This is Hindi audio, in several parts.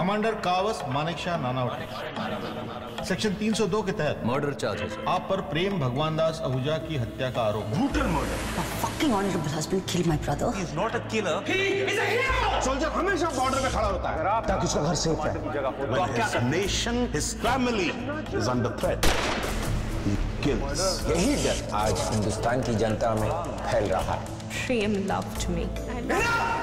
कमांडर कावस मानेकशॉ नानावटी, सेक्शन 302 के तहत मर्डर चार्ज है सर। आप पर प्रेम भगवानदास आहूजा की हत्या का आरोप। Brutal murder. My fucking honorable husband killed my brother. He is not a killer. He is a hero. Soldier हमेशा बॉर्डर पे खड़ा होता है ताकि उसका घर सेफ रहे। When his nation, his family is under threat, he kills. यही डर आज हिंदुस्तान की जनता में फैल रहा है। Prem loved me.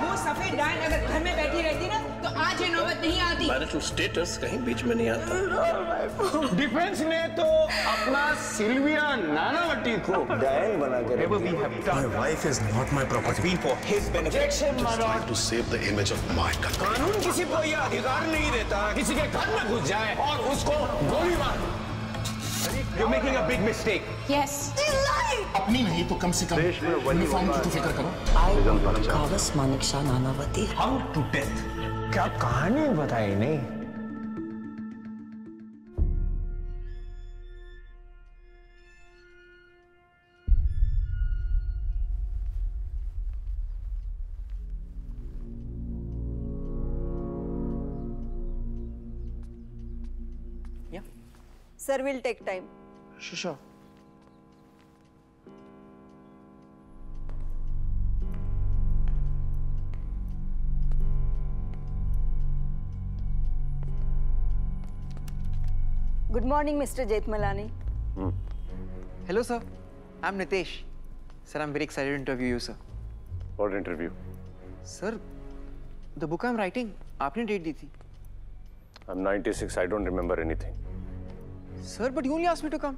वो सफेद डायन अगर घर में बैठी रहती ना तो आज ये नौबत नहीं आती। मैरिटल स्टेटस कहीं बीच में नहीं आता। डिफेंस ने तो अपना सिल्विया नानावटी को डायन बनाकर My wife is not my property. Been for his benefit. Trying to save the image of my country. कानून किसी को ये अधिकार नहीं देता किसी के घर में घुस जाए और उसको गोली मार। You're making a big mistake. Yes. अपनी नहीं तो कम से कम यूनिफॉर्म की तो फिक्र करो। Kawas Nanavati Nanavati. How to death. क्या कहानी बताई नहीं? Yeah. Sir will take time. Sure. Good morning, Mr. Jethmalani. Hello, sir. I'm Nitesh. Sir, I'm very excited to interview you, sir. What interview? Sir, the book I'm writing, आपने डेट दी थी. I'm 96. I don't remember anything. Sir, but you only asked me to come.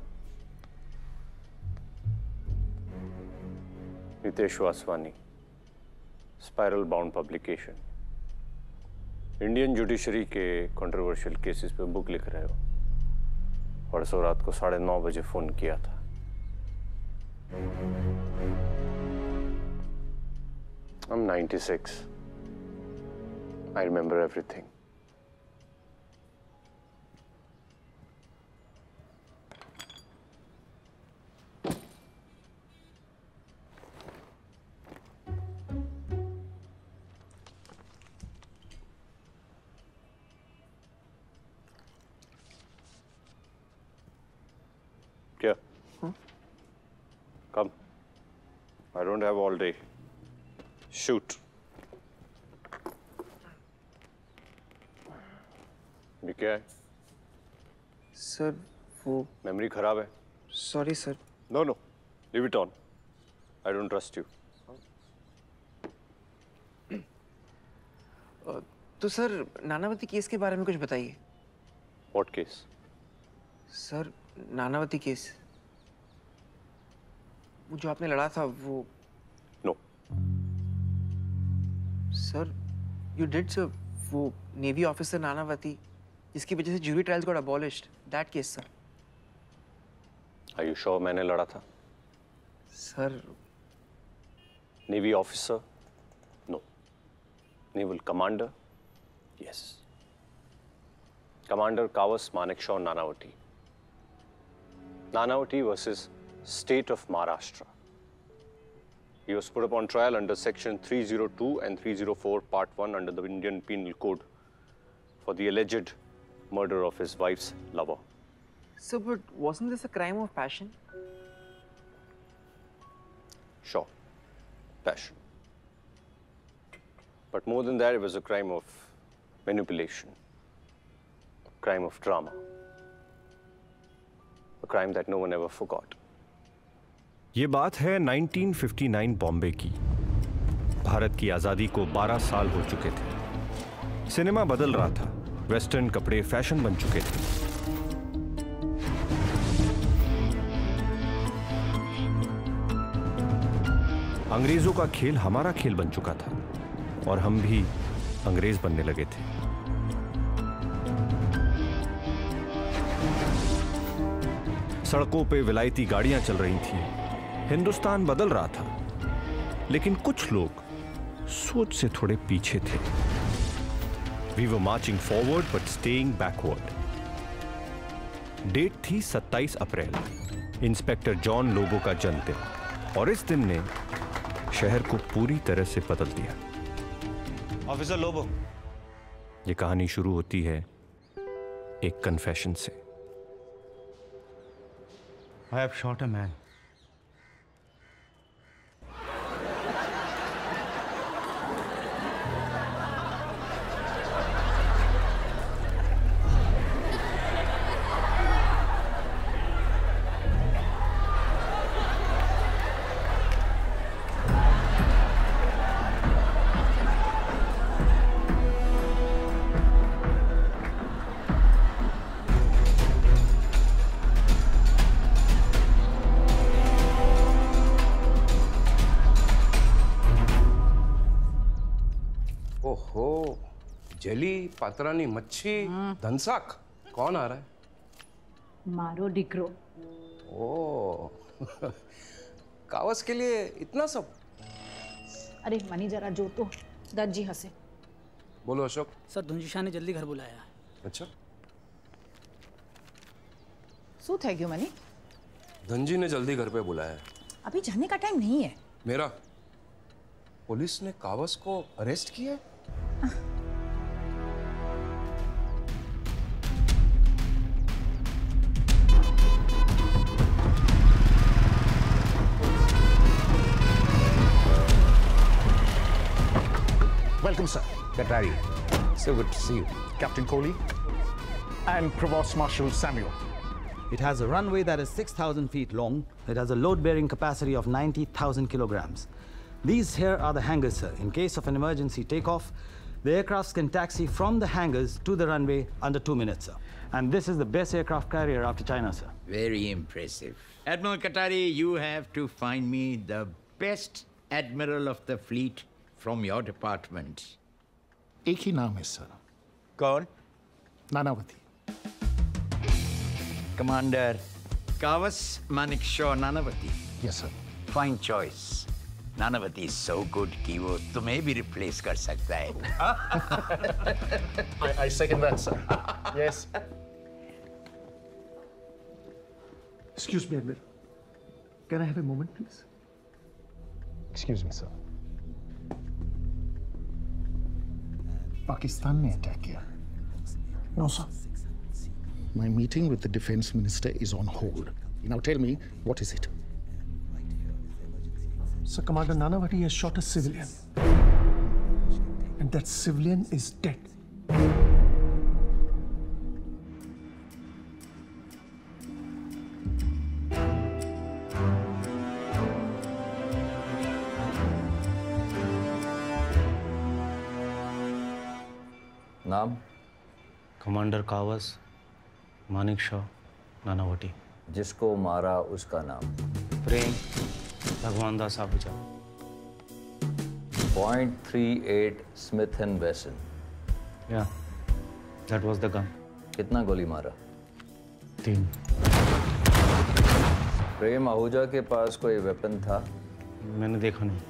Nitesh Vaswani. Spiral bound publication. Indian judiciary के controversial cases पे book लिख रहे हो. परसों रात को 9:30 बजे फोन किया था। I'm 96. I remember everything. क्या? Come. I don't have all day. Shoot. ये क्या है? Sir, वो मेमोरी खराब है। Sorry, sir. No, no. Leave it on. I don't trust you. तो सर नानावती केस के बारे में कुछ बताइए। What case? Sir Nanavati case, वो जो आपने लड़ा था वो। No. Sir you did, sir. वो नेवी ऑफिसर नानावती जिसकी वजह से jury trials got abolished, that case sir. Are you sure मैंने लड़ा था? Sir Navy officer? No. Naval commander? Yes. Commander Kawas Manekshaw Nanavati. Nanavati versus State of Maharashtra. He was put upon trial under section 302 and 304 part 1 under the Indian Penal Code for the alleged murder of his wife's lover. Sir, but wasn't this a crime of passion? Sure. Passion. But more than that, it was a crime of manipulation. A crime of drama. A crime that no one ever forgot. ये बात है 1959 बॉम्बे की। भारत की आज़ादी को 12 साल हो चुके थे। सिनेमा बदल रहा था, वेस्टर्न कपड़े फैशन बन चुके थे। अंग्रेजों का खेल हमारा खेल बन चुका था और हम भी अंग्रेज बनने लगे थे। सड़कों पे विलायती गाड़ियां चल रही थी, हिंदुस्तान बदल रहा था, लेकिन कुछ लोग सोच से थोड़े पीछे थे। We were marching forward but staying backward. Date थी 27 अप्रैल, इंस्पेक्टर जॉन लोबो का जन्मदिन, और इस दिन ने शहर को पूरी तरह से बदल दिया। ऑफिसर लोबो, ये कहानी शुरू होती है एक कन्फेशन से। I have shot a man. Jelly, patrani machhi, dhansak. कौन आ रहा है? मारो डिक्रो। ओ कावस के लिए इतना सब? अरे मनी जरा जो तो दर्जी हंसे। बोलो अशोक। सर धुंजिशा ने जल्दी घर बुलाया है। अच्छा શું થઈ ગયું મની? धनजी ने जल्दी घर पे बुलाया है। अभी जाने का टाइम नहीं है। मेरा पुलिस ने कावस को अरेस्ट किया? Welcome, sir. Qatari. So good to see you. Captain Kaul and Provost Marshal Samuel. It has a runway that is 6,000 feet long. It has a load-bearing capacity of 90,000 kilograms. These here are the hangars, sir. In case of an emergency takeoff, the aircrafts can taxi from the hangars to the runway under 2 minutes, sir. And this is the best aircraft carrier after China, sir. Very impressive. Admiral Qatari, you have to find me the best admiral of the fleet from your department. एक ही नाम है सर। कौन? Nanavati. Commander Kawas Nanavati. Yes, sir. Fine choice. Nanavati is so good कि वो तुम्हें भी replace कर सकता है। I second that, sir. Yes. Excuse me, Admiral. Can I have a moment, please? Excuse me, sir. Pakistan ने attack किया? No, sir. My meeting with the defense minister is on hold. Now tell me, what is it? Sir, Commander Nanavati has shot a civilian. And that civilian is dead. नाम? कमांडर कावस मानिकशॉ नानावटी। जिसको मारा उसका नाम? Prem Bhagwan Das Ahuja. .38 Smith and Wesson. Yeah, that was the gun. कितना गोली मारा? 3। प्रेम आहूजा के पास कोई वेपन था? मैंने देखा नहीं।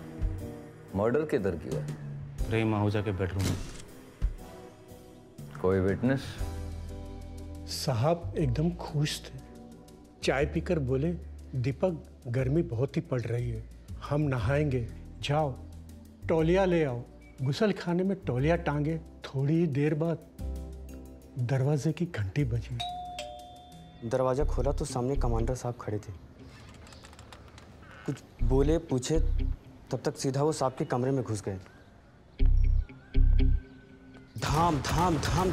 मर्डर किधर किया? प्रेम आहूजा के बेडरूम में। कोई विटनेस? साहब एकदम खुश थे। चाय पीकर बोले, दीपक गर्मी बहुत ही पड़ रही है, हम नहाएंगे, जाओ तौलिया ले आओ। गुसल खाने में तौलिया टांगे। थोड़ी ही देर बाद दरवाजे की घंटी बजी। दरवाजा खोला तो सामने कमांडर साहब खड़े थे। कुछ बोले पूछे तब तक सीधा वो साहब के कमरे में घुस गए। धाम धाम धाम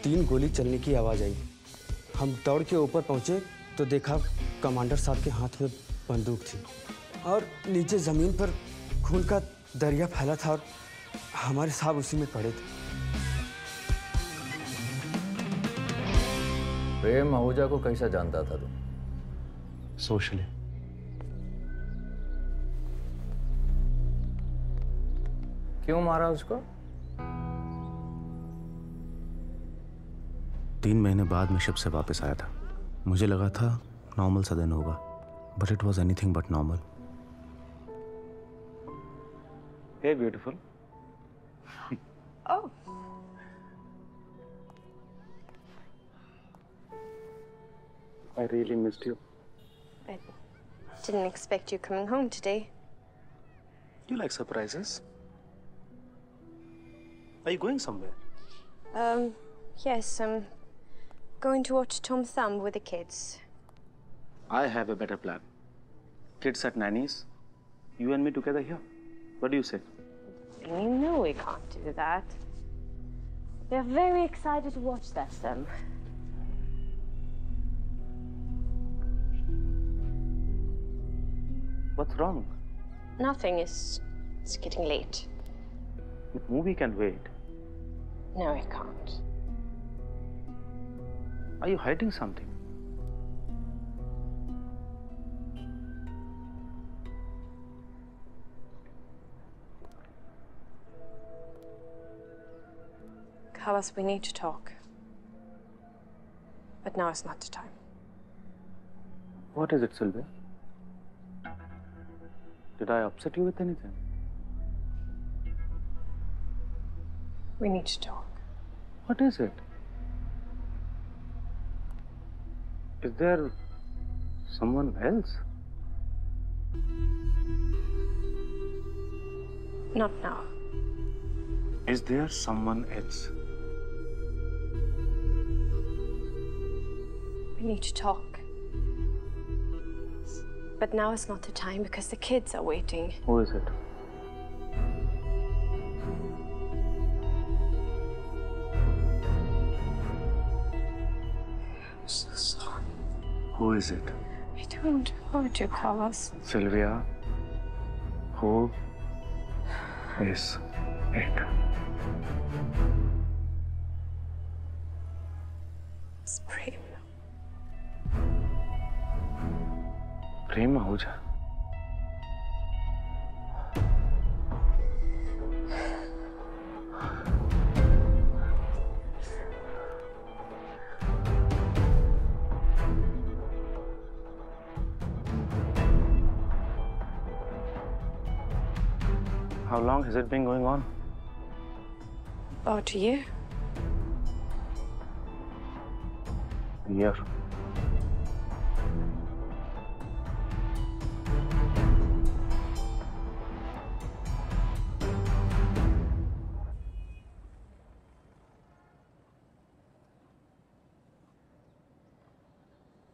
3 गोली चलने की आवाज आई। हम दौड़ के ऊपर पहुंचे तो देखा कमांडर साहब के हाथ में बंदूक थी और नीचे जमीन पर खून का दरिया फैला था और हमारे साहब उसी में पड़े थे। प्रेम आहूजा को कैसा जानता था तुम? सोशली। क्यों मारा उसको? 3 महीने बाद मैं शिप से वापस आया था। मुझे लगा था नॉर्मल सा दिन होगा, but it was anything but normal. Hey, beautiful. Oh. I really missed you. I didn't expect you coming home today. You like surprises? Are you going somewhere? Yes, I'm going to watch Tom Thumb with the kids. I have a better plan. Kids at nanny's, you and me together here. What do you say? You know we can't do that. They're very excited to watch that film. What's wrong? Nothing. It's getting late. The movie can wait. No, it can't. Are you hiding something? Kawas, we need to talk. But now is not the time. What is it, Sylvia? Did I upset you with anything? We need to talk. What is it? Is there someone else? Not now. Is there someone else? We need to talk. But now is not the time because the kids are waiting. Who is it? I'm so sorry. Who is it? I don't hurt you, Kawas. Sylvia, who is it? It's Prem. Prem Ahuja. How long has it been going on? About a year. A year.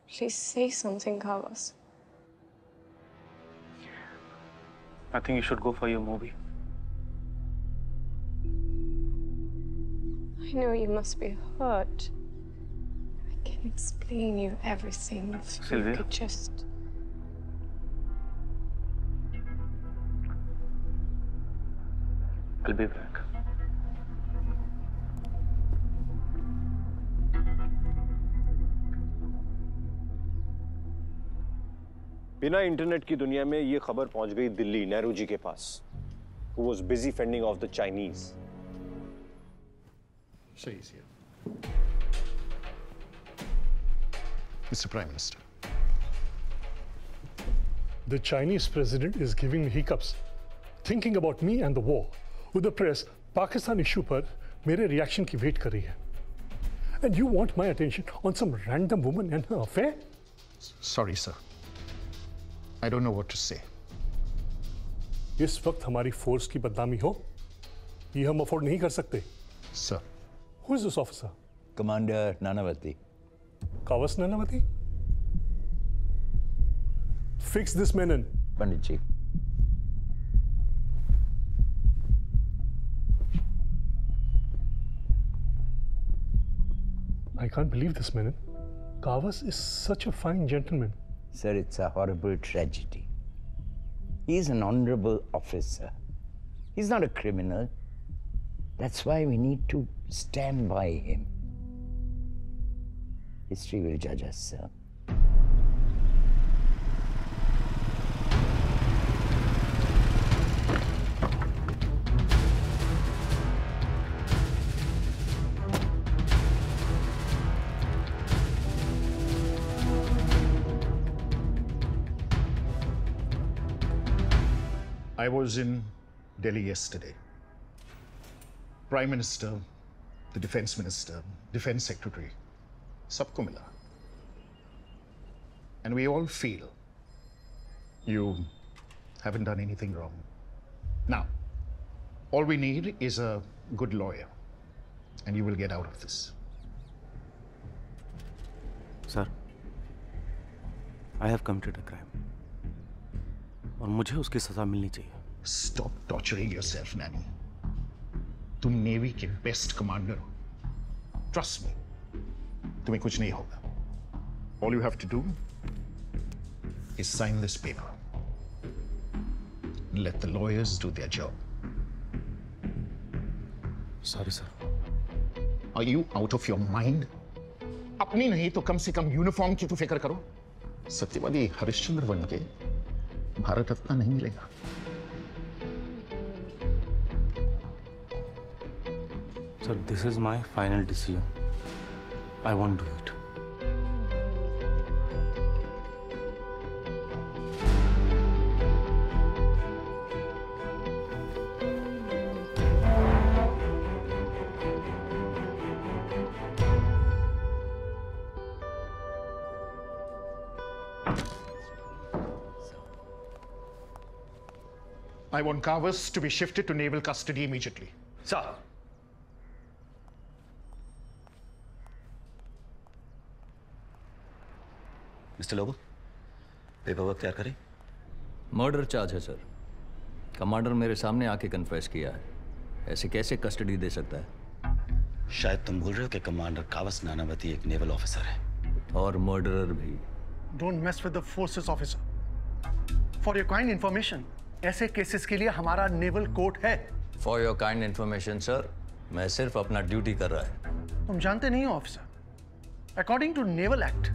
Please say something, Kawas. I think you should go for your movie. I know you must be hurt. I can explain you everything if Sylvia? you could just... I'll be back. बिना इंटरनेट की दुनिया में ये खबर पहुंच गई दिल्ली नेहरू जी के पास, who was busy fending off the Chinese. Say easier. Mr. Prime Minister. The Chinese president is giving me hiccups, thinking about me and the war. With the press, Pakistan issue पर मेरे reaction की wait कर रही है. And you want my attention on some random woman and her affair? Sorry, sir. I don't know what to say. इस वक्त हमारी फोर्स की बदनामी हो, ये हम अफोर्ड नहीं कर सकते. Sir. Who is this officer? Commander Nanavati. Kawas Nanavati? Fix this menon. Panditji. I can't believe this, Menon. Kawas is such a fine gentleman. Sir, it's a horrible tragedy. He's an honorable officer. He's not a criminal. That's why we need to stand by him. History will judge us, sir. I was in Delhi yesterday. Prime Minister, the Defense Minister, Defense Secretary, sabko mila. And we all feel you haven't done anything wrong. Now, all we need is a good lawyer. and you will get out of this. Sir, I have committed a crime. और मुझे उसकी सजा मिलनी चाहिए. Stop torturing yourself, Nanny. तुम नेवी के बेस्ट कमांडर हो. Trust me. तुम्हें कुछ नहीं होगा. All you have to do is sign this paper. Let the lawyers do their job. Sorry, sir. Are you out of your mind? अपनी नहीं तो कम से कम यूनिफॉर्म की तो फिक्र करो. सत्यवादी हरिश्चंद्र बन के भारत रत्न नहीं मिलेगा. Sir, this is my final decision. I won't do it. I want Kawas to be shifted to naval custody immediately. Sir. Mister Lobo, paper work तैयार करें? मर्डर चार्ज है सर. कमांडर मेरे सामने आके कन्फेस किया है. ऐसे कैसे कस्टडी दे सकता है? शायद तुम भूल रहे हो कि कमांडर कावस नानावती एक नेवल ऑफिसर है. और मर्डरर भी. Don't mess with the forces officer. For your kind information, ऐसे केसेस के लिए हमारा नेवल कोर्ट है. For your kind information sir, मैं सिर्फ अपना ड्यूटी कर रहा है. तुम जानते नहीं हो officer. According to Naval Act,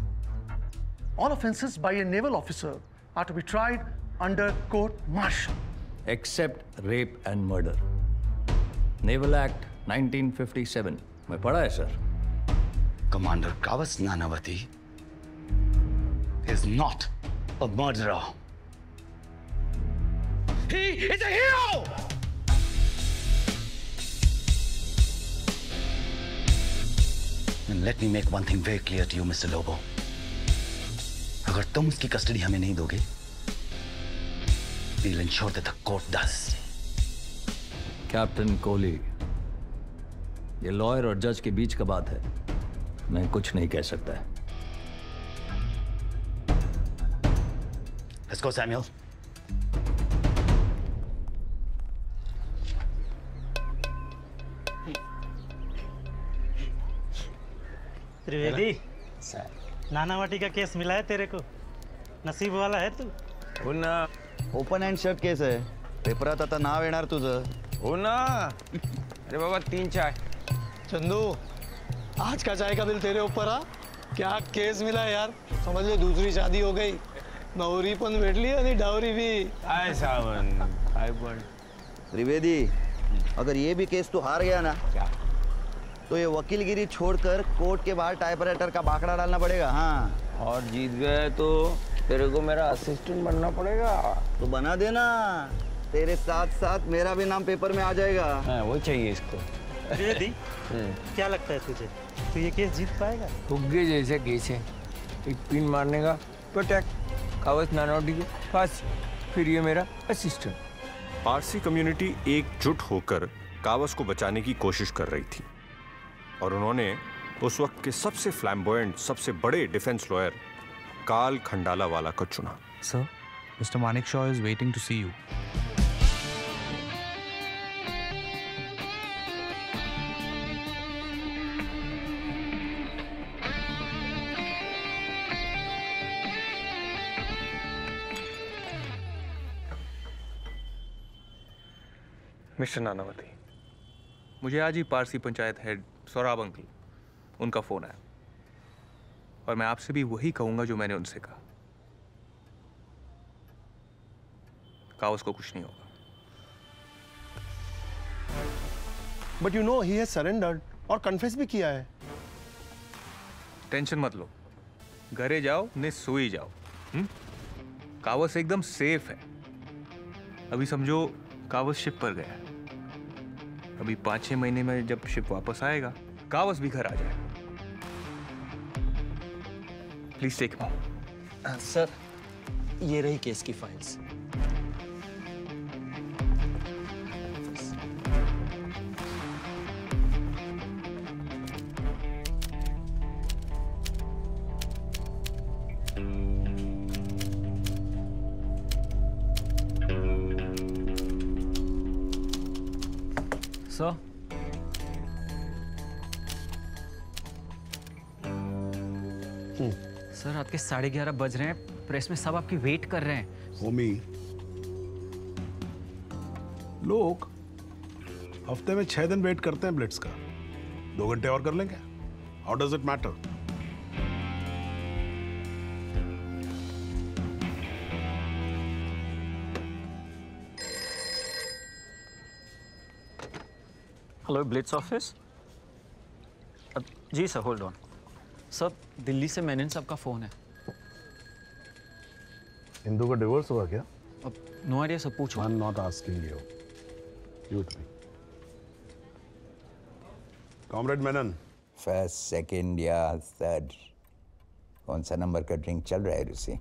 all offenses by a naval officer are to be tried under court martial. Except rape and murder. Naval Act 1957 में पढ़ा है sir. Commander Kawas Nanavati is not a murderer. He is a hero! And let me make one thing very clear to you, Mr. Lobo. अगर तुम उसकी कस्टडी हमें नहीं दोगे, we'll ensure that the court does. Captain Kohli, ये लॉयर और जज के बीच का बात है. मैं कुछ नहीं कह सकता है. Let's go, Samuel. Trivedi, Nanavati का केस मिला है तेरे को. नसीब वाला है तू. हो ना. ओपन हँड शट केस आहे. पेपरात आता नाव येणार तुझं. हो ना. अरे बाबा 3 चाय. चंदू, आज का चाय का बिल तेरे ऊपर आ. क्या केस मिला यार. समझ ले दूसरी शादी हो गई. नवरी पण भेटली आणि डावरी भी. आय सावन. आय पण. त्रिवेदी, अगर ये भी केस तू हार गया ना, तो ये वकीलगिरी छोड़कर कोर्ट के बाहर टाइपराइटर का बाकड़ा डालना पड़ेगा. हाँ. और जीत गए तो तेरे को मेरा असिस्टेंट बनना पड़ेगा. तो बना देना. तेरे साथ साथ मेरा भी नाम पेपर में आ जाएगा. हाँ, वो चाहिए इसको. त्रिवेदी, क्या लगता है तुझे, तो ये केस जीत पाएगा? फुग्गे जैसे केस है. एक पिन मारने का पटक, कावस नानावटी के पास, फिर ये मेरा असिस्टेंट. पारसी कम्युनिटी एकजुट होकर कावस को बचाने की कोशिश कर रही थी और उन्होंने उस वक्त के सबसे फ्लैम्बॉयंट, सबसे बड़े डिफेंस लॉयर काल खंडाला वाला को चुना. Sir, mister Manekshaw is waiting to see you. Mister Nanavati, मुझे आज ही पारसी पंचायत हेड सौराब अंकल, उनका फोन आया और मैं आपसे भी वही कहूंगा जो मैंने उनसे कहा. कावस को कुछ नहीं होगा. But you know he has surrendered और कन्फेस भी किया है. टेंशन मत लो, घरे जाओ ने सोई जाओ. कावस एकदम सेफ है. अभी समझो कावस शिप पर गया है. अभी 5-6 महीने में जब शिप वापस आएगा, कावस भी घर आ जाएगा. Please take him. सर, ये रही केस की फाइल्स. सर। सर रात के 11:30 बज रहे हैं, प्रेस में सब आपकी वेट कर रहे हैं। होमी, लोग हफ्ते में 6 दिन वेट करते हैं ब्लिट्स का। 2 घंटे और कर लेंगे। How does it matter? Hello blitz office. जी sir, hold on. Sir Delhi से मैनन साहब का फोन है। इंदू का डिवोर्स हुआ क्या? अब नो आइडिया सर, पूछो। आई am not asking you, you me. Comrade Menon. First, second या थर्ड, कौन सा नंबर का ड्रिंक चल रहा है रूसी?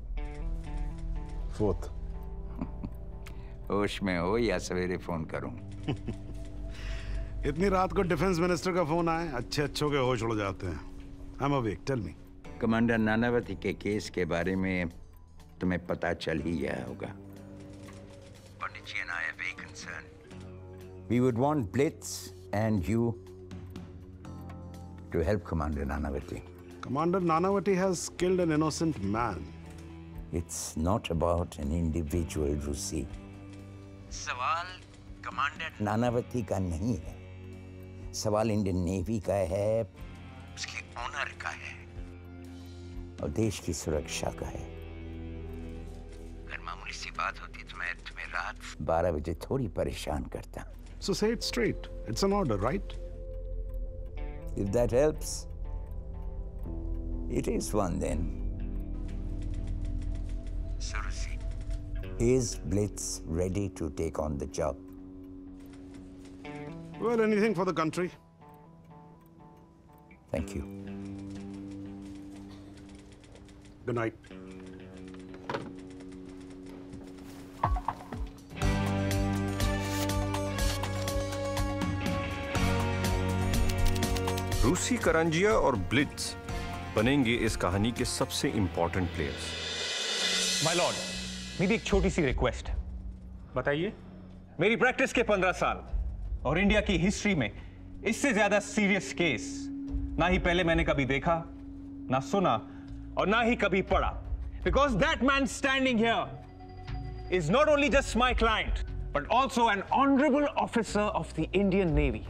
4th। होश में हो या सवेरे फोन करूं? इतनी रात को डिफेंस मिनिस्टर का फोन आए, अच्छों के होश उड़ जाते हैं। I'm awake, tell me. Commander Nanavati के केस के बारे में तुम्हें पता चल ही गया होगा। पंडित and I are very concerned. We would want Blitz and you to help Commander Nanavati. Commander Nanavati has killed an innocent man. It's not about an individual, रूसी। सवाल कमांडर नानावती का नहीं है, सवाल इंडियन नेवी का है, उसके ऑनर का है और देश की सुरक्षा का है। अगर मामूली सी बात होती तो मैं तुम्हें रात 12 बजे थोड़ी परेशान करता। So say it straight. It's an order, right? If that helps, it is one then. So, Rusi, is Blitz ready to take on the job? Well, anything for the country. Thank you. Good night. रूसी करंजिया और ब्लिट्स बनेंगे इस कहानी के सबसे इंपॉर्टेंट प्लेयर्स। माय लॉर्ड, मेरी एक छोटी सी रिक्वेस्ट है। बताइए। मेरी प्रैक्टिस के 15 साल और इंडिया की हिस्ट्री में इससे ज्यादा सीरियस केस ना ही पहले मैंने कभी देखा, ना सुना और ना ही कभी पढ़ा। Because that man standing here is not only just my client but also an honourable officer of the Indian navy.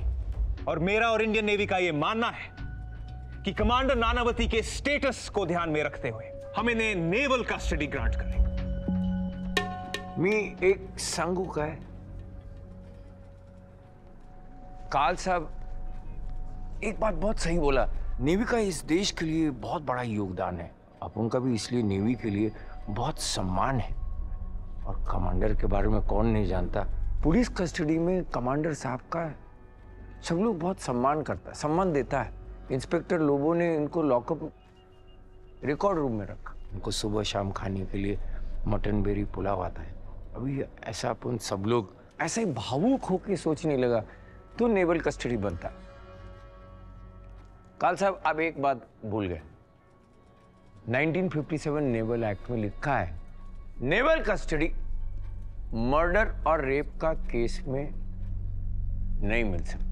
और मेरा और इंडियन नेवी का यह मानना है कि कमांडर नानावती के स्टेटस को ध्यान में रखते हुए हम इन्हें नेवल कस्टडी ग्रांट करेंगे। मी एक सांगू काय, काल साहब एक बात बहुत सही बोला। नेवी का इस देश के लिए बहुत बड़ा योगदान है, अपन का भी इसलिए नेवी के लिए बहुत सम्मान है। और कमांडर के बारे में कौन नहीं जानता। पुलिस कस्टडी में कमांडर साहब का सब लोग बहुत सम्मान करता है, सम्मान देता है। इंस्पेक्टर लोगों ने इनको लॉकअप रिकॉर्ड रूम में रखा। इनको सुबह शाम खाने के लिए मटन बेरी पुलाव आता है। अभी ऐसा अपन सब लोग ऐसा ही भावुक होकर सोचने लगा तो नेवल कस्टडी बनता। काल साहब आप एक बात भूल गए। 1957 नेवल एक्ट में लिखा है नेवल कस्टडी मर्डर और रेप का केस में नहीं मिल सकती।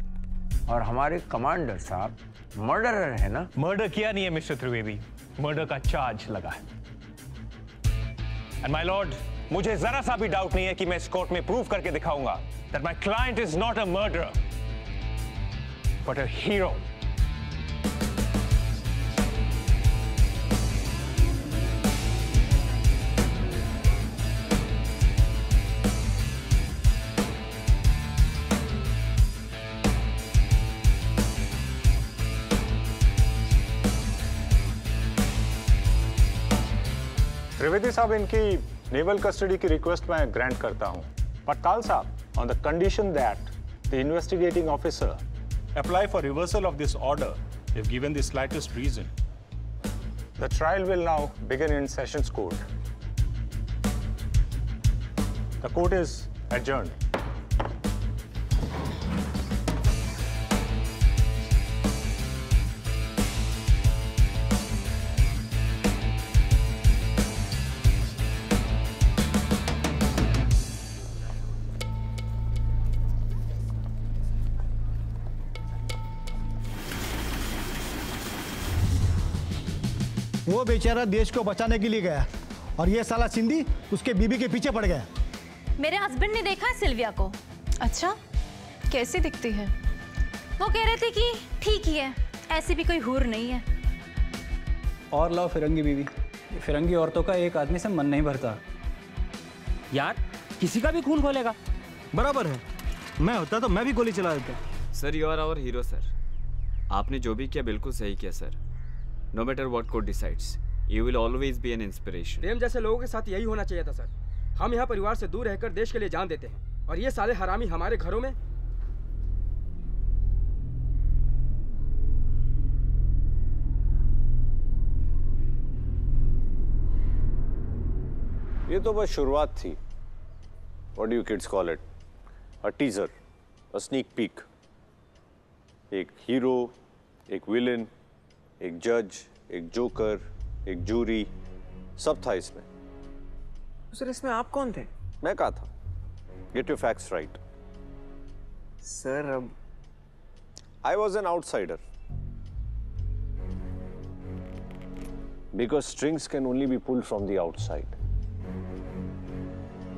और हमारे कमांडर साहब मर्डरर है ना। मर्डर किया नहीं है मिस्टर त्रिवेदी, मर्डर का चार्ज लगा है। एंड माय लॉर्ड, मुझे जरा सा भी डाउट नहीं है कि मैं इस कोर्ट में प्रूव करके दिखाऊंगा that my client is not a murderer but a hero. Trivedi साहब, इनकी नेवल कस्टडी की रिक्वेस्ट मैं ग्रांट करता हूं, बट काल साहब on the condition that the investigating officer apply for reversal of this order if given the slightest reason. The trial will now begin in sessions court. The court is adjourned. वो बेचारा देश को बचाने के लिए गया और ये साला सिंधी उसके बीबी के पीछे पड़ गया। मेरे हस्बैंड ने देखा है सिल्विया को। अच्छा, कैसी दिखती है? वो कह रहे थे कि ठीक ही है, ऐसी भी कोई हूर नहीं है। और लाओ फिरंगी बीवी। फिरंगी औरतों का एक आदमी से मन नहीं भरता। यार किसी का भी खून खोलेगा। बराबर है, मैं होता तो मैं भी गोली चला देता। Sir you are our hero sir. आपने जो भी किया बिल्कुल सही किया sir. No matter what court decides, you will always be an inspiration. Prem जैसे लोगों के साथ यही होना चाहिए था सर। हम यहाँ परिवार से दूर रहकर देश के लिए जान देते हैं और ये साले हरामी हमारे घरों में। ये तो बस शुरुआत थी। What do you kids call it? A teaser, a sneak peek. एक हीरो, एक विलन, एक जज, एक जोकर, एक जूरी, सब था इसमें। सर इसमें आप कौन थे? मैं कहा था। Get your facts right. Sir अब I was an outsider. Because strings can only be pulled from the outside.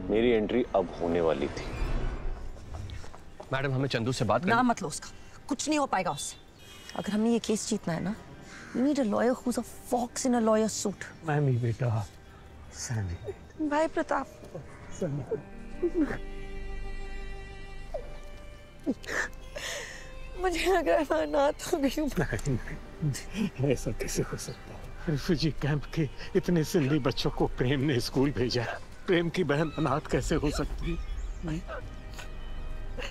मेरी एंट्री अब होने वाली थी। मैडम हमें चंदू से बात करनी। ना मत लो उसका, कुछ नहीं हो पाएगा उससे। अगर हमने ये केस जीतना है ना, you need a lawyer who's a fox in a lawyer's suit. मैमी बेटा, भाई प्रताप। मुझे लग रहा है मैं अनाथ हो गई हूँ। नहीं, ऐसा कैसे हो सकता है? रिफ्यूजी कैंप के इतने सिंधी बच्चों को प्रेम ने स्कूल भेजा। प्रेम की बहन अनाथ कैसे हो सकती है? नहीं,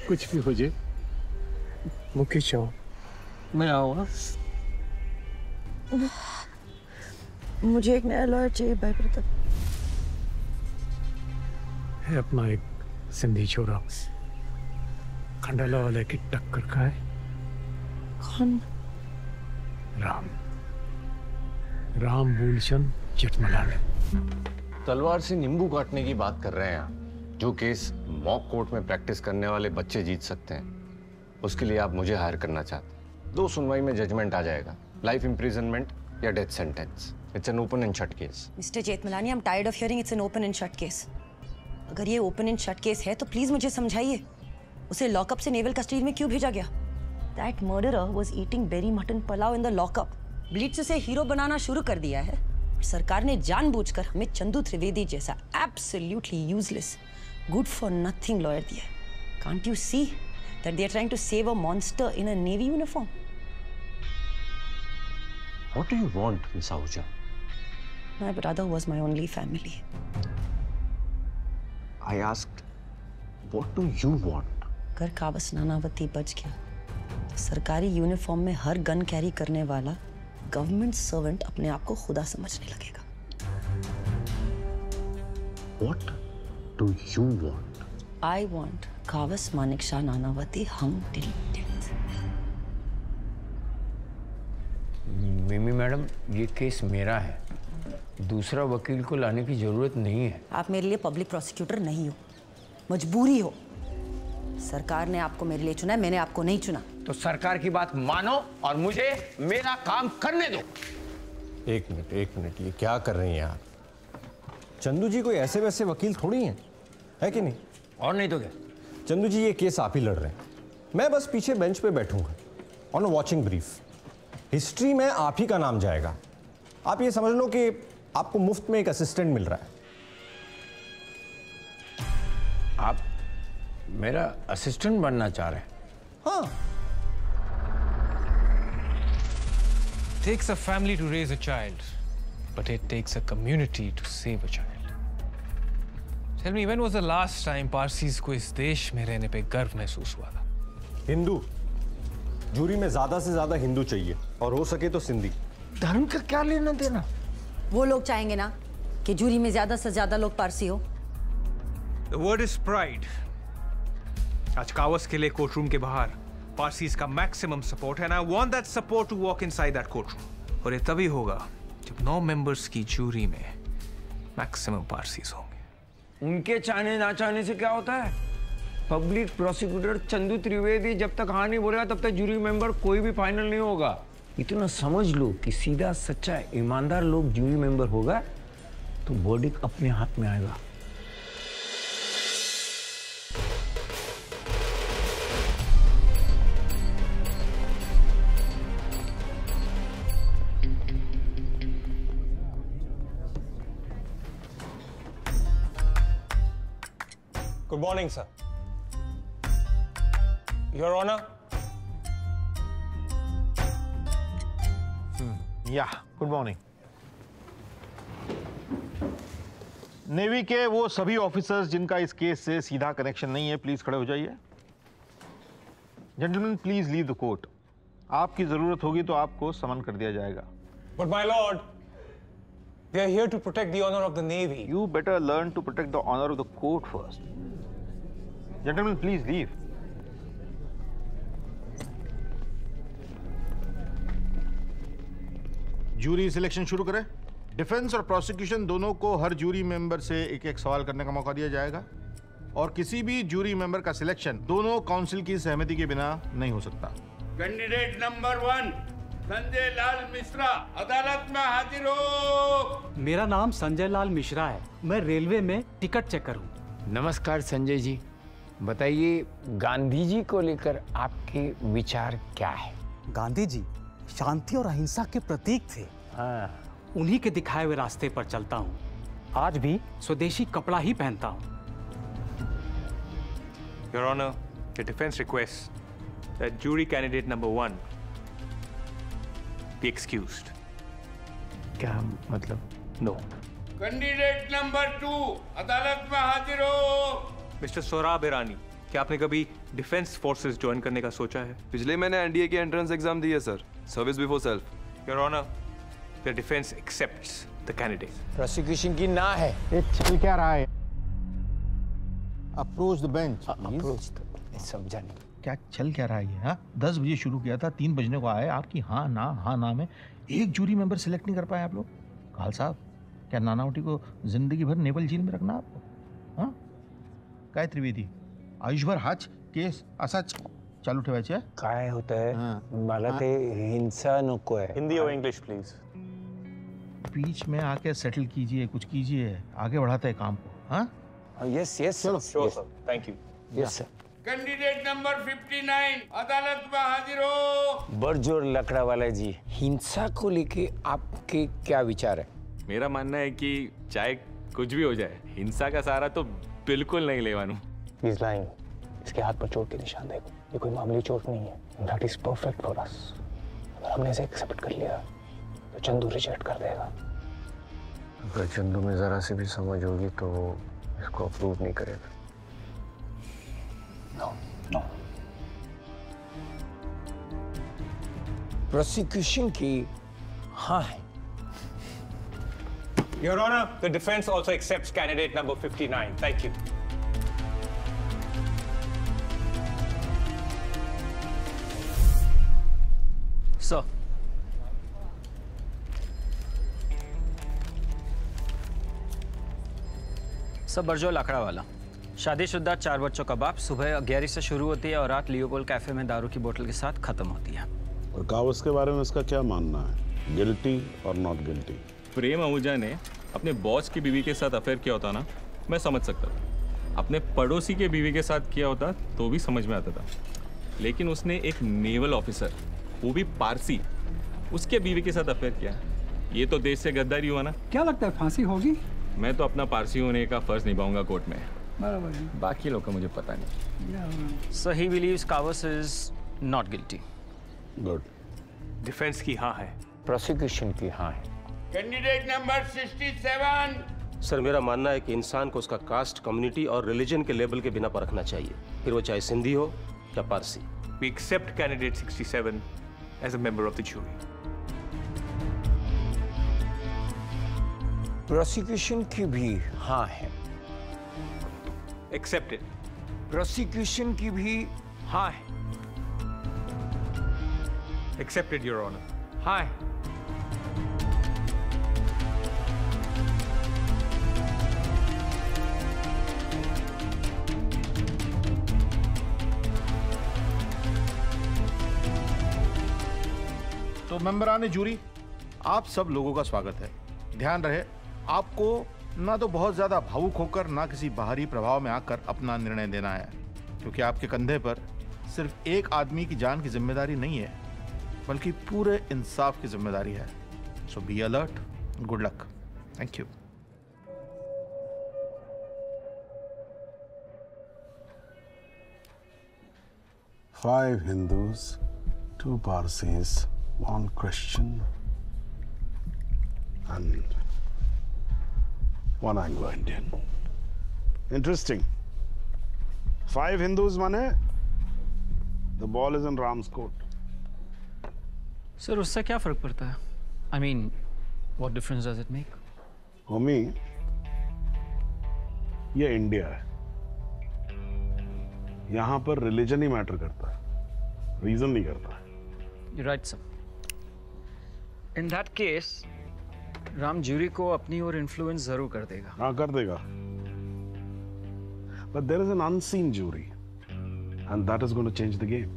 कुछ भी हो जाए, मुकेश आओ, मैं आऊँगा। मुझे एक नया लॉयर चाहिए भाई प्रताप। है अपना एक सिंधी छोरा, खंडाला वाले की टक्कर का है। कौन? राम मूलचंद जेठमलानी। तलवार से नींबू काटने की बात कर रहे हैं आप। जो केस मॉक कोर्ट में प्रैक्टिस करने वाले बच्चे जीत सकते हैं, उसके लिए आप मुझे हायर करना चाहते हैं। 2 सुनवाई में जजमेंट आ जाएगा, लाइफ इम्प्रिजनमेंट या death sentence. It's an open and shut case. Mister Jethmalani, I am tired of hearing it's an open and shut case. अगर ये ओपन एंड शट केस है तो प्लीज मुझे समझाइए, उसे लॉकअप से नेवल कस्टडी में क्यों भेजा गया? That murderer was eating berry mutton pulao in the lockup. Blitz से उसे हीरो बनाना शुरू कर दिया है। सरकार ने जानबूझकर हमें चंदू त्रिवेदी जैसा absolutely useless, good for nothing lawyer दिया है। Can't you see that they are trying to save a monster in a navy uniform? What do you want, Miss Ahuja? My brother was my only family. I asked, what do you want? अगर कावस नानावती बच गया तो सरकारी यूनिफॉर्म में हर गन कैरी करने वाला गवर्नमेंट सर्वेंट अपने आप को खुदा समझने लगेगा। What do you want? I want Kavas Manekshaw Nanavati hung till death. मिमी मैडम, ये केस मेरा है, दूसरा वकील को लाने की जरूरत नहीं है। आप मेरे लिए पब्लिक प्रोसिक्यूटर नहीं हो, मजबूरी हो। सरकार ने आपको मेरे लिए चुना है, मैंने आपको नहीं चुना। तो सरकार की बात मानो और मुझे मेरा काम करने दो। एक मिनट, ये क्या कर रही हैं आप? चंदू जी कोई ऐसे वैसे वकील थोड़ी हैं, है कि नहीं? और नहीं तो क्या? चंदू जी ये केस आप ही लड़ रहे हैं, मैं बस पीछे बेंच पे बैठूंगा on a watching brief. History में आप ही का नाम जाएगा। आप ये समझ लो कि आपको मुफ्त में एक असिस्टेंट मिल रहा है। आप मेरा असिस्टेंट बनना चाह रहे हैं? हाँ। Takes a family to raise a child, but it takes a community to save a child. Tell me, when was the last time Parsis को इस देश में रहने पे गर्व महसूस हुआ था? हिंदू। जूरी में ज्यादा से ज्यादा हिंदू चाहिए और हो सके तो सिंधी। धर्म का क्या लेना देना? वो लोग चाहेंगे ना कि जूरी में ज्यादा से ज्यादा लोग पारसी हो। The word is pride. आज कावस के लिए कोर्टरूम के बाहर पारसीज का मैक्सिमम सपोर्ट है, and I want that support to walk inside that courtroom. और ये तभी होगा जब 9 मेंबर्स की जूरी में मैक्सिमम पारसीज होंगे। उनके चाहने ना चाहने से क्या होता है? पब्लिक प्रोसिक्यूटर चंदू त्रिवेदी जब तक हाँ नहीं बोलेगा तब तक जूरी मेंबर कोई भी फाइनल नहीं होगा। इतना समझ लो कि सीधा सच्चा ईमानदार लोग जूरी मेंबर होगा तो वर्डिक्ट अपने हाथ में आएगा। Good morning, sir. Your Honor. Yeah, good morning. Navy के वो सभी ऑफिसर्स जिनका इस केस से सीधा कनेक्शन नहीं है, प्लीज खड़े हो जाइए। Gentleman, please leave the court. आपकी जरूरत होगी तो आपको समन कर दिया जाएगा। But my lord, we are here to protect the honor of the Navy. You better learn to protect the honor of the court first. Gentlemen, please leave. Jury selection शुरू करें। डिफेंस और प्रोसिक्यूशन दोनों को हर जूरी मेंबर से एक एक सवाल करने का मौका दिया जाएगा और किसी भी जूरी मेंबर का सिलेक्शन दोनों काउंसिल की सहमति के बिना नहीं हो सकता। कैंडिडेट नंबर 1 संजय लाल मिश्रा अदालत में हाजिर हो। मेरा नाम संजय लाल मिश्रा है, मैं रेलवे में टिकट चेकर हूँ। नमस्कार संजय जी, बताइए गांधी जी को लेकर आपके विचार क्या है? गांधी जी शांति और अहिंसा के प्रतीक थे। उन्हीं के दिखाए हुए रास्ते पर चलता हूँ। आज भी स्वदेशी कपड़ा ही पहनता हूँ। Your Honor, the defense requests that jury candidate number 1 be excused. क्या मतलब? No. कैंडिडेट नंबर 2 अदालत में हाजिर हो। मिस्टर सोराब ईरानी, क्या आपने कभी डिफेंस फोर्सेस ज्वाइन करने का सोचा है? पिछले महीने एनडीए की एंट्रेंस एग्जाम दी है sir, service before self. Your honour, the defence accepts the candidate. Prosecution की ना है। ये चल क्या रहा है? Approach the bench. अप्रोच समझा नहीं। क्या चल क्या रहा है ये? 10 बजे शुरू किया था, 3 बजने को आए। आपकी हाँ ना में एक जूरी मेंबर सिलेक्ट नहीं कर पाए आप लोग। काल साहब, क्या नानावटी को जिंदगी भर नेवल जेल में रखना आपको? हाँ, काय त्रिवेदी, आयुष्भर हाच केस असाच चालू ठेवायचे? काय होत आहे मला ते हिंसा नको आहे। हिंदी और इंग्लिश प्लीज। बीच में आके सेटल कीजिए, कुछ कीजिए, आगे बढ़ाते हैं काम को। हाँ, यस यस चलो sure sir, thank you. Yes sir. Candidate number 59 अदालत में हाजिर हो। बरजोर लकड़ा वाला जी, हिंसा को लेके आपके क्या विचार है? मेरा मानना है कि चाहे कुछ भी हो जाए, हिंसा का सहारा तो बिल्कुल नहीं लेवानू। He's lying. इसके हाथ पर चोट के निशान देखो, ये कोई मामूली चोट नहीं है। That is perfect for us. अगर हमने इसे एक्सेप्ट कर लिया तो चंदू रिजेक्ट कर देगा। अगर चंदू में जरा सी भी समझ होगी तो वो इसको अप्रूव नहीं करेगा। नो। प्रोसिक्यूशन की हाँ है। Your Honor, the defense also accepts candidate number 59. Thank you. Sir, बरजो Lakra वाला, शादीशुदा 4 बच्चों का बाप, सुबह 11 से शुरू होती है और रात लियोपोल कैफे में दारू की बोतल के साथ खत्म होती है। और कावस के बारे में इसका क्या मानना है? गिल्टी और नॉट गिल्टी? प्रेम आहूजा ने अपने बॉस की बीवी के साथ अफेयर किया होता ना, मैं समझ सकता था। अपने पड़ोसी के बीवी के साथ किया होता तो भी समझ में आता था। लेकिन उसने एक नेवल ऑफिसर, वो भी पारसी, उसके बीवी के साथ अफेयर किया। ये तो देश से गद्दारी हुआ ना। क्या लगता है फांसी होगी? मैं तो अपना पारसी होने का फर्ज निभाऊंगा कोर्ट में। बराबर है। बाकी लोग का मुझे पता नहीं। So he believes Kawas is not guilty. Good. Defence की हाँ है। प्रोसिक्यूशन की हाँ है। Candidate number 67। सर, मेरा मानना है कि इंसान को उसका कास्ट, कम्युनिटी और रिलीजन के लेबल के बिना परखना चाहिए, फिर वो चाहे सिंधी हो या Parsi. We accept candidate 67 as a member of the jury. Prosecution की भी हाँ है। Accepted. प्रोसिक्यूशन की भी हाँ है। Accepted, Your Honor. हाँ है। तो तो मेंबरान जूरी, आप सब लोगों का स्वागत है। ध्यान रहे, आपको ना तो बहुत ज्यादा भावुक होकर ना किसी बाहरी प्रभाव में आकर अपना निर्णय देना है, क्योंकि आपके कंधे पर सिर्फ एक आदमी की जान की जिम्मेदारी नहीं है, बल्कि पूरे इंसाफ की जिम्मेदारी है। So be alert, good luck, thank you. Five Hindus, 2 Parsis, 1 Christian, and 1 Anglo-Indian. Interesting. 5 Hindus माने the ball is in Ram's court. Sir उससे क्या फर्क पड़ता है? I mean, what difference does it make? Homi, ये इंडिया है। यहाँ पर रिलीजन ही मैटर करता है, रीजन नहीं करता है। You're right, sir. In that case, Ram jury को अपनी ओर इन्फ्लुएंस जरूर कर देगा। हाँ, कर देगा। But there is an unseen jury, and that is going to change the game.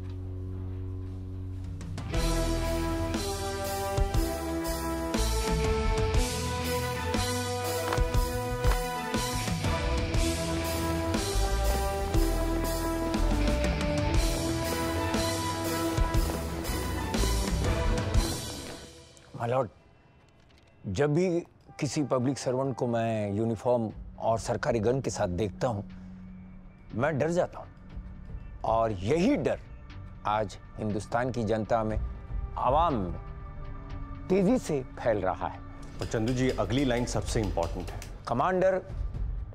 Lord, जब भी किसी पब्लिक सर्वेंट को मैं यूनिफॉर्म और सरकारी गन के साथ देखता हूं, मैं डर जाता हूं। और यही डर आज हिंदुस्तान की जनता में, आवाम में तेजी से फैल रहा है। और चंदू जी, अगली लाइन सबसे इंपॉर्टेंट है। कमांडर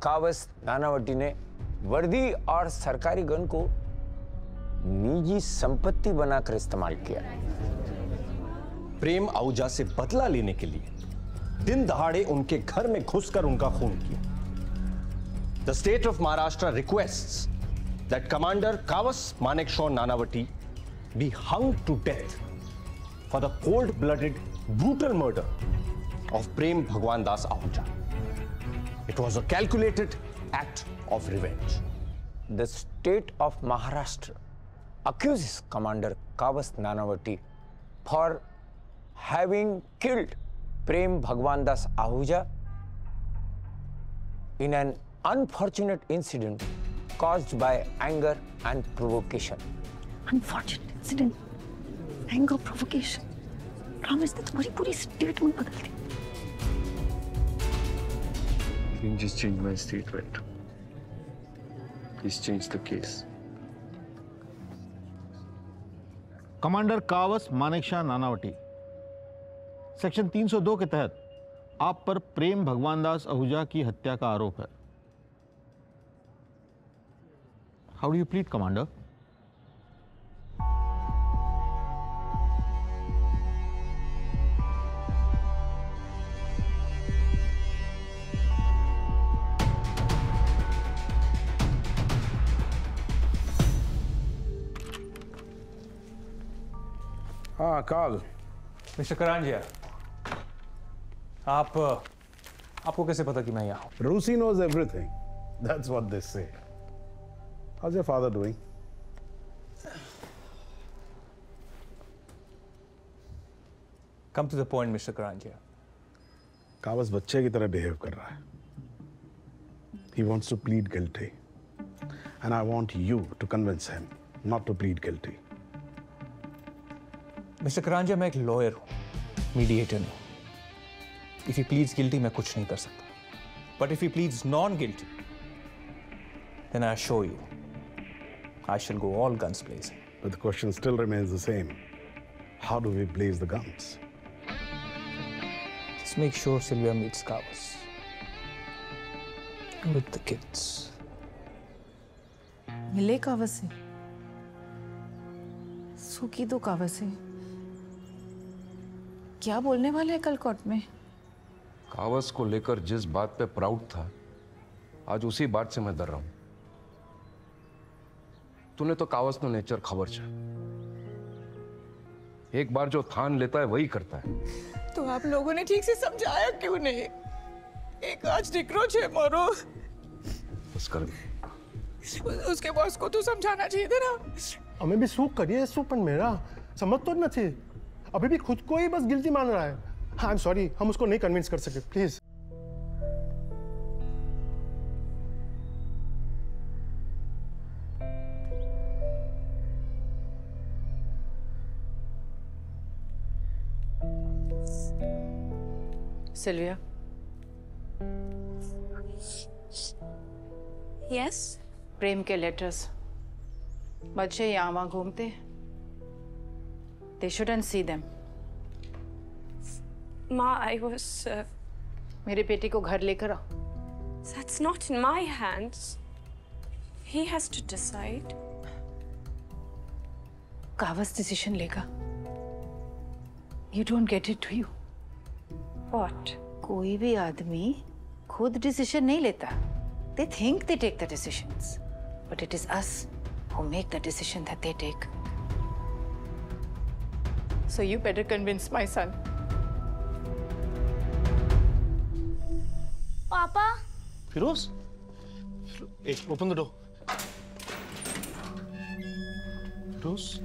कावस नानावती ने वर्दी और सरकारी गन को निजी संपत्ति बनाकर इस्तेमाल किया। प्रेम आहूजा से बदला लेने के लिए दिन दहाड़े उनके घर में घुसकर उनका खून किया। The state of Maharashtra requests that commander Kawas Manekshaw Nanavati be hung to death for the cold-blooded, brutal murder of Prem Bhagwan Das Ahuja. It was a calculated act of revenge. The state of Maharashtra accuses Commander Kawas Nanavati for having killed Prem Bhagwan Das Ahuja in an unfortunate incident caused by anger and provocation. Unfortunate incident, anger, provocation. Promise that तुम्हारी पूरी statement बदल दी। You can just change my statement. Please change the case. Commander Kawas Manekshaw Nanavati, section 302 के तहत आप पर प्रेम भगवान दास आहूजा की हत्या का आरोप है। How do you plead commander? हाँ काल। मिस्टर करांजिया, आपको कैसे पता कि मैं यहाँ हूँ? Rusi knows everything. That's what they say. How's your father doing? Come to the point, Mr. Karanjia. Kavas बच्चे की तरह बिहेव कर रहा है। He wants to plead guilty, and I want you to convince him not to plead guilty. Mister Karanjia, मैं एक लॉयर हूँ, मीडिएटर नहीं। If he pleads guilty, मैं कुछ नहीं कर सकता। But if he pleads non-guilty, then I assure you, I shall go all guns blazing. But the question still remains the same. How do we blaze the guns? Just make sure Sylvia meets Kawas. With the kids. मिले कावस से, सूखी तो कावस से। क्या बोलने वाले हैं कल कोर्ट में? कावस को लेकर जिस बात पे प्राउड था, आज उसी बात से मैं डर रहा हूं। तूने तो कावस नो नेचर खबर छे। एक बार जो ठान लेता है वही करता है। तो आप लोगों ने ठीक से समझाया क्यों नहीं? एक आज दिक्रो छे मारो। बस कर। उसके बॉस को तो समझाना चाहिए था ना। અમે બી શું કરીએ, શું પણ મેરા સમજતો જ નથી। अभी भी खुद को ही बस गिल्टी मान रहा है। आई एम सॉरी, हम उसको नहीं कन्विंस कर सके, प्लीज। सिल्विया। यस। प्रेम के लेटर्स, बच्चे यहाँ वहाँ घूमते, they shouldn't see them. Ma, I was... मेरे बेटे को घर लेकर आओ। That's not in my hands. He has to decide. Kavas decision लेगा। You don't get it, do you? What? कोई भी आदमी खुद डिसीजन नहीं लेता। They think they take the decisions, but it is us who make the decision that they take. So you better convince my son. Papa? Firoz? Hey, open the door. Firoz?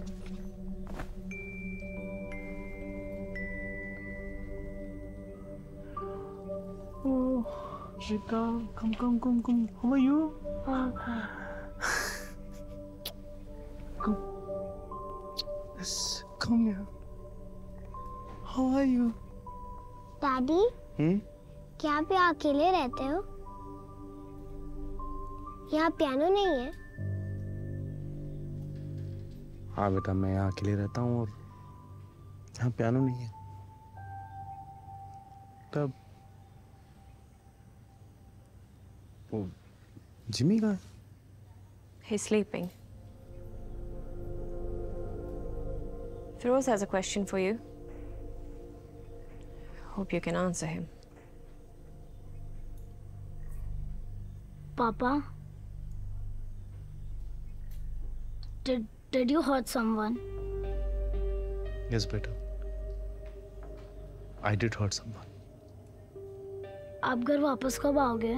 Oh, Rita, come. How are you? Come. Yes, come here. How are you? Daddy? क्या आप यहाँ अकेले रहते हो? यहाँ पियानो नहीं है? हाँ बेटा, मैं यहाँ अकेले रहता हूँ और यहाँ पियानो नहीं है। तब वो जिमी कहाँ है? He's sleeping. Firoz has a question for you. Hope you can answer him. Papa, did you hurt someone? Yes, beta. I did hurt someone. आप घर वापस कब आओगे?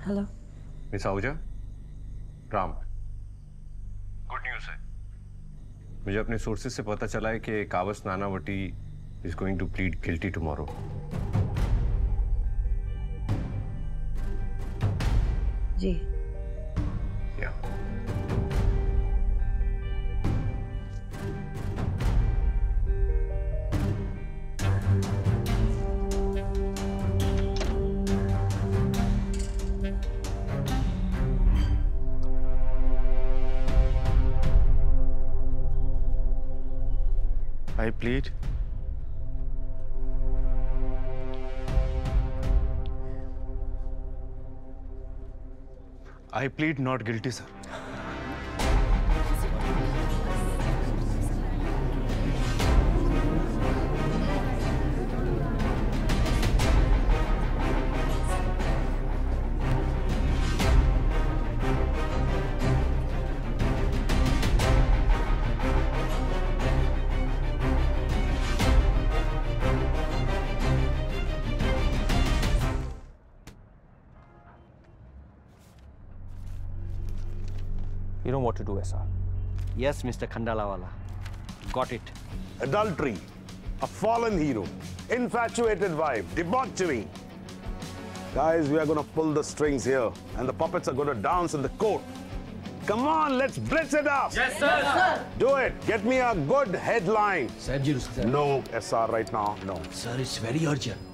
Hello. Miss Ahuja, Ram. Good news है। मुझे अपने सोर्सेज से पता चला है कि Kawas Nanavati is going to plead guilty tomorrow. जी। Yeah. I plead. I plead not guilty, sir. You know what to do, SR. Yes, Mr. Khandalawala. Got it. Adultery, a fallen hero, infatuated wife, debauchery. Guys, we are going to pull the strings here, and the puppets are going to dance in the court. Come on, let's blitz it up. Yes, sir. Yes, sir. Do it. Get me a good headline. Sir, No, SR, right now, no. Sir, it's very urgent.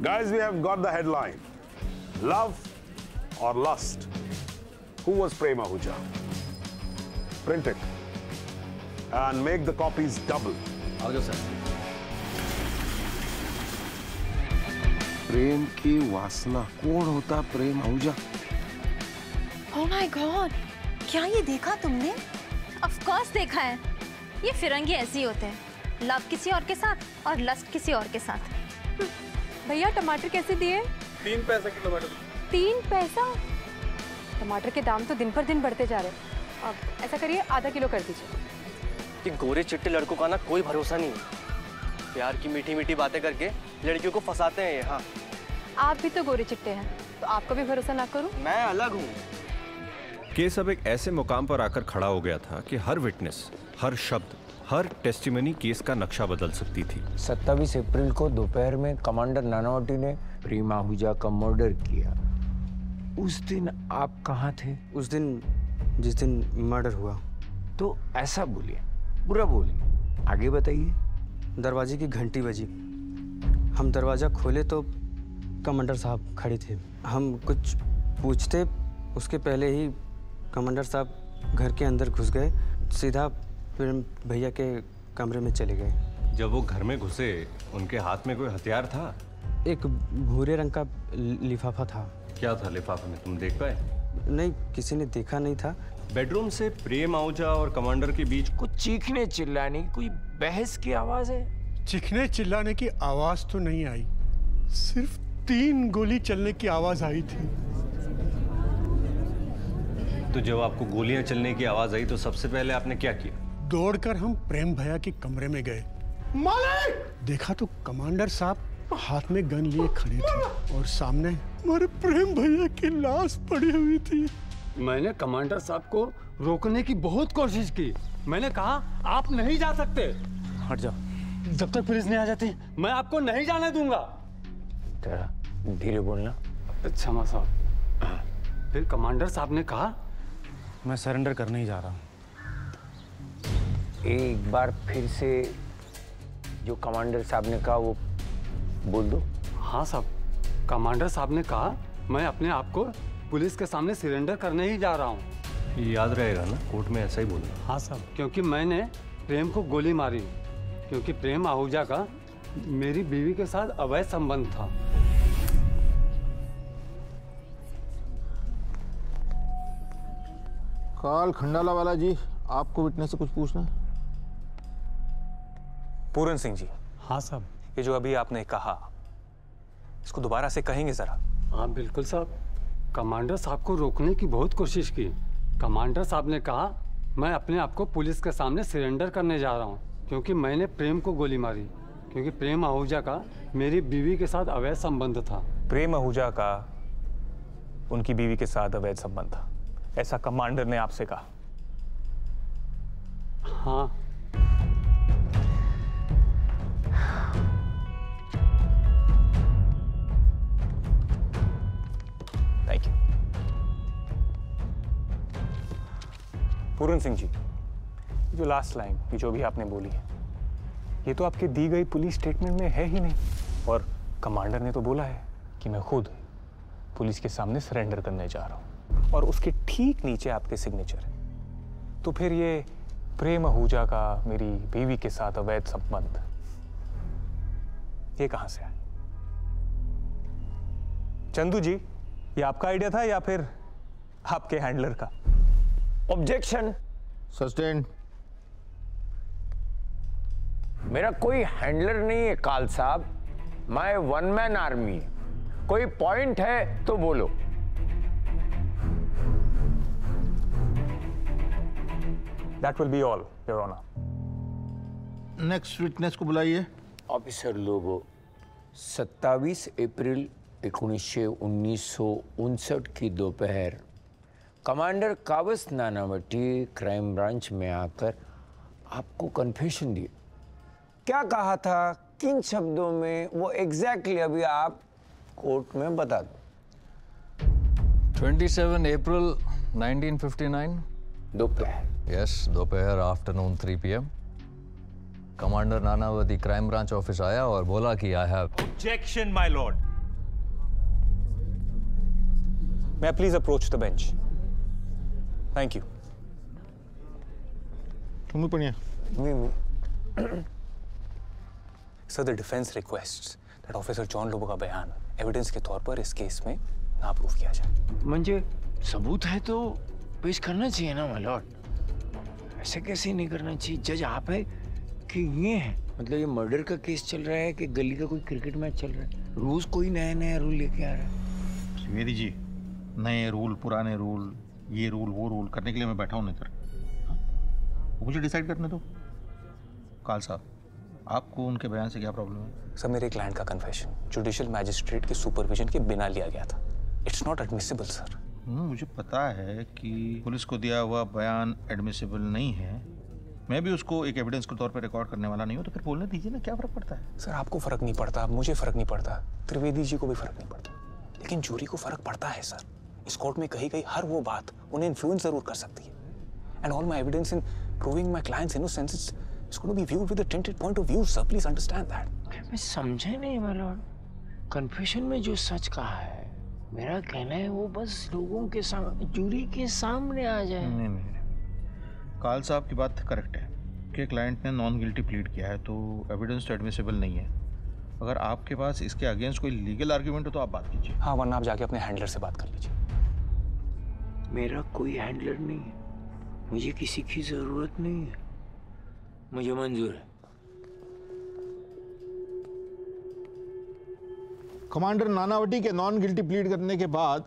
Guys, we have got the headline. Love or lust? Who was Prem Ahuja? Print it. And make the copies double. I'll go, sir. प्रेम की वासना। कौन होता प्रेम आहूजा? ओह माय गॉड, क्या ये देखा तुमने? ऑफ कोर्स देखा है। ये फिरंगी ऐसे ही होते हैं, लव किसी और के साथ और लस्ट किसी और के साथ। भैया टमाटर कैसे दिए? 3 पैसे किलो मैडम। 3 पैसा? टमाटर के दाम तो दिन पर दिन बढ़ते जा रहे हैं। अब ऐसा करिए आधा किलो कर दीजिए। ये गोरे चिट्टे लड़कों का ना कोई भरोसा नहीं है। प्यार की मीठी मीठी बातें करके लड़कियों को फंसाते हैं ये। हाँ, आप भी तो गोरे चिट्टे हैं, तो आपको भी भरोसा ना करूं? मैं अलग हूँ। केस अब एक ऐसे मुकाम पर आकर खड़ा हो गया था कि हर विटनेस, हर शब्द, हर टेस्टिमनी केस का नक्शा बदल सकती थी। 27 अप्रैल को दोपहर में कमांडर नानावती ने प्रेम आहूजा का मर्डर किया। उस दिन आप कहाँ थे? उस दिन, जिस दिन मर्डर हुआ। तो ऐसा बोलिए, बुरा बोलिए, आगे बताइए। दरवाजे की घंटी बजी, हम दरवाज़ा खोले तो कमांडर साहब खड़े थे। हम कुछ पूछते उसके पहले ही कमांडर साहब घर के अंदर घुस गए, सीधा प्रेम भैया के कमरे में चले गए। जब वो घर में घुसे, उनके हाथ में कोई हथियार था? एक भूरे रंग का लिफाफा था। क्या था लिफाफे में, तुम देख पाए? नहीं, किसी ने देखा नहीं था। बेडरूम से प्रेम आहूजा और कमांडर के बीच कुछ चीखने चिल्लाने, कोई बहस की आवाज है? चीखने चिल्लाने की आवाज तो नहीं आई, सिर्फ 3 गोली चलने की आवाज आई थी। तो जब आपको गोलियां चलने की आवाज आई तो सबसे पहले आपने क्या किया? दौड़कर हम प्रेम भैया के कमरे में गए। मालिक! देखा तो कमांडर साहब हाथ में गन लिए खड़े थे और सामने हमारे प्रेम भैया की लाश पड़ी हुई थी। मैंने कमांडर साहब को रोकने की बहुत कोशिश की। मैंने कहा आप नहीं जा सकते। हट जाओ, जब तक पुलिस नहीं आ जाती मैं आपको नहीं जाने दूंगा। तेरा धीरे बोलना। क्षमा साहब। फिर कमांडर साहब ने कहा मैं सरेंडर करने ही जा रहा हूँ। एक बार फिर से जो कमांडर साहब ने कहा वो बोल दो। हाँ साहब, कमांडर साहब ने कहा मैं अपने आप को पुलिस के सामने सरेंडर करने ही जा रहा हूँ। ये याद रहेगा ना, कोर्ट में ऐसा ही बोलना। हाँ साहब, क्योंकि मैंने प्रेम को गोली मारी, क्योंकि प्रेम आहूजा का मेरी बीवी के साथ अवैध संबंध था। काल खंडाला वाला जी, आपको विटनेस से कुछ पूछना है? पूरन सिंह जी। हाँ साहब। ये जो अभी आपने कहा, इसको दोबारा से कहेंगे जरा? हाँ बिल्कुल साहब। कमांडर साहब को रोकने की बहुत कोशिश की। कमांडर साहब ने कहा मैं अपने आप को पुलिस के सामने सरेंडर करने जा रहा हूँ, क्योंकि मैंने प्रेम को गोली मारी, क्योंकि प्रेम आहूजा का मेरी बीवी के साथ अवैध संबंध था। प्रेम आहूजा का उनकी बीवी के साथ अवैध संबंध था, ऐसा कमांडर ने आपसे कहा? हाँ। Thank you. पूरन सिंह जी, जो लास्ट लाइन, ये जो भी आपने बोली है, ये तो आपकी दी गई पुलिस स्टेटमेंट में है ही नहीं, और कमांडर ने तो बोला है कि मैं खुद पुलिस के सामने सरेंडर करने जा रहा हूँ, और उसके ठीक नीचे आपके सिग्नेचर है। तो फिर ये प्रेम आहूजा का मेरी बीवी के साथ अवैध संबंध, ये कहाँ से आया? चंदू जी, ये आपका आइडिया था या फिर आपके हैंडलर का? ऑब्जेक्शन। सस्टेन। मेरा कोई हैंडलर नहीं है काल साहब, मैं 1 मैन आर्मी। कोई पॉइंट है तो बोलो। That will be all, Your Honor. Next witness को बुलाइए। ऑफिसर लोगो, 27 अप्रैल 1959 की दोपहर commander Kavas Nanavati crime branch में आकर आपको कन्फेशन दिया। क्या कहा था, किन शब्दों में, वो एग्जैक्टली अभी आप कोर्ट में बता दो। 27 अप्रैल 1959 दोपहर। यस, दोपहर afternoon 3 PM commander Nanavati crime branch office आया और बोला कि I have objection my Lord. May I please approach the bench? Thank you. तुम भी पढ़िए। Sir, the defense requests that Officer John Lobo का बयान एविडेंस के तौर पर इस केस में ना प्रूव किया जाए। मुझे सबूत है तो पेश करना चाहिए ना माय लॉर्ड, ऐसे कैसे नहीं करना चाहिए? जज आप है कि ये है? मतलब ये मर्डर का केस चल रहा है कि गली का कोई क्रिकेट मैच चल रहा है? रोज कोई नया नया रूल लेके आ रहा है। त्रिवेदी जी, नए रूल, पुराने रूल, ये रूल वो रूल करने के लिए मैं बैठा हूँ इधर। मुझे डिसाइड करने दो। काल साहब, आपको उनके बयान से क्या प्रॉब्लम है? सर, मेरे क्लाइंट का कन्फेशन जुडिशियल मैजिस्ट्रेट के सुपरविजन के बिना लिया गया था। It's not admissible sir. मुझे पता है कि पुलिस को दिया हुआ बयान एडमिसिबल नहीं है। मैं भी उसको एक एविडेंस के तौर पर रिकॉर्ड करने वाला नहीं हूँ, तो फिर बोलने दीजिए ना, क्या फर्क पड़ता है? सर, आपको फर्क नहीं पड़ता, मुझे फर्क नहीं पड़ता, त्रिवेदी जी को भी फर्क नहीं पड़ता, लेकिन जूरी को फर्क पड़ता है सर। इस कोर्ट में कही गई हर वो बात उन्हें इन्फ्लुएंस जरूर कर सकती है। And all my evidence in proving my client's innocence is going to be viewed with a tainted point of view sir, please understand that. मैं समझा नहीं माय लॉर्ड, कन्फेशन में जो सच कहा है, मेरा कहना है वो बस लोगों के सामने, जूरी के सामने आ जाए। नहीं, काल साहब की बात करेक्ट है कि क्लाइंट ने नॉन गिल्टी प्लीड किया है, तो एविडेंस तो एडमिसिबल नहीं है। अगर आपके पास इसके अगेंस्ट कोई लीगल आर्ग्यूमेंट हो तो आप बात कीजिए। हाँ, वरना आप जाके अपने हैंडलर से बात कर लीजिए। मेरा कोई हैंडलर नहीं है, मुझे किसी की जरूरत नहीं है, मुझे मंजूर है। कमांडर नानावटी के नॉन गिल्टी प्लीड करने के बाद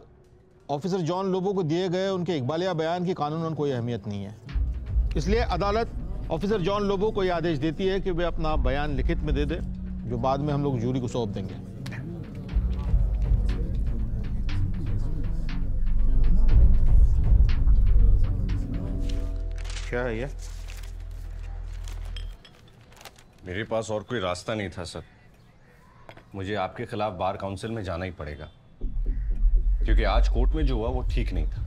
ऑफिसर जॉन लोबो को दिए गए उनके इकबालिया बयान की कानूनन कोई अहमियत नहीं है। इसलिए अदालत ऑफिसर जॉन लोबो को यह आदेश देती है कि वे अपना बयान लिखित में दे दे, जो बाद में हम लोग जूरी को सौंप देंगे। क्या है ये? मेरे पास और कोई रास्ता नहीं था सर, मुझे आपके खिलाफ बार काउंसिल में जाना ही पड़ेगा, क्योंकि आज कोर्ट में जो हुआ वो ठीक नहीं था।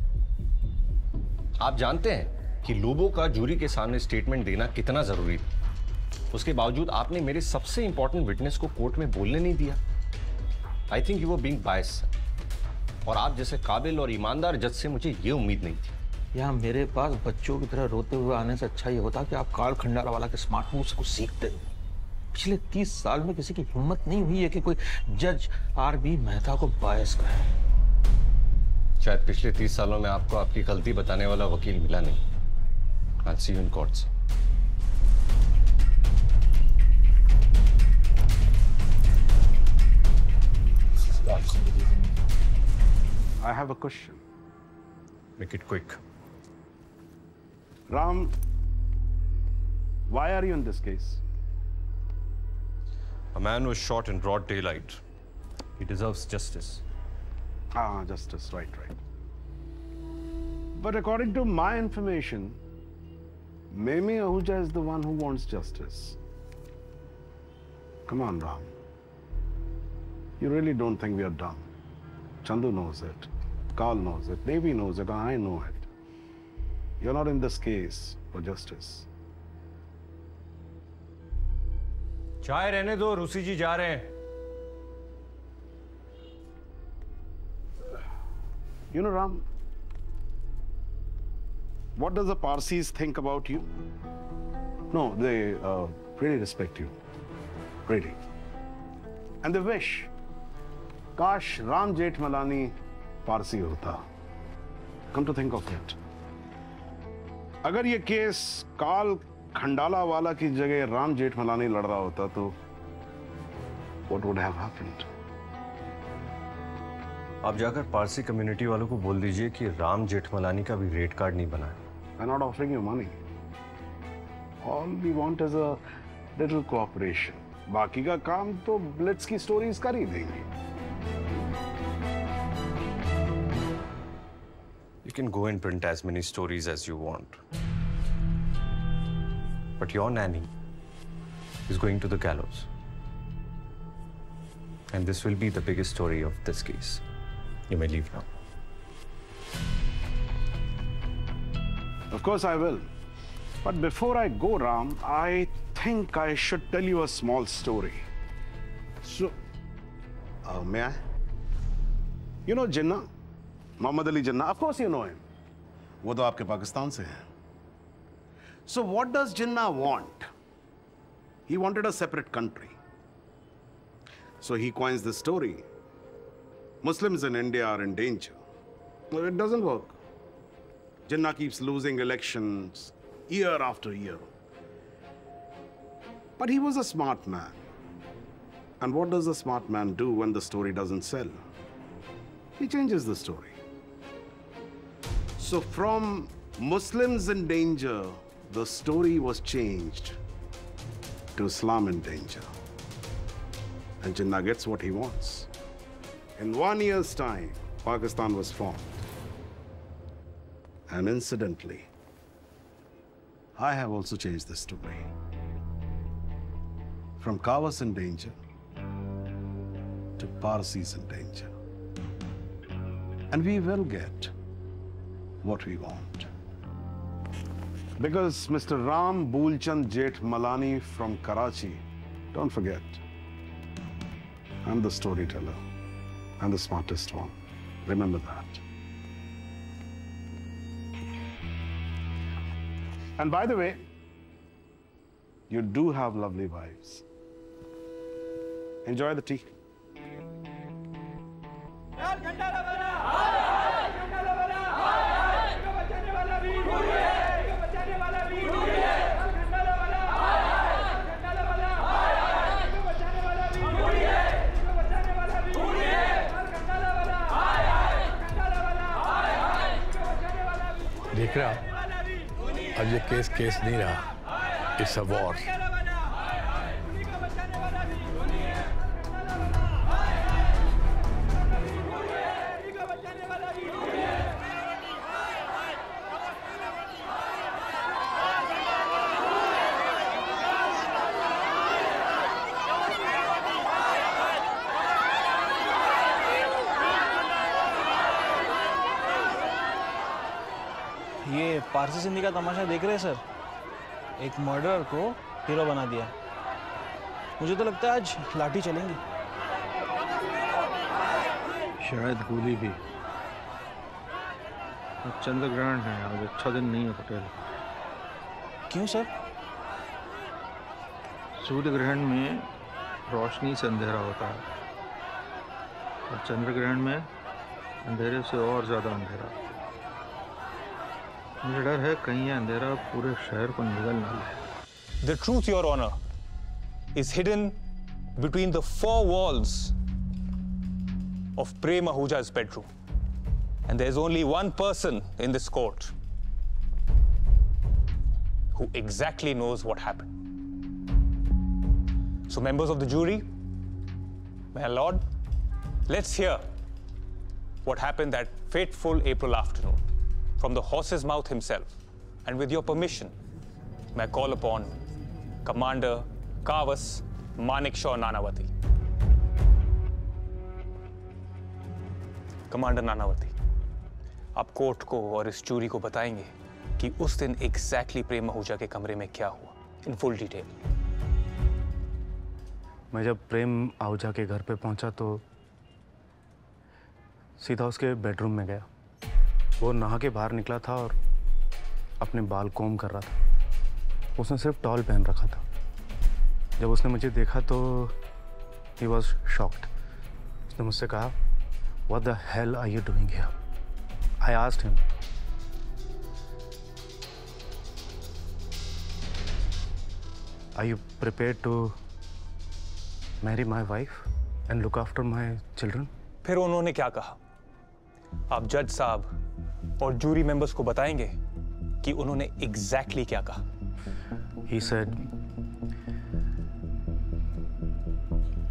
आप जानते हैं कि लोबो का जूरी के सामने स्टेटमेंट देना कितना जरूरी था। उसके बावजूद आपने मेरे सबसे इंपॉर्टेंट विटनेस को कोर्ट में बोलने नहीं दिया। I think you were being biased, और आप जैसे काबिल और ईमानदार जज से मुझे ये उम्मीद नहीं थी। यहाँ मेरे पास बच्चों की तरह रोते हुए आने से अच्छा ये होता कि आप काल खंडारा वाला के स्मार्ट मूव से कुछ सीखते। पिछले 30 साल में किसी की हिम्मत नहीं हुई है कि कोई जज आर.बी. मेहता को बायस कहे। शायद पिछले 30 सालों में आपको आपकी गलती बताने वाला वकील मिला नहीं। I'll see you in courts. I have a question. Make it quick. Ram, why are you in this case? A man was shot in broad daylight. He deserves justice. Ah, justice, right. But according to my information, Prem Ahuja is the one who wants justice. Come on, Ram. You really don't think we are dumb? Chandu knows it, Kaul knows it, Devi knows it, and I know it. You're not in this case for justice. चाय रहने दो, रूसी जी जा रहे हैं। You know, Ram, what does the Parsis think about you? No, they really respect you. Really. And they wish, Kash Ram Jethmalani Parsi hota. Come to think of it. अगर ये केस काल खंडाला वाला की जगह राम जेठमलानी लड़ रहा होता तो what would have happened? आप जाकर पारसी कम्युनिटी वालों को बोल दीजिए कि राम जेठमलानी का भी रेट कार्ड नहीं बना है। I'm not offering you money. All we want is a little cooperation. बाकी का काम तो ब्लिट्स की स्टोरीज कर ही देंगे। You can go and print as many stories as you want. But your nanny is going to the gallows. And this will be the biggest story of this case. You may leave now. Of course I will. But before I go, Ram, I think I should tell you a small story. So, may I? You know Jinnah? Muhammad Ali Jinnah? Of course you know him. वो तो आपके पाकिस्तान से है. So what does Jinnah want? He wanted a separate country. So he coins this story Muslims in India are in danger. Well, it doesn't work. Jinnah keeps losing elections year after year. But he was a smart man. And what does a smart man do when the story doesn't sell? He changes the story. So from Muslims in danger, the story was changed to Islam in danger. And Jinnah gets what he wants. In 1 year's time, Pakistan was formed. And incidentally, I have also changed the story. From Kawas in danger to Parsis in danger. And we will get what we want. Because Mr. Ram Boolchand Jeth Malani from Karachi, don't forget, I'm the storyteller. I'm the smartest one. Remember that. And by the way, you do have lovely wives. Enjoy the tea. देख रहा अब ये केस नहीं रहा, इट्स अ वॉर। ये पारसी सिंधी का तमाशा देख रहे हैं सर? एक मर्डरर को हीरो बना दिया। मुझे तो लगता है आज लाठी चलेंगी। शायद गोली भी। चंद्र ग्रहण है, आज अच्छा दिन नहीं है पटेल। क्यों सर? सूर्य ग्रहण में रोशनी से अंधेरा होता है और चंद्र ग्रहण में अंधेरे से और ज्यादा अंधेरा। मुझे डर है कहीं ये अंधेरा पूरे शहर को निगल ना ले। The truth, Your Honor, is hidden between the four walls of Prem Ahuja's bedroom. And there's only one person in this court who exactly knows what happened. So, members of the jury, my lord, let's hear what happened that fateful April afternoon from the horse's mouth himself. And with your permission, may I call upon Commander Kawas Nanavati. Commander Nanavati, आप कोर्ट को और इस जूरी को बताएंगे कि उस दिन एग्जैक्टली प्रेम आहूजा के कमरे में क्या हुआ, इन फुल डिटेल। मैं जब प्रेम आहूजा के घर पे पहुंचा तो सीधा उसके बेडरूम में गया। वो नहा के बाहर निकला था और अपने बाल कोम कर रहा था। उसने सिर्फ टॉल पहन रखा था। जब उसने मुझे देखा तो he was shocked. उसने मुझसे कहा, What the hell are you doing here? I asked him. Are you prepared to marry my wife and look after my children? फिर उन्होंने क्या कहा? आप जज साहब और जूरी मेंबर्स को बताएंगे कि उन्होंने एग्जैक्टली क्या कहा। He said,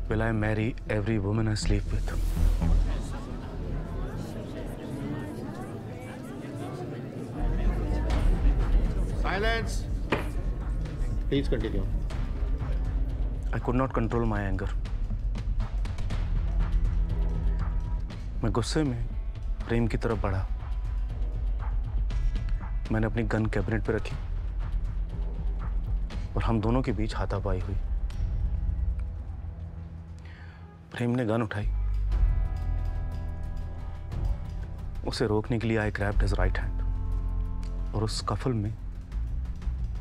Will I marry every woman I sleep with? Silence. Please continue. I could not control my anger. मैं गुस्से में प्रेम की तरफ बढ़ा। मैंने अपनी गन कैबिनेट पे रखी और हम दोनों के बीच हाथापाई हुई। प्रेम ने गन उठाई। उसे रोकने के लिए आई ग्रैब्ड हिज राइट हैंड और उस स्कफल में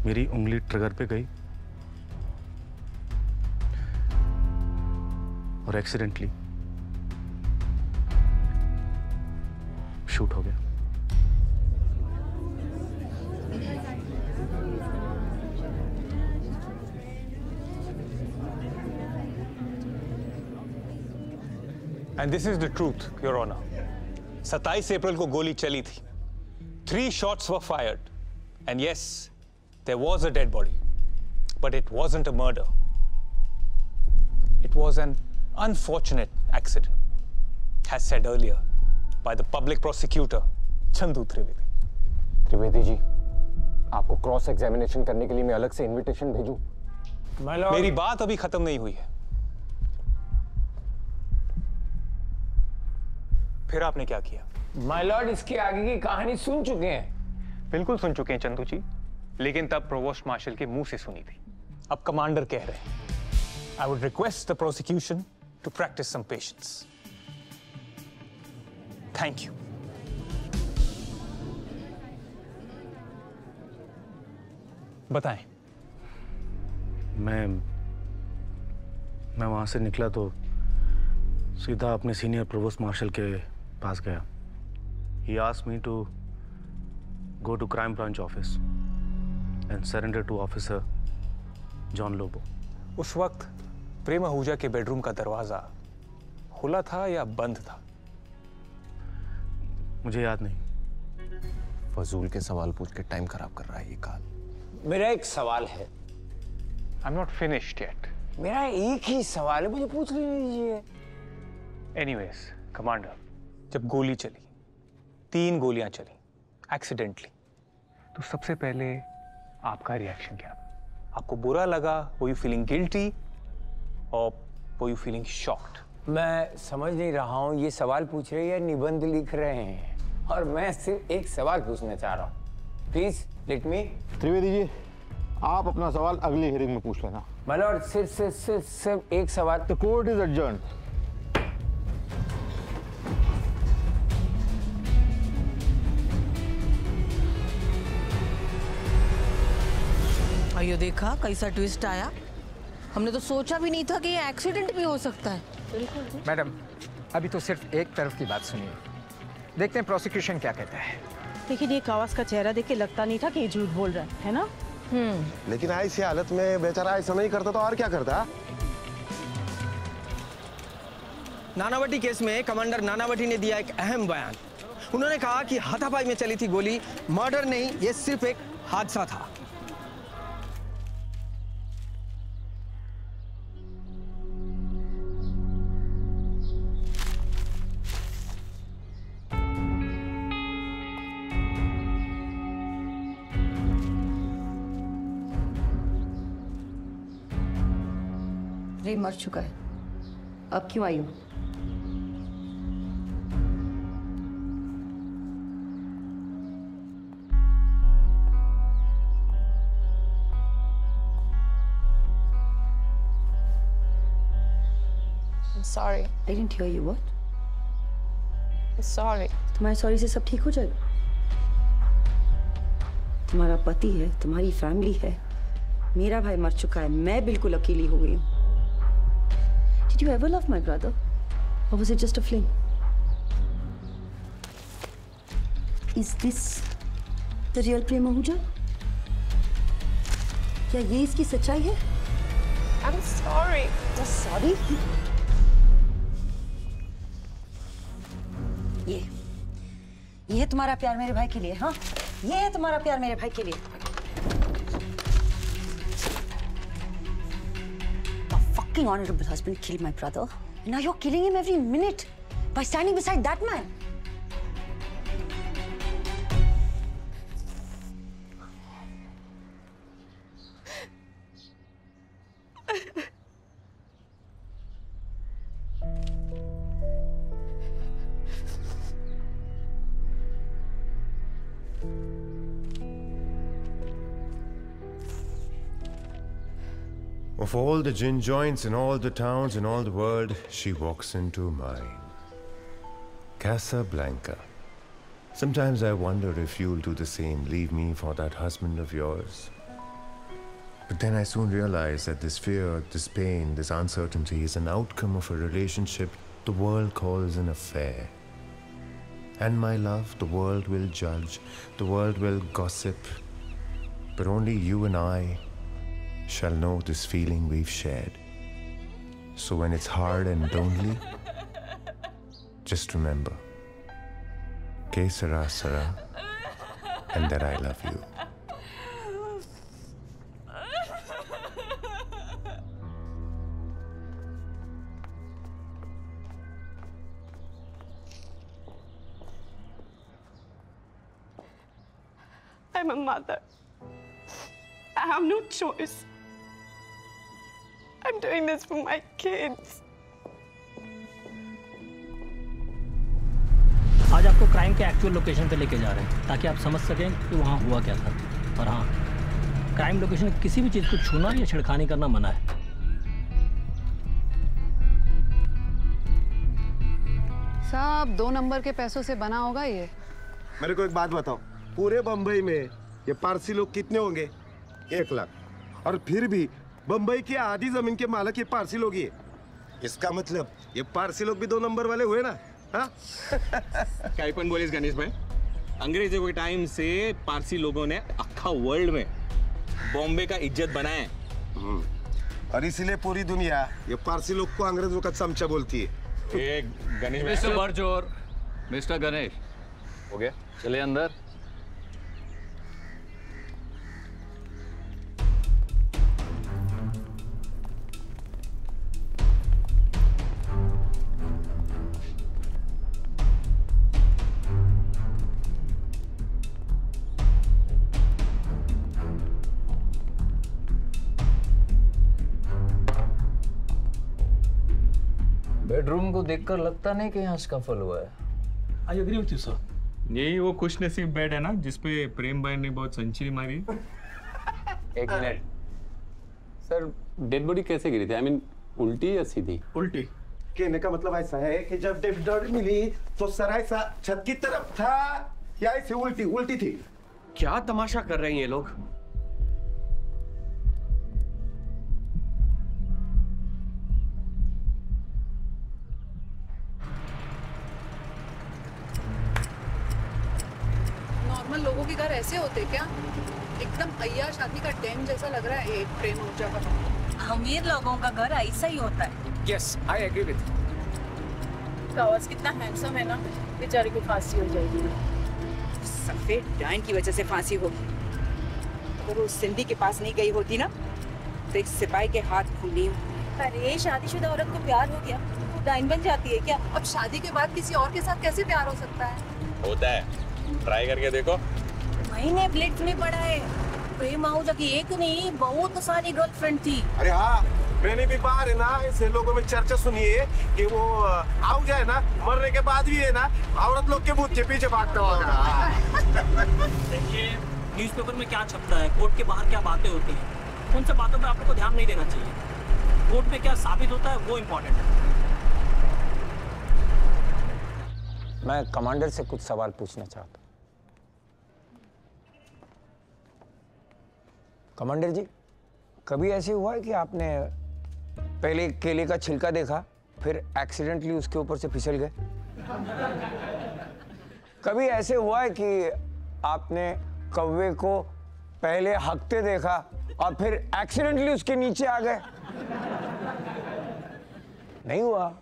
मेरी उंगली ट्रिगर पे गई और एक्सीडेंटली शूट हो गया। And this is the truth, Your Honor. 27 अप्रैल को गोली चली थी. 3 shots were fired. And yes, there was a dead body. But it wasn't a murder. It was an unfortunate accident, as said earlier by the public prosecutor, Chandu Trivedi. Trivedi ji, आपको क्रॉस एग्जामिनेशन करने के लिए मैं अलग से इनविटेशन भेजूं? मेरी बात अभी खत्म नहीं हुई है. फिर आपने क्या किया? माय लॉर्ड, इसके आगे की कहानी सुन चुके हैं. बिल्कुल सुन चुके हैं चंदू जी, लेकिन तब प्रोवोस्ट मार्शल के मुंह से सुनी थी. अब कमांडर कह रहे हैं. I would request the prosecution to practice some patience. Thank you. बताएं. मैं वहां से निकला तो सीधा अपने सीनियर प्रोवोस्ट मार्शल के पास गया. He asked me to go to crime branch office and surrender to officer John Lobo. उस वक्त प्रेम आहूजा के बेडरूम का दरवाजा खुला था या बंद था? मुझे याद नहीं. फजूल के सवाल पूछ के टाइम खराब कर रहा है ये काल. मेरा एक सवाल है. I'm not finished yet. मेरा एक ही सवाल है, मुझे पूछ लीजिए. Anyways, कमांडर, जब गोली चली, 3 गोलियां चली, एक्सीडेंटली, तो सबसे पहले आपका रिएक्शन क्या था? आपको बुरा लगा? Were you feeling guilty? Or were you feeling shocked? मैं समझ नहीं रहा हूँ ये सवाल पूछ रहे हैं या निबंध लिख रहे हैं, और मैं सिर्फ एक सवाल पूछना चाह रहा हूँ. Please let me. Trivedi ji, आप अपना सवाल अगली हियरिंग में पूछ लेना. माय लॉर्ड, सिर्फ एक सवाल. The court is adjourned. ये देखा कैसा ट्विस्ट आया. हमने तो सोचा भी नहीं था कि ये एक्सीडेंट भी हो सकता है. मैडम, अभी तो सिर्फ एक तरफ की बात सुनिए. देखते हैं प्रोसिक्यूशन क्या कहता है. लेकिन ये कावास का चेहरा देख के लगता नहीं था कि ये झूठ बोल रहा है ना? लेकिन ऐसी हालत में बेचारा ऐसा नहीं करता तो और क्या करता? नानावटी केस में कमांडर नानावटी ने दिया एक अहम बयान. उन्होंने कहा कि हाथापाई में चली थी गोली, मर्डर नहीं, ये सिर्फ एक हादसा था. प्रेम मर चुका है, अब क्यों आई हो? I'm sorry. I didn't hear you. What? I'm sorry. तुम्हारे सॉरी से सब ठीक हो जाएगा. तुम्हारा पति है, तुम्हारी फैमिली है, मेरा भाई मर चुका है, मैं बिल्कुल अकेली हो गई हूँ. Did you ever love my brother? Or was it just a fling? Is this the real Prem Ahuja? क्या ये इसकी सच्चाई है? I'm sorry. Just sorry? ये है तुम्हारा प्यार मेरे भाई के लिए, हाँ? ये है तुम्हारा प्यार मेरे भाई के लिए. Fucking honorable husband killed my brother. Now you're killing him every minute by standing beside that man. Of all the gin joints in all the towns in all the world, she walks into mine. Casablanca. Sometimes I wonder if you'll do the same, leave me for that husband of yours. But then I soon realize that this fear, this pain, this uncertainty is an outcome of a relationship the world calls an affair. And my love, the world will judge, the world will gossip, but only you and I shall know this feeling we've shared. So when it's hard and lonely, just remember, que sera sera, and that I love you. I'm a mother. I have no choice. I'm doing this for my kids. आज आपको क्राइम के एक्चुअल लोकेशन पे लेके जा रहे हैं ताकि आप समझ सकें कि वहाँ हुआ क्या था। और हाँ, क्राइम लोकेशन में किसी भी चीज़ को छूना या छिड़खानी करना मना है। साहब 2 नंबर के पैसों से बना होगा ये। मेरे को एक बात बताओ, पूरे बम्बई में ये पारसी लोग कितने होंगे? 1 लाख। और फिर भी बम्बई की आधी जमीन के मालिक ये पारसी लोग ही है। इसका मतलब ये पारसी लोग भी 2 नंबर वाले हुए ना? हाँ? क्या पण बोलिस गणेश भाई? अंग्रेजों के टाइम से पारसी लोगों ने अक्खा वर्ल्ड में बॉम्बे का इज्जत बनाया है। और इसीलिए पूरी दुनिया ये पारसी लोग को अंग्रेजों का चमचा बोलती है। गणेश मिस्टर बरजोर, मिस्टर गणेश, हो गया? चले अंदर। बेडरूम को देखकर लगता नहीं कि यहाँ स्कफल हुआ है। I agree with you sir. यही वो खुशनसीब बेड है ना जिसपे प्रेम भाई ने बहुत सेंचुरी मारी। एक मिनट सर, डेड बॉडी कैसे गिरी थी? आई मीन उल्टी या सीधी? उल्टी। कहने का मतलब ऐसा है कि जब डेड बॉडी मिली तो सर ऐसा छत की तरफ था या ऐसे उल्टी थी? क्या तमाशा कर रहे हैं ये लोग? नॉर्मल लोगों के घर ऐसे होते क्या? एकदम अय्याश आदमी का डैम जैसा लग रहा है एक प्रेम आहूजा का। अमीर लोगों का घर ऐसा ही होता है। Yes, I agree with. Kawas कितना हैंडसम है ना, बेचारे को फांसी हो जाएगी। सफेद डाइन की वजह से फांसी होगी। अगर वो सिंधी के पास नहीं गई होती ना तो एक सिपाही के हाथ खूनी। अरे शादीशुदा औरत को प्यार हो गया वो डाइन बन जाती है क्या? अब शादी के बाद किसी और के साथ कैसे प्यार हो सकता है? होता है, ट्राई करके देखो। मैंने प्लेट में पढ़ा है, प्रेम आहूजा की एक नहीं बहुत सारी गर्लफ्रेंड थी। अरे हाँ, मैंने भी बाहर है ना ऐसे लोगों में चर्चा सुनी है कि वो आहूजा है ना मरने के बाद भी है ना औरत लोग के भूत के पीछे भागता होगा। देखिए न्यूज़पेपर में क्या छपता है, कोर्ट के बाहर क्या बातें होती हैं, उन सब बातों पर आप लोग को ध्यान नहीं देना चाहिए। कोर्ट में क्या साबित होता है वो इम्पोर्टेंट है। मैं कमांडर से कुछ सवाल पूछना चाहता हूँ। कमांडर जी, कभी ऐसे हुआ है कि आपने पहले केले का छिलका देखा फिर एक्सीडेंटली उसके ऊपर से फिसल गए? कभी ऐसे हुआ है कि आपने कौवे को पहले हकते देखा और फिर एक्सीडेंटली उसके नीचे आ गए? नहीं हुआ?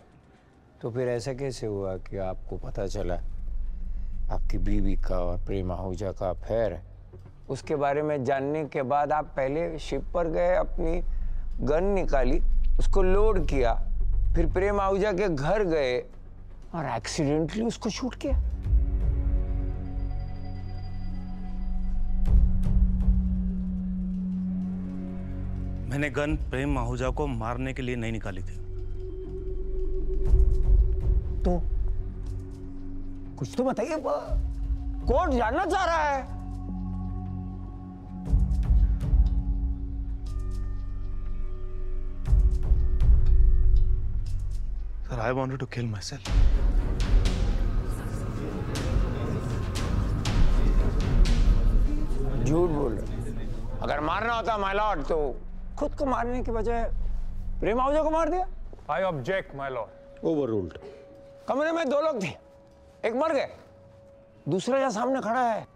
तो फिर ऐसा कैसे हुआ कि आपको पता चला आपकी बीवी का और प्रेम आहूजा का अफेयर है? उसके बारे में जानने के बाद आप पहले शिप पर गए, अपनी गन निकाली, उसको लोड किया, फिर प्रेम आहूजा के घर गए और एक्सीडेंटली उसको शूट किया। मैंने गन प्रेम आहूजा को मारने के लिए नहीं निकाली थी। तो कुछ तो बताइए, कोर्ट जानना चाह रहा है। Sir, I wanted to kill myself. झूठ बोल रहे। अगर मारना होता माय लॉर्ड तो खुद को मारने के बजाय प्रेम आहूजा को मार दिया। I object, my lord. Overruled. कमरे में 2 लोग थे, एक मर गए दूसरा यहाँ सामने खड़ा है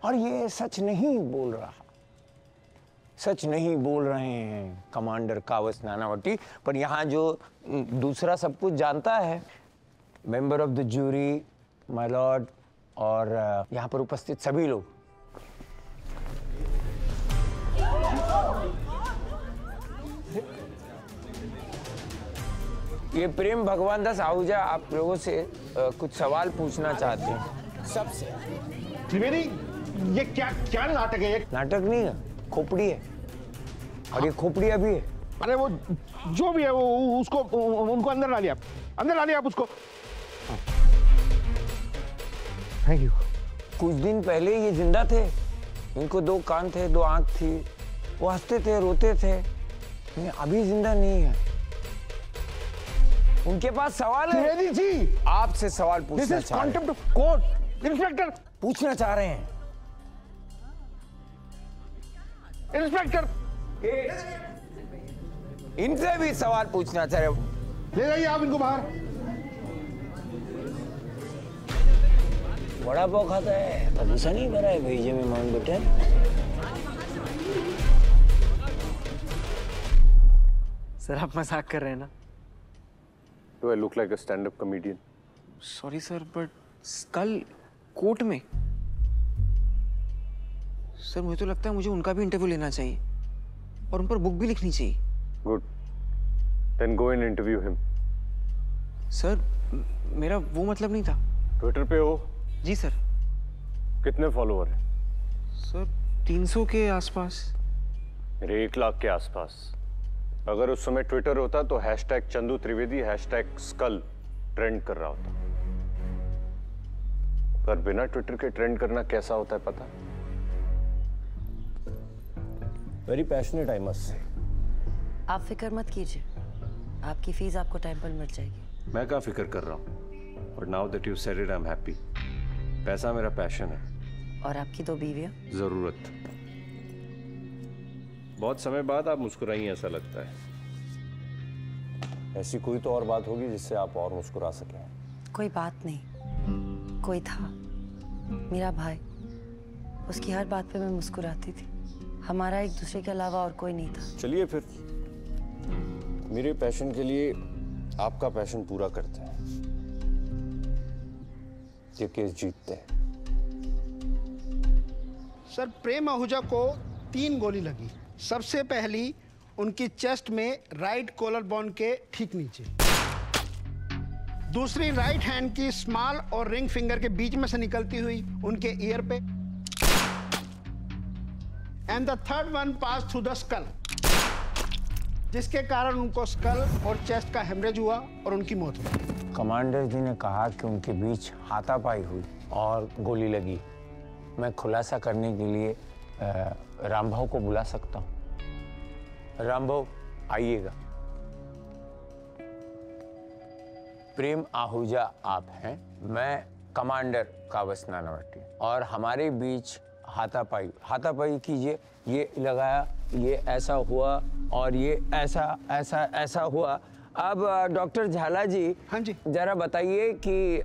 और ये सच नहीं बोल रहा, सच नहीं बोल रहे हैं कमांडर कावस नानावती। पर यहाँ जो दूसरा सब कुछ जानता है, member of the jury, my lord, और यहाँ पर उपस्थित सभी लोग, ये प्रेम भगवान दास आहूजा आप लोगों से कुछ सवाल पूछना चाहते हैं सबसे। त्रिवेदी, ये क्या क्या नाटक है? ये नाटक नहीं है, खोपड़ी है, और ये खोपड़ी अभी है। अरे वो जो भी है वो उसको उनको अंदर डालिए आप, अंदर डालिए आप उसको। Thank you. कुछ दिन पहले ये जिंदा थे, इनको 2 कान थे, 2 आंख थी, वो हंसते थे, रोते थे, अभी जिंदा नहीं है। उनके पास सवाल है। त्रिवेदी जी, आपसे सवाल पूछना चाह रहे हैं। Contempt of court. इंस्पेक्टर पूछना चाह रहे हैं। इंस्पेक्टर, इनसे भी सवाल पूछना चाह रहे हो। ले जाइए आप इनको बाहर। वड़ा पाव खाता है, पता नहीं भरा है भेजे में मान बेटे। सर आप मजाक कर रहे हैं ना? Do I look like a stand-up comedian? Sorry sir, but कल कोर्ट में सर मुझे तो लगता है मुझे उनका भी इंटरव्यू लेना चाहिए और उन पर बुक भी लिखनी चाहिए। Good. Then go and interview him. Sir मेरा वो मतलब नहीं था। ट्विटर पे हो? जी सर। कितने फॉलोअर हैं? सर 300 के आसपास। मेरे 1 लाख के आसपास। अगर उस समय ट्विटर होता तो hashtag Chandu Trivedi #skull trend कर रहा होता। पर बिना ट्विटर के ट्रेंड करना कैसा होता है पता? Very passionate I must say. आप फिक्र मत कीजिए, आपकी फीस आपको टाइम पर मिल जाएगी। मैं क्या फिक्र कर रहा हूँ, और now that you said it I am happy. पैसा मेरा पैशन है। और आपकी 2 बीवियां? जरूरत। बहुत समय बाद आप मुस्कुराई, ऐसा लगता है। ऐसी कोई तो और बात होगी जिससे आप और मुस्कुरा सकें। कोई बात नहीं, कोई था, मेरा भाई। उसकी हर बात पे मैं मुस्कुराती थी। हमारा एक दूसरे के अलावा और कोई नहीं था। चलिए फिर मेरे पैशन के लिए आपका पैशन पूरा करते हैं। ये केस जीतते हैं। सर प्रेम आहूजा को 3 गोली लगी। सबसे पहली उनकी चेस्ट में राइट कॉलर बोन के ठीक नीचे, दूसरी राइट हैंड की स्मॉल और रिंग फिंगर के बीच में से निकलती हुई उनके ईयर पे, and the third one pass through the skull, जिसके कारण उनको स्कल और चेस्ट का हेमरेज हुआ और उनकी मौत हुई। कमांडर जी ने कहा कि उनके बीच हाथापाई हुई और गोली लगी। मैं खुलासा करने के लिए रामभाव को बुला सकता हूँ। रामभाव आइएगा। प्रेम आहूजा आप हैं, मैं कमांडर कावस नानावती, और हमारे बीच हाथापाई कीजिए। ये लगाया, ये ऐसा हुआ और ये ऐसा हुआ। अब डॉक्टर झाला जी, हाँ जी, जरा बताइए कि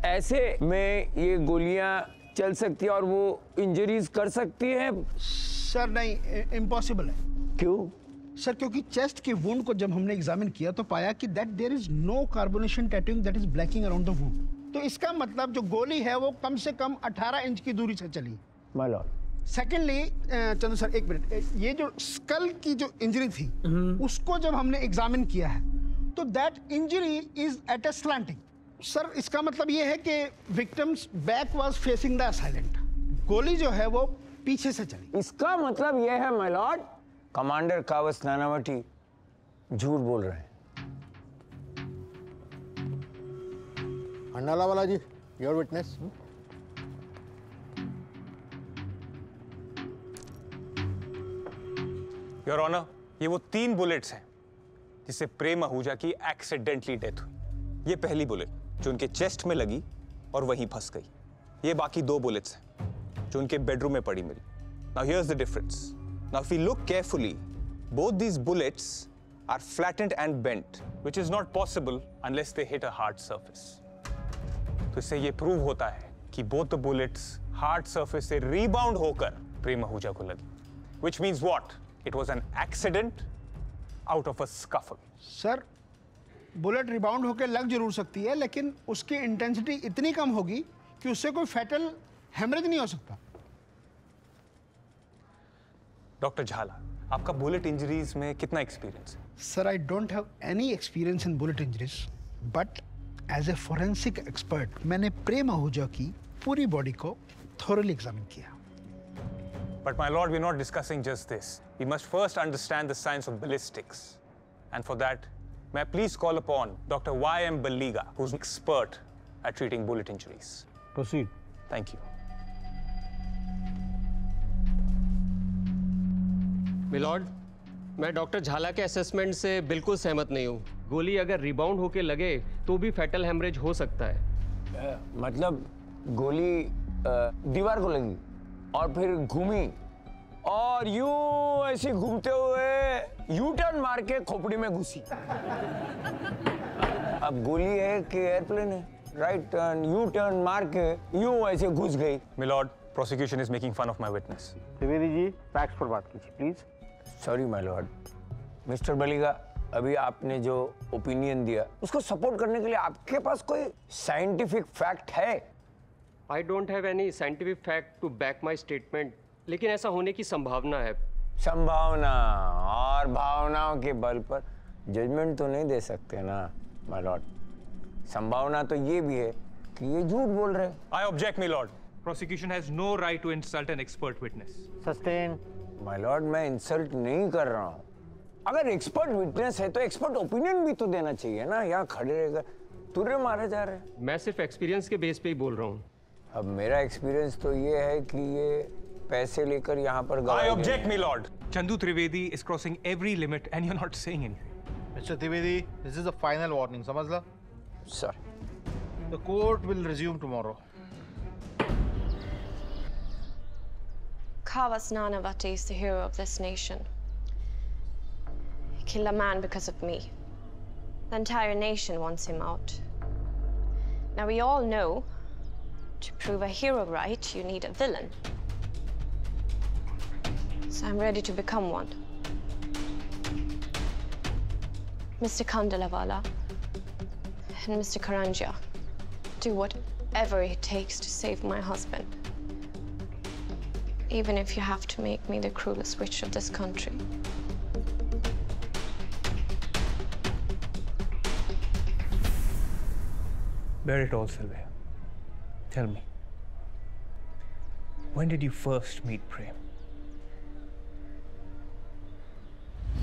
ऐसे में ये गोलियां चल सकती है और वो इंजरीज कर सकती है? सर नहीं, इम्पॉसिबल है। क्यों? सर क्योंकि चेस्ट की वुंड को जब हमने एग्जामिन किया तो पाया कि that there is no carbonation tattooing that is blacking around the wound. तो इसका मतलब जो गोली है वो कम से कम 18 इंच की दूरी से चली। My Lord. Secondly Chandu sir, 1 minute, ये जो स्कल की जो इंजरी थी उसको जब हमने एग्जामिन किया है तो that injury is at a slanting. Sir इसका मतलब ये है कि victim's back was facing the assailant. गोली जो है वो पीछे से चली। इसका मतलब ये है my Lord, commander Kawas Nanavati झूठ बोल रहे हैं। अंडाला वाला जी, योर विटनेस। योर ऑनर, ये वो 3 बुलेट्स हैं जिससे प्रेम आहूजा की एक्सीडेंटली डेथ हुई। ये पहली बुलेट जो उनके चेस्ट में लगी और वहीं फंस गई। ये बाकी 2 बुलेट्स हैं जो उनके बेडरूम में पड़ी मिली। Now here's the difference. Now if we look carefully, both these bullets are flattened and bent, which is not possible unless they hit a hard surface. तो इससे ये प्रूव होता है कि both the bullets hard surface से rebound होकर प्रेम आहूजा को लगी, which means what? It was an accident out of a scuffle. Sir, bullet rebound होकर लग जरूर सकती है, लेकिन उसकी इंटेंसिटी इतनी कम होगी कि उससे कोई फैटल हेमरेज नहीं हो सकता। डॉक्टर झाला, आपका बुलेट इंजरीज में कितना एक्सपीरियंस है? Sir, I don't have any experience in bullet injuries, but as a forensic expert मैंने प्रेम आहूजा की पूरी बॉडी को थोरली एग्जामिन किया। But my lord, we're not discussing just this. We must first understand the science of ballistics. And for that, may I please call upon Dr. 𝑦𝒏𝙖𝒗𝒖𝒕𝙚, who's an expert at treating bullet injuries. Proceed. Thank you. My lord, मैं डॉक्टर झाला के असेसमेंट से बिल्कुल सहमत नहीं हूँ। गोली अगर रिबाउंड होके लगे तो भी फैटल हेमरेज हो सकता है। मतलब गोली दीवार को लगी और फिर घूमी और यूं ऐसे घूमते हुए यू टर्न मार के खोपड़ी में घुसी। अब गोली है कि एयरप्लेन है? राइट टर्न, यू टर्न मार के यूं ऐसे घुस गई। My lord, prosecution is making fun of my witness. Trivedi ji, facts पर बात कीजिए please. Sorry my lord. Mister Baliga, अभी आपने जो ओपिनियन दिया उसको सपोर्ट करने के लिए आपके पास कोई साइंटिफिक फैक्ट है? I don't have any scientific fact to back my statement, लेकिन ऐसा होने की संभावना है। संभावना और भावनाओं के बल पर जजमेंट तो नहीं दे सकते ना माय लॉर्ड। संभावना तो ये भी है कि ये झूठ बोल रहे हैं। I object, my lord. Prosecution has no right to insult an expert witness. Sustain. My Lord, मैं इंसल्ट नहीं कर रहा हूँ। अगर एक्सपर्ट विटनेस है तो एक्सपर्ट ओपिनियन भी तो देना चाहिए ना। यहाँ खड़े रहकर तुर्रे मारे जा रहे हैं। मैं सिर्फ एक्सपीरियंस के बेस पे ही बोल रहा हूँ। अब मेरा एक्सपीरियंस तो ये है कि ये पैसे लेकर यहाँ पर I object, my lord. Chandu Trivedi is crossing every limit and you're not saying anything. Mr. Trivedi, this is a final warning, समझ ला? Sir. The court will resume tomorrow. Kawas Nanavati is the hero of this nation. He killed a man because of me. The entire nation wants him out. Now we all know, to prove a hero right, you need a villain. So I'm ready to become one. Mr. Kandalawala and Mr. Karanja, do whatever it takes to save my husband. Even if you have to make me the cruelest witch of this country. Bear it all, Sylvia. Tell me, when did you first meet Prem?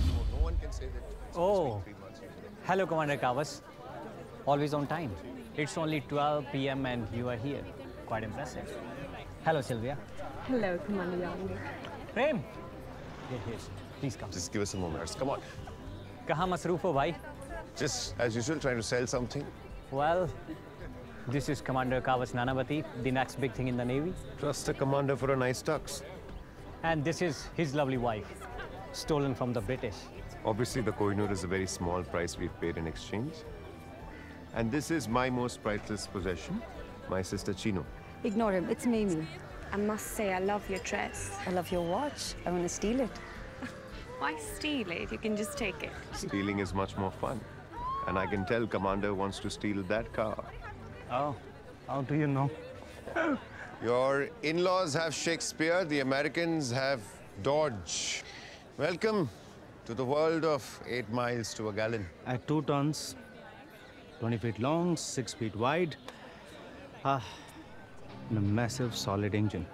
No one can say that it's Oh, 3 months usually. hello, Commander Kawas. Always on time. It's only 12 p.m. and you are here. Quite impressive. Hello, Sylvia. Hello, Commander Young. Prem, get here. Please come. Just give us a moment. Come on. कहाँ मसरूफ हो भाई? Just as usual, trying to sell something. Well, this is Commander Kawas Nanavati, the next big thing in the Navy. Trust a commander for a nice tux. And this is his lovely wife, stolen from the British. Obviously, the Kohinoor is a very small price we've paid in exchange. And this is my most priceless possession, my sister Chino. Ignore him. It's Mimi. I must say, I love your dress. I love your watch. I want to steal it. Why steal it? You can just take it. Stealing is much more fun. And I can tell Commander wants to steal that car. Oh, how do you know? Your in-laws have Shakespeare, the Americans have Dodge. Welcome to the world of 8 miles to a gallon. At 2 tons, 20 feet long, 6 feet wide, and a massive solid engine.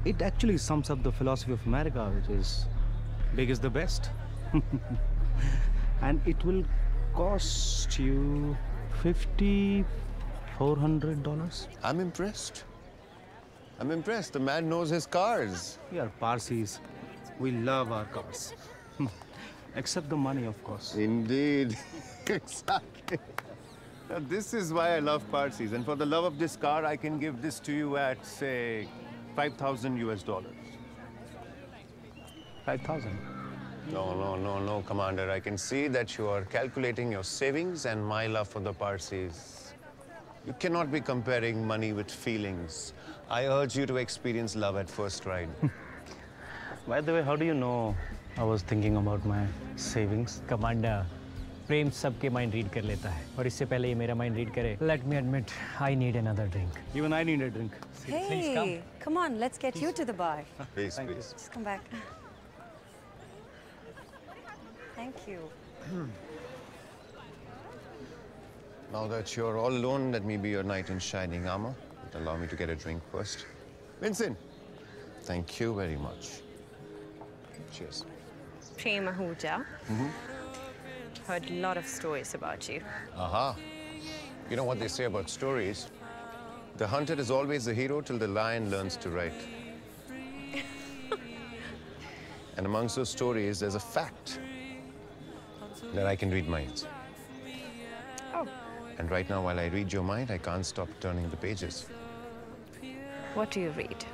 It actually sums up the philosophy of America, which is big is the best. And it will cost you $5,400. I'm impressed. I'm impressed. The man knows his cars. We are Parsis. We love our cars. Except the money, of course. Indeed. Exactly. Now, this is why I love Parsis. And for the love of this car, I can give this to you at, say, $5,000 US. 5,000. No, Commander. I can see that you are calculating your savings and my love for the Parsis. You cannot be comparing money with feelings. I urge you to experience love at first ride. By the way, how do you know I was thinking about my savings? Commander, प्रेम सबके माइंड रीड कर लेता है और इससे पहले ये मेरा माइंड रीड करे. Let me admit, I need another drink. Even I need a drink. Hey, come on, let's get you to the bar. Please, please. Just come back. Thank you. Now that you're all alone, let me be your knight in shining armor. But allow me to get a drink first. Vincent, thank you very much. Cheers. Prem Ahuja. Heard a lot of stories about you. Aha. You know what they say about stories? The hunted is always the hero till the lion learns to write. And amongst those stories, there's a fact that I can read minds. Oh. And right now, while I read your mind, I can't stop turning the pages. What do you read?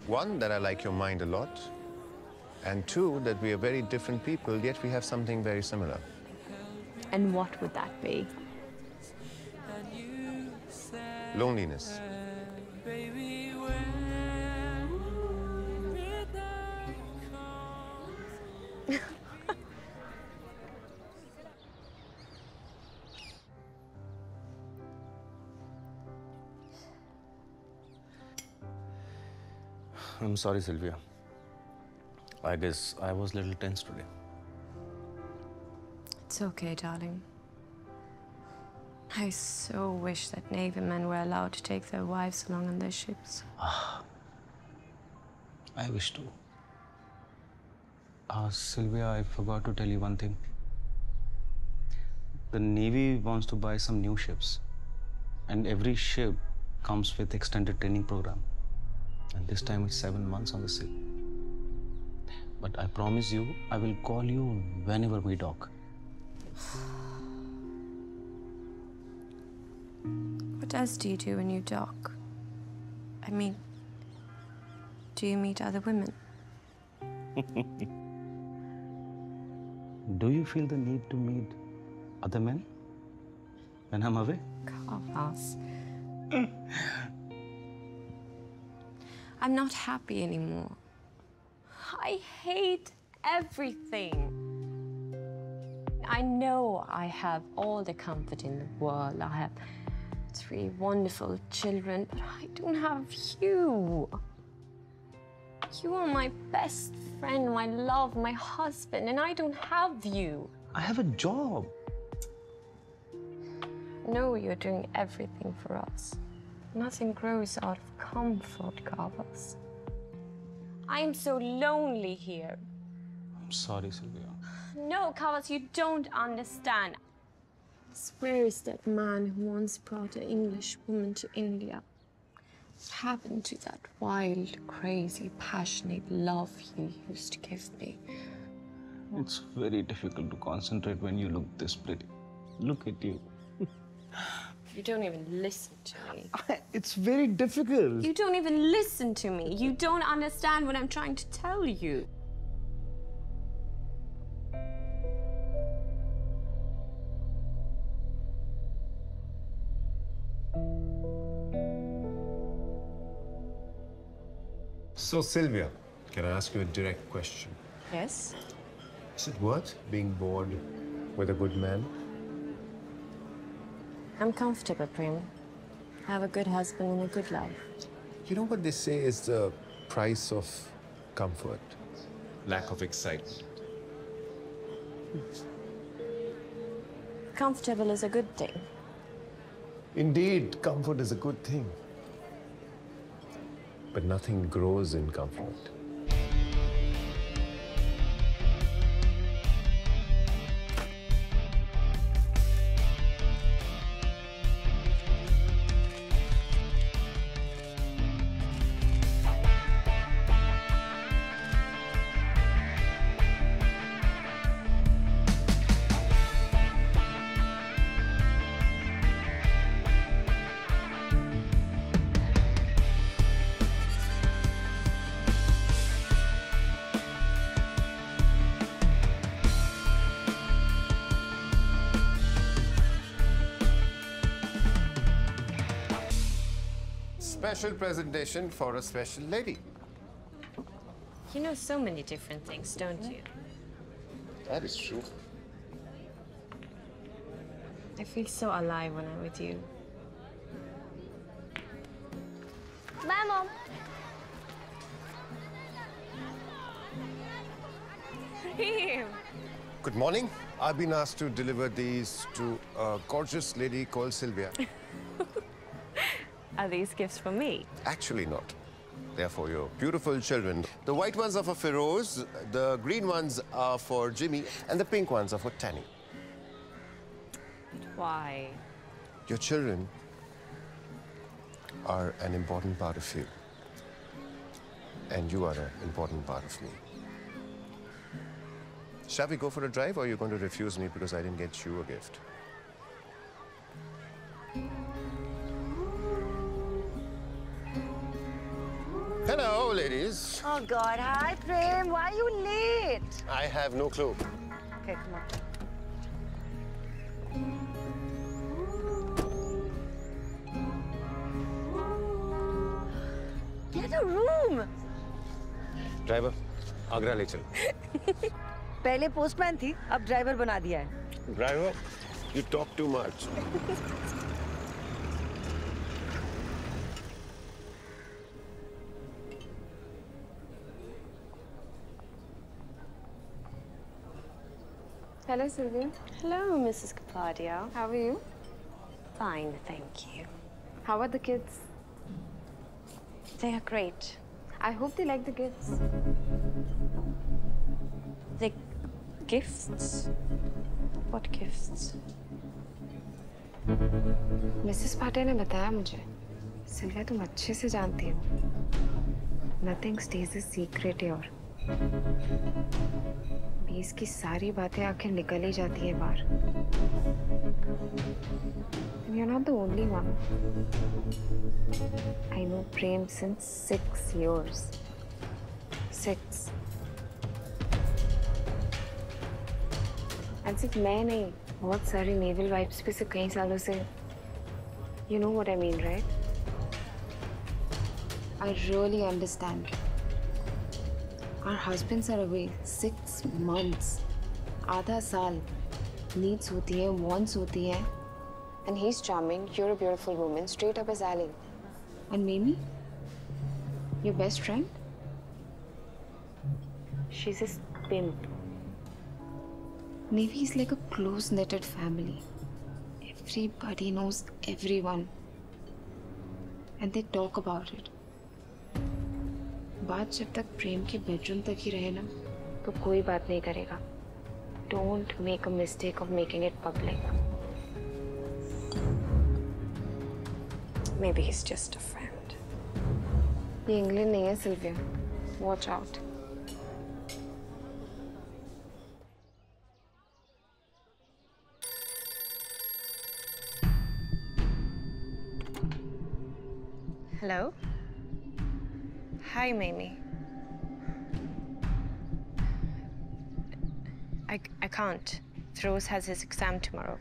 One, that I like your mind a lot. And two, that we are very different people, yet we have something very similar. And what would that be? Loneliness. I'm sorry, Sylvia. I guess I was a little tense today. It's okay, darling. I so wish that Navy men were allowed to take their wives along on their ships. I wish to. Sylvia, I forgot to tell you one thing. The Navy wants to buy some new ships. And every ship comes with extended training program. And this time it's 7 months on the sea. But I promise you, I will call you whenever we dock. What else do you do when you dock? I mean, do you meet other women? Do you feel the need to meet other men when I'm away? Kawas. I'm not happy anymore. I hate everything. I know I have all the comfort in the world. I have 3 wonderful children, but I don't have you. You are my best friend, my love, my husband, and I don't have you. I have a job. No, you're doing everything for us. Nothing grows out of comfort, Kawas. I am so lonely here. I'm sorry, Sylvia. No, Kawas, you don't understand. Where is that man who once brought an English woman to India? What happened to that wild, crazy, passionate love you used to give me? It's very difficult to concentrate when you look this pretty. Look at you. You don't even listen to me. It's very difficult. You don't even listen to me. You don't understand what I'm trying to tell you. So, Sylvia, can I ask you a direct question? Yes? Is it worth being bored with a good man? I'm comfortable, Prem. I have a good husband and a good life. You know what they say is the price of comfort? Lack of excitement. Comfortable is a good thing. Indeed, comfort is a good thing. But nothing grows in comfort. special presentation for a special lady. You know so many different things, don't you? That is true. I feel so alive when I'm with you. Bye, Mom. Prem. Good morning. I've been asked to deliver these to a gorgeous lady called Sylvia. Are these gifts for me? Actually not. They're for your beautiful children. The white ones are for Feroz, the green ones are for Jimmy, and the pink ones are for Tanny. Why? Your children are an important part of you. And you are an important part of me. Shall we go for a drive, or are you going to refuse me because I didn't get you a gift? Hello, ladies. Oh God, hi Prem. Why are you late? I have no clue. Okay, come on. Get a room. Driver, Agra ले चल. पहले पोस्टमैन थी, अब ड्राइवर बना दिया है. Driver, you talk too much. Hello, Sylvia. Hello, Mrs. Kapoor. How are you? Fine, thank you. How are the kids? They are great. I hope they like the gifts. The gifts? What gifts? Mrs पाटे ने बताया मुझे, सिल्विया तुम अच्छे से जानती हो. Nothing stays a secret here. बीस की सारी बातें आखिर निकल ही जाती हैं बाहर. And you're not the only one. I know Prem since 6 years. 6. And सिर्फ मैं नहीं, बहुत सारी नेवल वाइफ्स भी से कई सालों से. You know what I mean, right? I really understand. Our husbands are away 6 months. आधा साल. Needs होती हैं, wants होती हैं. And he's charming. You're a beautiful woman, straight up his alley. And Mimi, your best friend? She's his pimp. Navy is like a close-knitted family. Everybody knows everyone. And they talk about it. बात जब तक प्रेम के बेडरूम तक ही रहे ना, तो कोई बात नहीं करेगा. Don't make a mistake of making it public. Maybe he's just a friend. ये इंग्लैंड नहीं है Sylvia. Watch out. Hello? Hi, Mimi. I can't. Feroz has his exam tomorrow.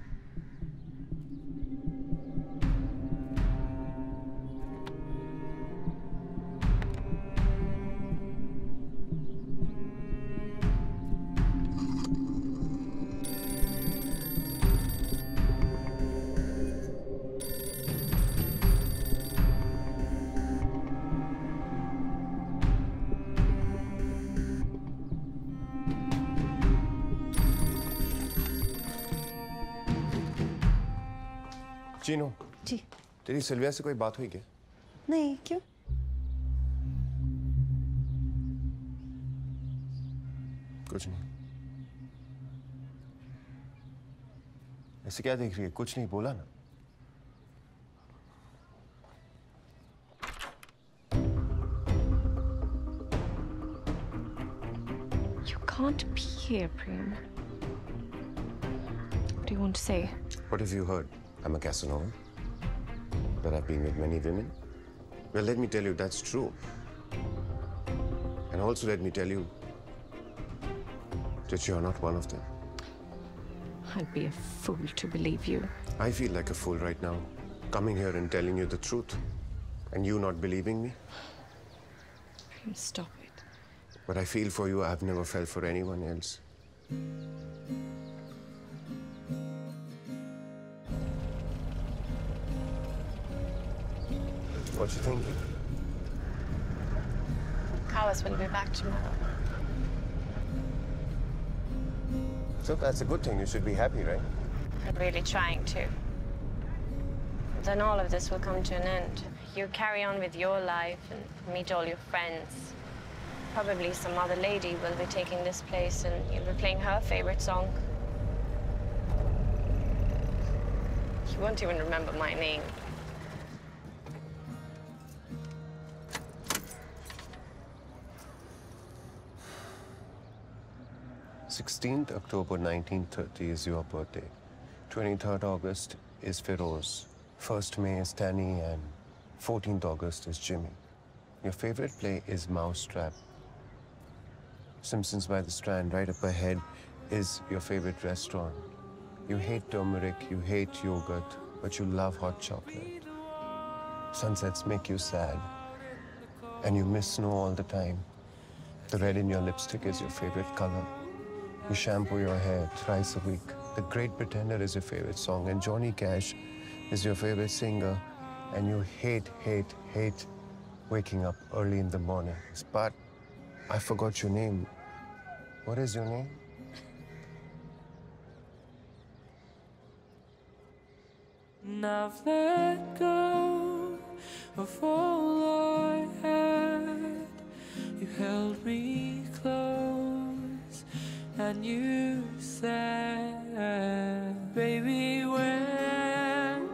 Chinu ji तेरी सिल्विया से कोई बात हुई क्या? नहीं, क्यों? कुछ नहीं. ऐसे क्या देख रही है? कुछ नहीं बोला ना. You can't be here, Prem. What do you want to say? What have you heard? I'm a Casanova. That I've been with many women. Well, let me tell you, that's true. And also let me tell you that you're not one of them. I'd be a fool to believe you. I feel like a fool right now, coming here and telling you the truth. And you not believing me? Stop it. But I feel for you. I've never felt for anyone else. What you thinking? Kawas will be back tomorrow. So that's a good thing. You should be happy, right? I'm really trying to. Then all of this will come to an end. You carry on with your life and meet all your friends. Probably some other lady will be taking this place and you'll be playing her favorite song. You won't even remember my name. October 1930 is your birthday. 23rd August is 𝘎𝑒roz. 1st May is Danny, and 14th August is Jimmy. Your favorite play is Mousetrap. Simpsons by the Strand, right up ahead, is your favorite restaurant. You hate turmeric, you hate yogurt, but you love hot chocolate. Sunsets make you sad, and you miss snow all the time. The red in your lipstick is your favorite color. You shampoo your hair thrice a week. The Great Pretender is your favorite song, and Johnny Cash is your favorite singer, and you hate waking up early in the mornings. But I forgot your name. What is your name? And I've let go of all I had. You held me close and you said, baby, when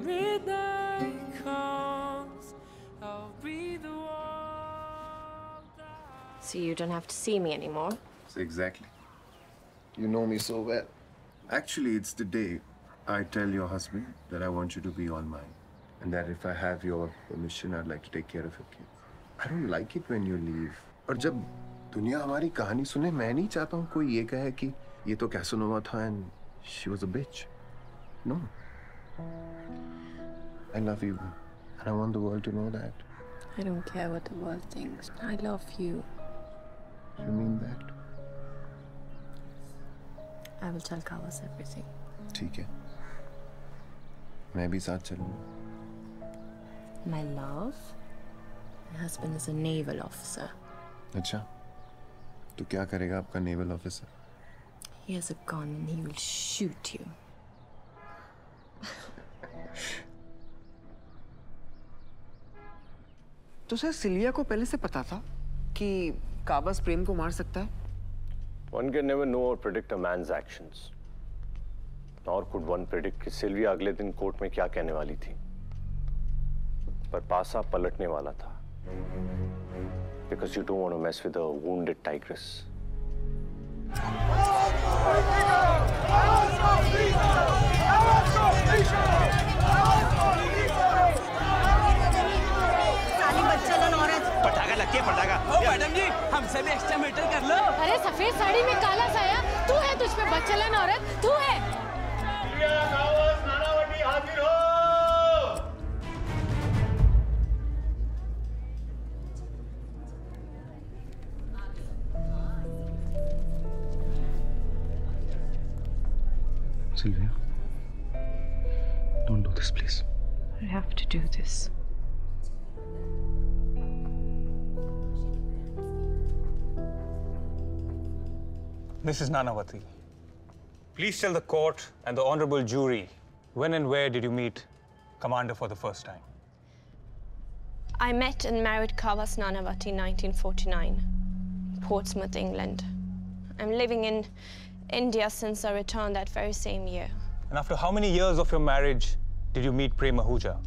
midnight comes, I'll be the one. So you don't have to see me anymore? Exactly. You know me so well. Actually, it's the day I tell your husband that I want you to be all mine. And that if I have your permission, I'd like to take care of your kids. I don't like it when you leave. और जब दुनिया हमारी कहानी सुने, मैं नहीं चाहता हूँ कोई ये कहे कि ये तो कैसनोवा था and she was a bitch. No. I love you. And I want the world to know that. I don't care what the world thinks. I love you. You mean that? I will tell Kawas everything. ठीक है. मैं भी साथ चलूँगा. My love, my husband is a naval officer. अच्छा. तो क्या करेगा आपका naval officer? He has a gun and he will shoot you. तो सर सिल्विया को पहले से पता था कि कावस प्रेम को मार सकता है? One can never know or predict a man's actions. Nor could one predict कि सिल्विया अगले दिन कोर्ट में क्या कहने वाली थी. पर पासा पलटने वाला था. Because you don't want to mess with a wounded tigress. पटाखा लग के पटाखा। ओ मैडम जी, हमसे भी एक्स्ट्रा मैरिटल कर लो। अरे सफेद साड़ी में काला साया, तू है तुझ पे बच्चलन औरत, तू है। कावस नानावती हाजिर हो। Sylvia, don't do this, please. I have to do this. Mrs. Nanavati, please tell the court and the honorable jury when and where did you meet Commander for the first time? I met and married Kawas Nanavati in 1949, Portsmouth, England. I'm living in India since I returned that very same year. And after how many years of your marriage did you meet Prem Ahuja?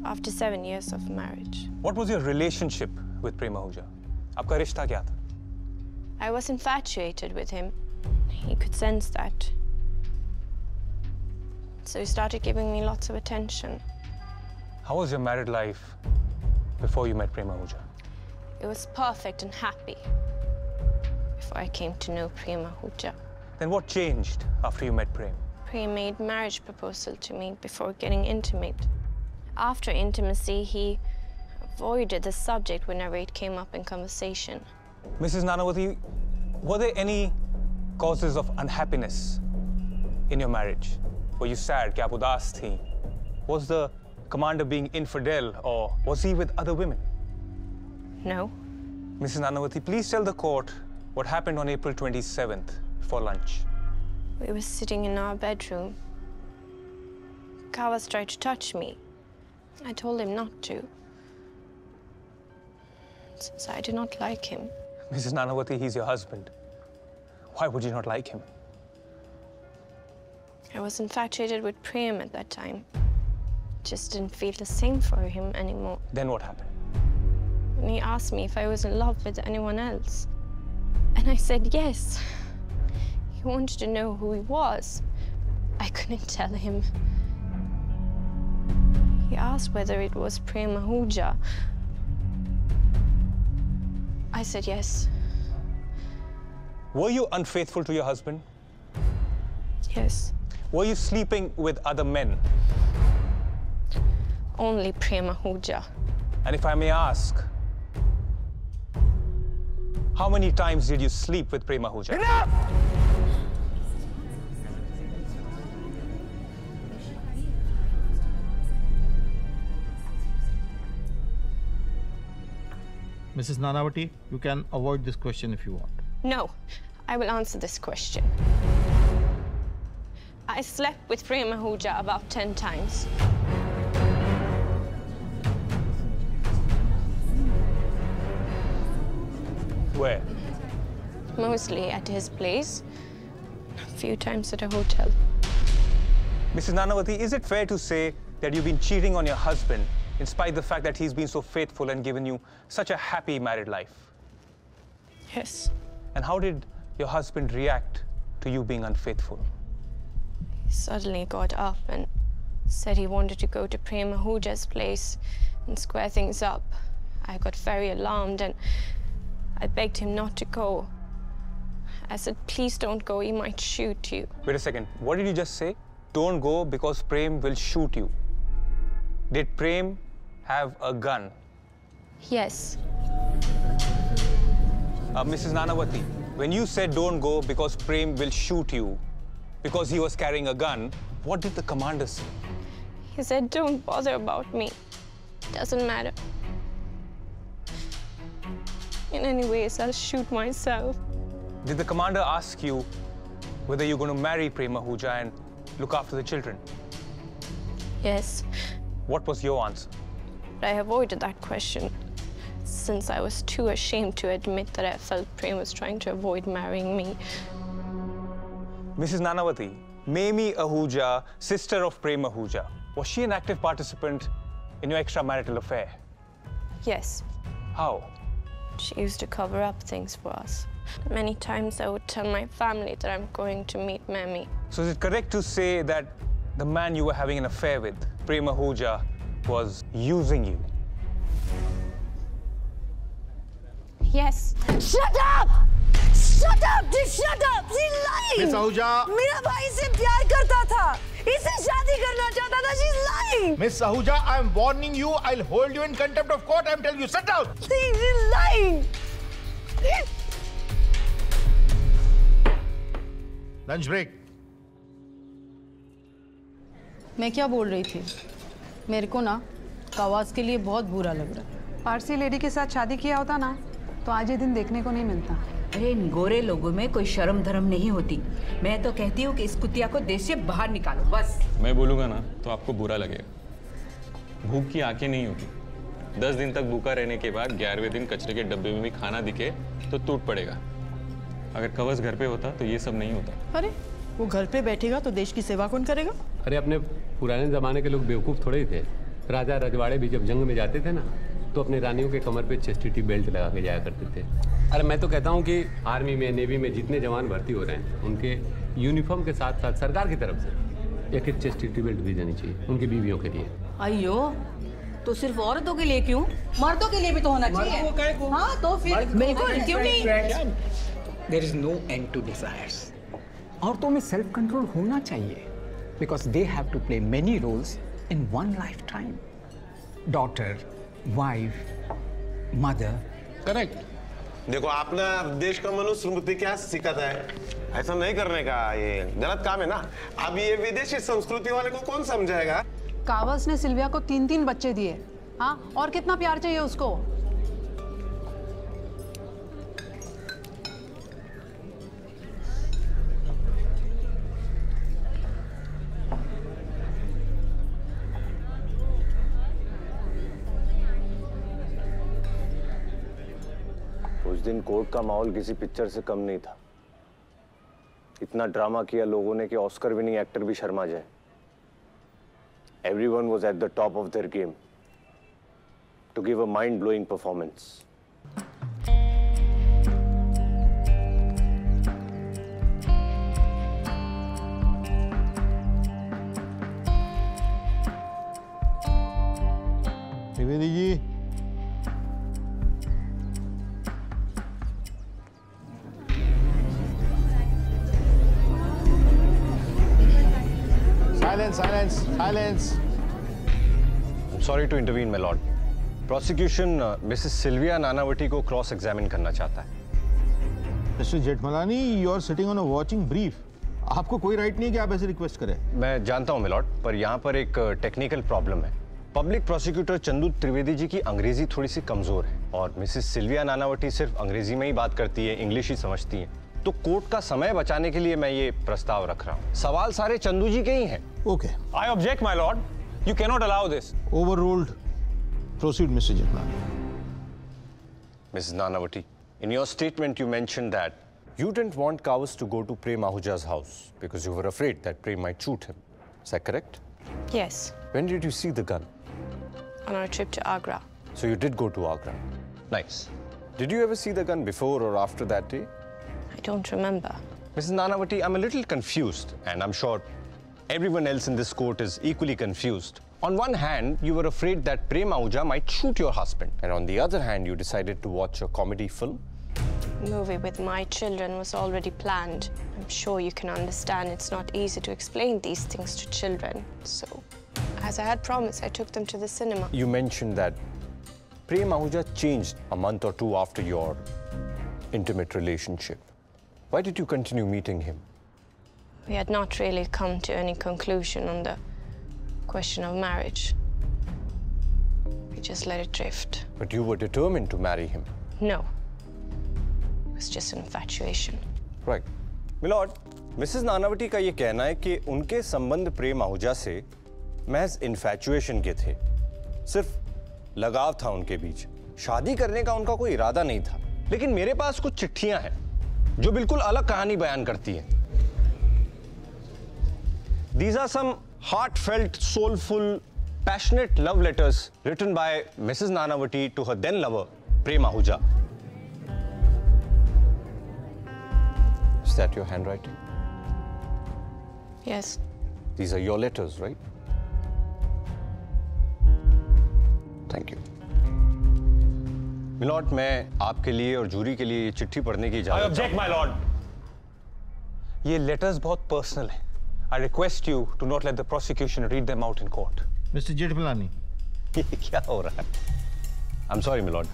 After 7 years of marriage. What was your relationship with Prem Ahuja? आपका रिश्ता क्या था? I was infatuated with him. He could sense that. So he started giving me lots of attention. How was your married life before you met Prem Ahuja? It was perfect and happy before I came to know Prem Ahuja. Then what changed after you met Prem? Prem made marriage proposal to me before getting intimate. after intimacy, he avoided the subject whenever it came up in conversation. Mrs. Nanavati, were there any causes of unhappiness in your marriage? Were you sad? क्या आप उदास थी? Was the commander being infidel, or was he with other women? No. Mrs. Nanavati, please tell the court what happened on April 27th for lunch. We were sitting in our bedroom. Kawas tried to touch me. I told him not to, since I do not like him. Mrs. Nanavati, he's your husband. Why would you not like him? I was infatuated with Prem at that time. Just didn't feel the same for him anymore. Then what happened? And he asked me if I was in love with anyone else. And I said yes. He wanted to know who he was. I couldn't tell him. He asked whether it was Prem Ahuja. I said yes. Were you unfaithful to your husband? Yes. Were you sleeping with other men? Only Prem Ahuja. And if I may ask, how many times did you sleep with Prem Ahuja? Enough! Mrs. Nanavati, you can avoid this question if you want. No, I will answer this question. I slept with Prem Ahuja about 10 times. Where? Mostly at his place, a few times at a hotel. Mrs. Nanavati, is it fair to say that you've been cheating on your husband in spite of the fact that he's been so faithful and given you such a happy married life? Yes. And how did your husband react to you being unfaithful? He suddenly got up and said he wanted to go to Prem Ahuja's place and square things up. I got very alarmed and I begged him not to go. I said, please don't go, he might shoot you. Wait a second, what did you just say? Don't go because Prem will shoot you. Did Prem have a gun? Yes. Mrs. Nanavati, when you said don't go because Prem will shoot you, because he was carrying a gun, what did the commander say? He said, don't bother about me. Doesn't matter. In any ways, I'll shoot myself. Did the commander ask you whether you're going to marry Prem Ahuja and look after the children? Yes. What was your answer? But I avoided that question, since I was too ashamed to admit that I felt Prem was trying to avoid marrying me. Mrs. Nanavati, 𝑵𝘏𝑒 Ahuja, sister of Prem Ahuja, was she an active participant in your extramarital affair? Yes. How? She used to cover up things for us. Many times I would tell my family that I'm going to meet 𝑚𝑚𝑖. So is it correct to say that the man you were having an affair with, Prem Ahuja, was using you? Yes. Shut up! Shut up! Just shut up! She's lying! Miss Ahuja! मेरा भाई से प्यार करता था, इससे शादी करना चाहता था. She's lying! Miss Ahuja, I'm warning you. I'll hold you in contempt of court. I'm telling you, sit down. She's lying! Lunch break. मैं क्या बोल रही थी? मेरे को ना कावास के लिए बहुत बुरा लग रहा है. पारसी लेडी के साथ शादी किया होता ना तो आज ये दिन देखने को नहीं मिलता. अरे इन गोरे लोगों में कोई शर्म धर्म नहीं होती. मैं तो कहती हूँ कि इस कुतिया को देश से बाहर निकालो बस. मैं बोलूँगा ना तो आपको बुरा लगेगा. भूख की आंखें नहीं होती. 10 दिन तक भूखा रहने के बाद 11वें दिन कचरे के डब्बे में भी खाना दिखे तो टूट पड़ेगा. अगर कवच घर पे होता तो ये सब नहीं होता. अरे वो घर पे बैठेगा तो देश की सेवा कौन करेगा? अरे अपने पुराने ज़माने के लोग बेवकूफ़ थोड़े ही थे. राजा रजवाड़े भी जब जंग में जाते थे ना तो अपने रानियों के कमर पे चेस्टिटी बेल्ट लगा के जाया करते थे. अरे मैं तो कहता हूँ कि आर्मी में नेवी में जितने जवान भर्ती हो रहे हैं उनके यूनिफॉर्म के साथ साथ सरकार की तरफ से एक चेस्टिटी बेल्ट भी देनी चाहिए उनकी बीवियों के लिए. अयो तो सिर्फ औरतों के लिए क्यों? मर्दों के लिए भी तो होना चाहिए. हाँ तो फिर बिल्कुल क्यों नहीं? There is no end to desires. औरतों में सेल्फ कंट्रोल होना चाहिए because they have to play many roles in one lifetime. daughter, wife, mother. Correct. देखो आपने देश का मनुस्मृति क्या सिखाता है? ऐसा नहीं करने का, ये गलत काम है ना। अब ये विदेशी संस्कृति वाले को कौन समझाएगा? कावस ने सिल्विया को 3-3 बच्चे दिए, हाँ, और कितना प्यार चाहिए उसको? उस दिन कोर्ट का माहौल किसी पिक्चर से कम नहीं था। इतना ड्रामा किया लोगों ने कि ऑस्कर विनिंग एक्टर भी शर्मा जाए। Everyone was at the top of their game to give a mind-blowing performance. Trivedi ji, Silence, silence. I'm sorry to intervene, my lord. Prosecution Mrs. Sylvia Nanavati को cross examine करना चाहता है। Mr. Jethmalani, you are sitting on a watching brief. आपको कोई राइट नहीं है कि आप ऐसे रिक्वेस्ट करें। मैं जानता हूँ, my lord, पर यहाँ पर एक टेक्निकल प्रॉब्लम है। पब्लिक प्रोसिक्यूटर चंदू त्रिवेदी जी की अंग्रेजी थोड़ी सी कमजोर है और मिसेस सिल्विया नानावटी सिर्फ अंग्रेजी में ही बात करती है, इंग्लिश ही समझती है। तो कोर्ट का समय बचाने के लिए मैं ये प्रस्ताव रख रहा हूँ। सवाल सारे चंदू जी के ही हैं। Okay. I object, my lord. You cannot allow this. Overruled. Proceed, Mr. Jetmani. Mrs. Nanavati, in your statement you mentioned that you didn't want Kawas to go to Prem Ahuja's house because you were afraid that Prem might shoot him. Is that correct? Yes. When did you see the gun? On our trip to Agra. So you did go to Agra. Nice. Did you ever see the gun before or after that day? I don't remember. Mrs. Nanavati, I'm a little confused, and I'm sure everyone else in this court is equally confused. On one hand, you were afraid that Prem Ahuja might shoot your husband, and on the other hand, you decided to watch a comedy film. Movie with my children was already planned. I'm sure you can understand it's not easy to explain these things to children. So, as I had promised, I took them to the cinema. You mentioned that Prem Ahuja changed a month or two after your intimate relationship. Why did you continue meeting him? We had not really come to any conclusion on the question of marriage. We just let it drift. But you were determined to marry him. No. It was just an infatuation. Right. My lord, Mrs. Nanavati का ये कहना है कि उनके संबंध प्रेम आहूजा से महज infatuation के थे। सिर्फ लगाव था उनके बीच। शादी करने का उनका कोई इरादा नहीं था। लेकिन मेरे पास कुछ चिट्ठियां हैं जो बिल्कुल अलग कहानी बयान करती हैं। These are some heartfelt, soulful, passionate love letters written by Mrs. Nanavati to her then lover, Prem Ahuja. Is that your handwriting? Yes. These are your letters, right? Thank you. My lord, मैं आपके लिए और जूरी के लिए ये चिट्ठी पढ़ने की इजाजत। I object, my lord. ये letters बहुत personal हैं. I request you to not let the prosecution read them out in court. Mr. Jethmalani, ये क्या हो रहा है? I'm sorry, my lord.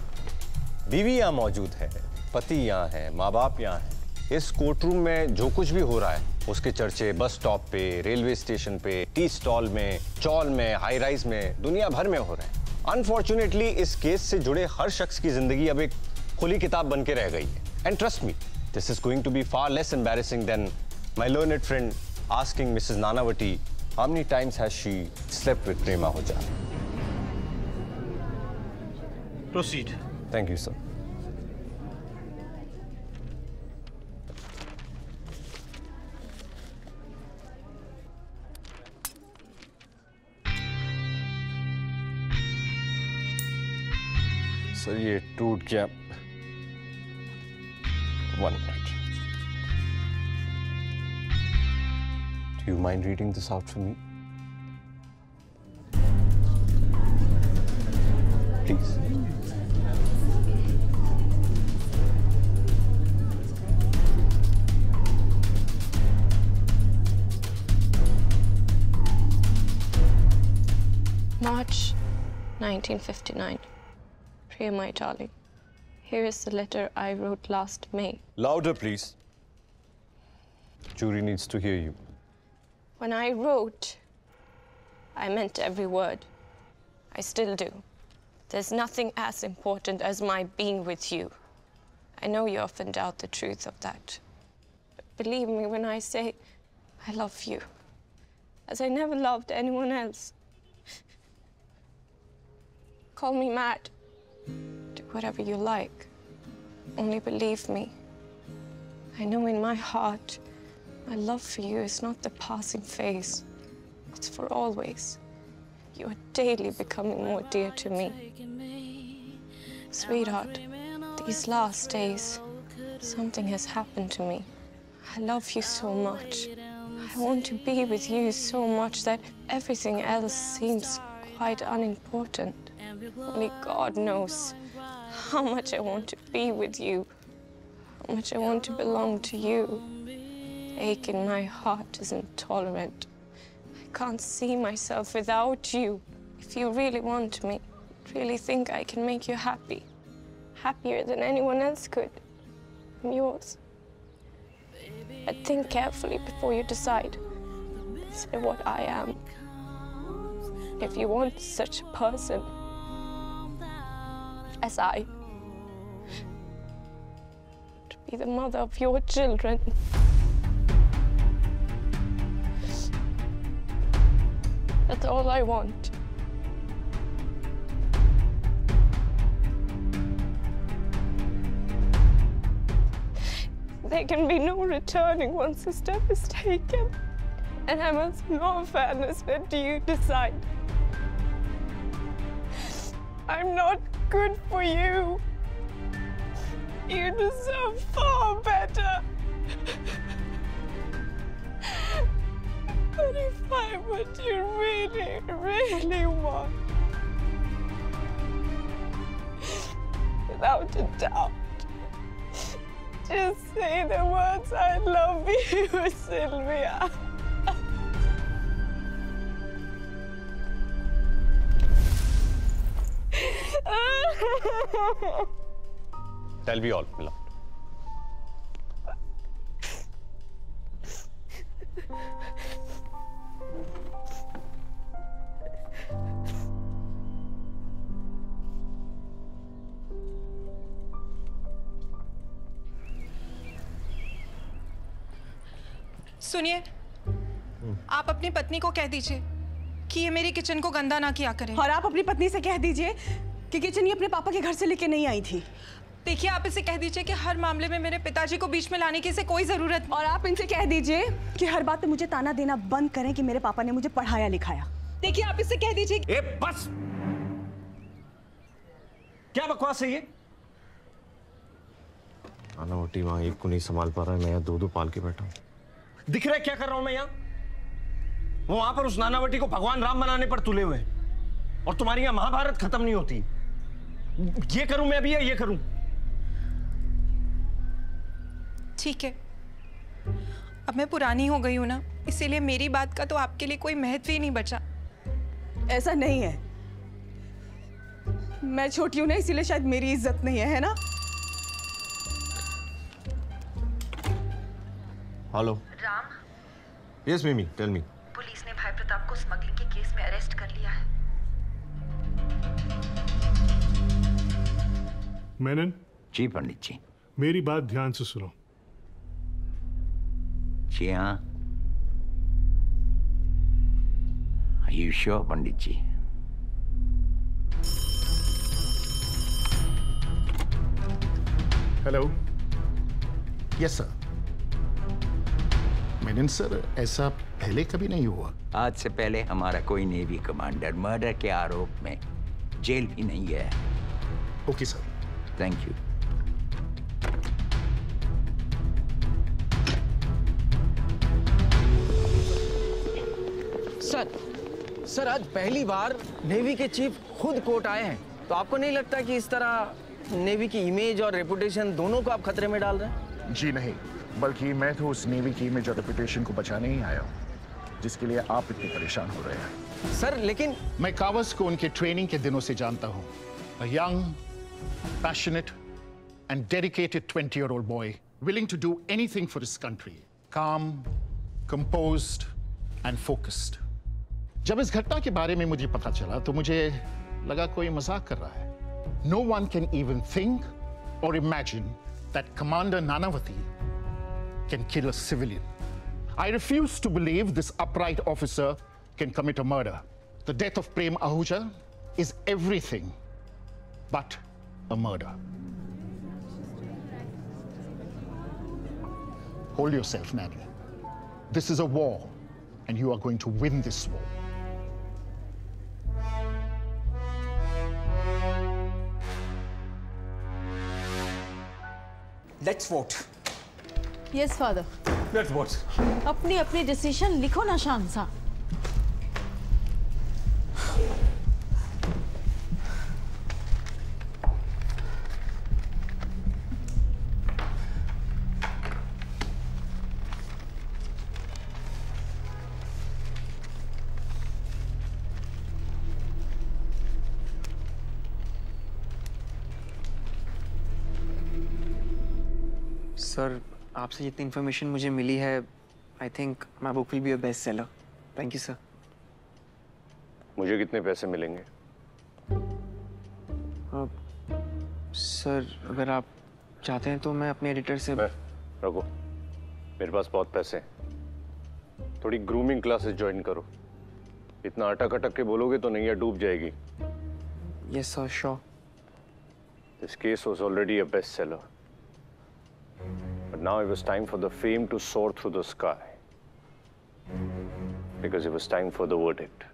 बीवी यहाँ मौजूद है, पति यहाँ है, माँ बाप यहाँ है। इस कोर्टरूम में जो कुछ भी हो रहा है, उसके चर्चे बस स्टॉप पे, रेलवे स्टेशन पे, टी स्टॉल में, चौल में, हाई राइज में, दुनिया भर में हो रहे हैं। अनफॉर्चुनेटली इस केस से जुड़े हर शख्स की जिंदगी अब एक खुली किताब बन के रह गई है। And trust me, this is going to be far less embarrassing than my learned friend asking Mrs. Nanavati how many times has she slept with Prem Ahuja. Proceed. Thank you, sir. Sir, ये टूट गया। One minute. Do you mind reading this out for me? Please. March 1959. Prem, my darling. Here is the letter I wrote last May. Louder, please. Jury needs to hear you. When I wrote, I meant every word. I still do. There's nothing as important as my being with you. I know you often doubt the truth of that. But believe me when I say I love you, as I never loved anyone else. Call me mad. Do whatever you like. Only believe me. I know in my heart, my love for you is not the passing phase. It's for always. You are daily becoming more dear to me. Sweetheart, these last days, something has happened to me. I love you so much. I want to be with you so much that everything else seems quite unimportant. Only God knows how much I want to be with you, how much I want to belong to you. The ache in my heart is intolerant. I can't see myself without you. If you really want me, really think I can make you happy, happier than anyone else could, I'm yours. But think carefully before you decide. Consider what I am. If you want such a person as I, to be the mother of your children, that's all I want. There can be no returning once a step is taken. And I must know fairness, let you decide. I'm not good for you. You deserve far better. But if I'm what you really, really want, without a doubt, just say the words, I love you, Sylvia. That'll be all, Mila. सुनिए, आप अपनी पत्नी को कह दीजिए कि ये मेरी किचन को गंदा ना किया करे। और आप अपनी पत्नी से कह दीजिए कि किचन ये अपने पापा के घर से लेके नहीं आई थी। देखिए, आप इसे कह दीजिए कि हर मामले में मेरे पिताजी को बीच में लाने की इसे कोई जरूरत नहीं। और आप इनसे कह दीजिए कि हर बात पे मुझे ताना देना बंद करें कि मेरे पापा ने मुझे पढ़ाया लिखाया। देखिए, आप इसे कह दीजिए। ए, बस! क्या बकवास है ये? नानावटी वहां एक को नहीं संभाल पा रहा है, मैं यहाँ दो पाल के बैठा हूँ। दिख रहा है क्या कर रहा हूं मैं यहाँ? वो वहां पर उस नानावटी को भगवान राम बनाने पर तुले हुए हैं और तुम्हारी यहाँ महाभारत खत्म नहीं होती। ये करूं मैं अभी या ये करूं? ठीक है, अब मैं पुरानी हो गई हूं ना, इसीलिए मेरी बात का तो आपके लिए कोई महत्व ही नहीं बचा। ऐसा नहीं है, मैं छोटी हूं ना, इसीलिए शायद मेरी इज्जत नहीं है ना? हेलो राम। यस मिमी, टेल मी। पुलिस ने भाई प्रताप को स्मगलिंग के केस में अरेस्ट कर लिया है। मेनन जी पंडित जी। मेरी बात ध्यान से सुनो। जी हाँ। Are you sure, Pandit ji? Hello. Yes sir. Menon sir, ऐसा पहले कभी नहीं हुआ। आज से पहले हमारा कोई नेवी कमांडर मर्डर के आरोप में जेल भी नहीं गया। Okay sir. Thank you. Sir आज पहली बार नेवी के चीफ खुद कोर्ट आए हैं, तो आपको नहीं लगता कि इस तरह नेवी की इमेज और रेपुटेशन दोनों को आप खतरे में डाल रहे हैं? जी नहीं, बल्कि मैं तो उस नेवी की इमेज और रेपुटेशन को बचाने ही आया हूँ। जिसके लिए आप इतने परेशान हो रहे हैं। सर लेकिन मैं कावस को उनके ट्रेनिंग के दिनों से जानता हूं। A young, passionate and dedicated 20-year-old boy willing to do anything for his country. Calm, composed and focused. जब इस घटना के बारे में मुझे पता चला तो मुझे लगा कोई मजाक कर रहा है। No one can even think or imagine that Commander Nanavati can kill a civilian. I refuse to believe this upright officer can commit a murder. The death of Prem Ahuja is everything but a murder. Hold yourself, Nanny. This is a war, and you are going to win this war. Let's vote. Yes, father. Let's vote. अपनी अपनी डिसीजन लिखो ना शान सा। सर आपसे जितनी इन्फॉर्मेशन मुझे मिली है I think my book will be a best seller. Thank you sir. मुझे कितने पैसे मिलेंगे? सर अगर आप चाहते हैं तो मैं अपने एडिटर से रखो, मेरे पास बहुत पैसे हैं। थोड़ी ग्रूमिंग क्लासेस ज्वाइन करो। इतना अटक अटक के बोलोगे तो नैया डूब जाएगी। Yes sir, sure. This case was already a best seller. But now it was time for the fame to soar through the sky. Because it was time for the verdict.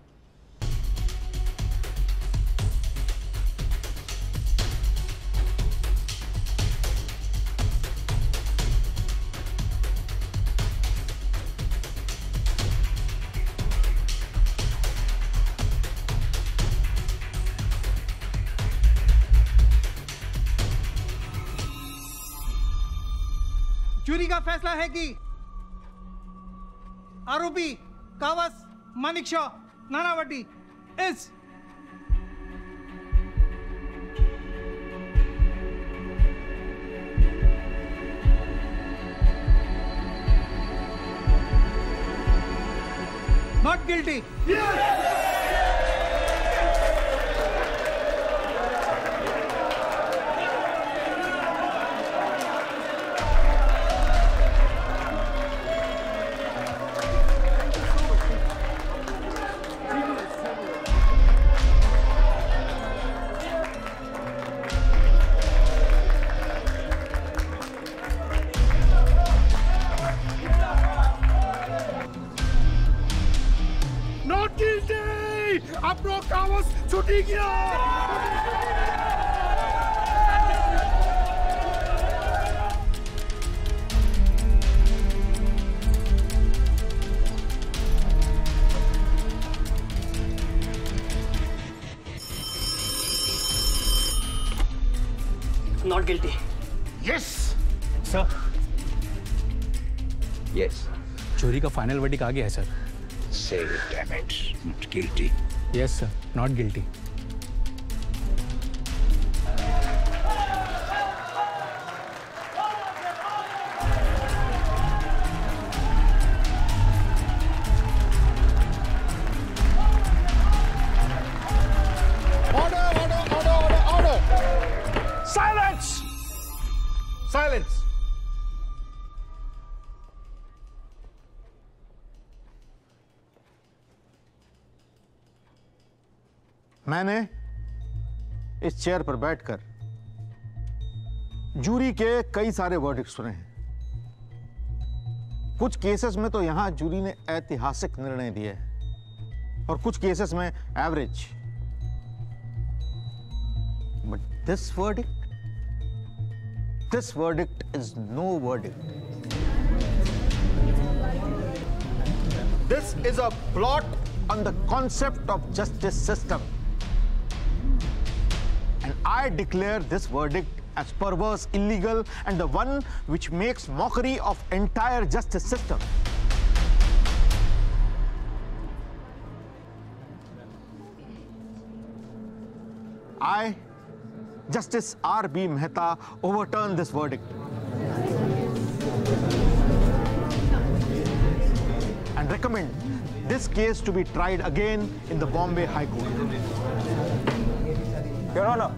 Jury का फैसला है कि आरोपी Kawas Nanavati is not guilty. Not guilty. Yes, sir. Yes. चोरी का फाइनल वर्डिक्ट आ गया है sir. Say it, damn it. Not guilty. Yes sir, not guilty. Silence! मैंने इस चेयर पर बैठकर जूरी के कई सारे वर्डिक्ट सुने हैं। कुछ केसेस में तो यहां जूरी ने ऐतिहासिक निर्णय दिए हैं और कुछ केसेस में average. But this verdict is no verdict. This is a plot on the concept of justice system. And I declare this verdict as perverse, illegal, and the one which makes mockery of entire justice system. I, Justice R.B. Mehta, overturn this verdict and recommend this case to be tried again in the Bombay High Court. Your Honor,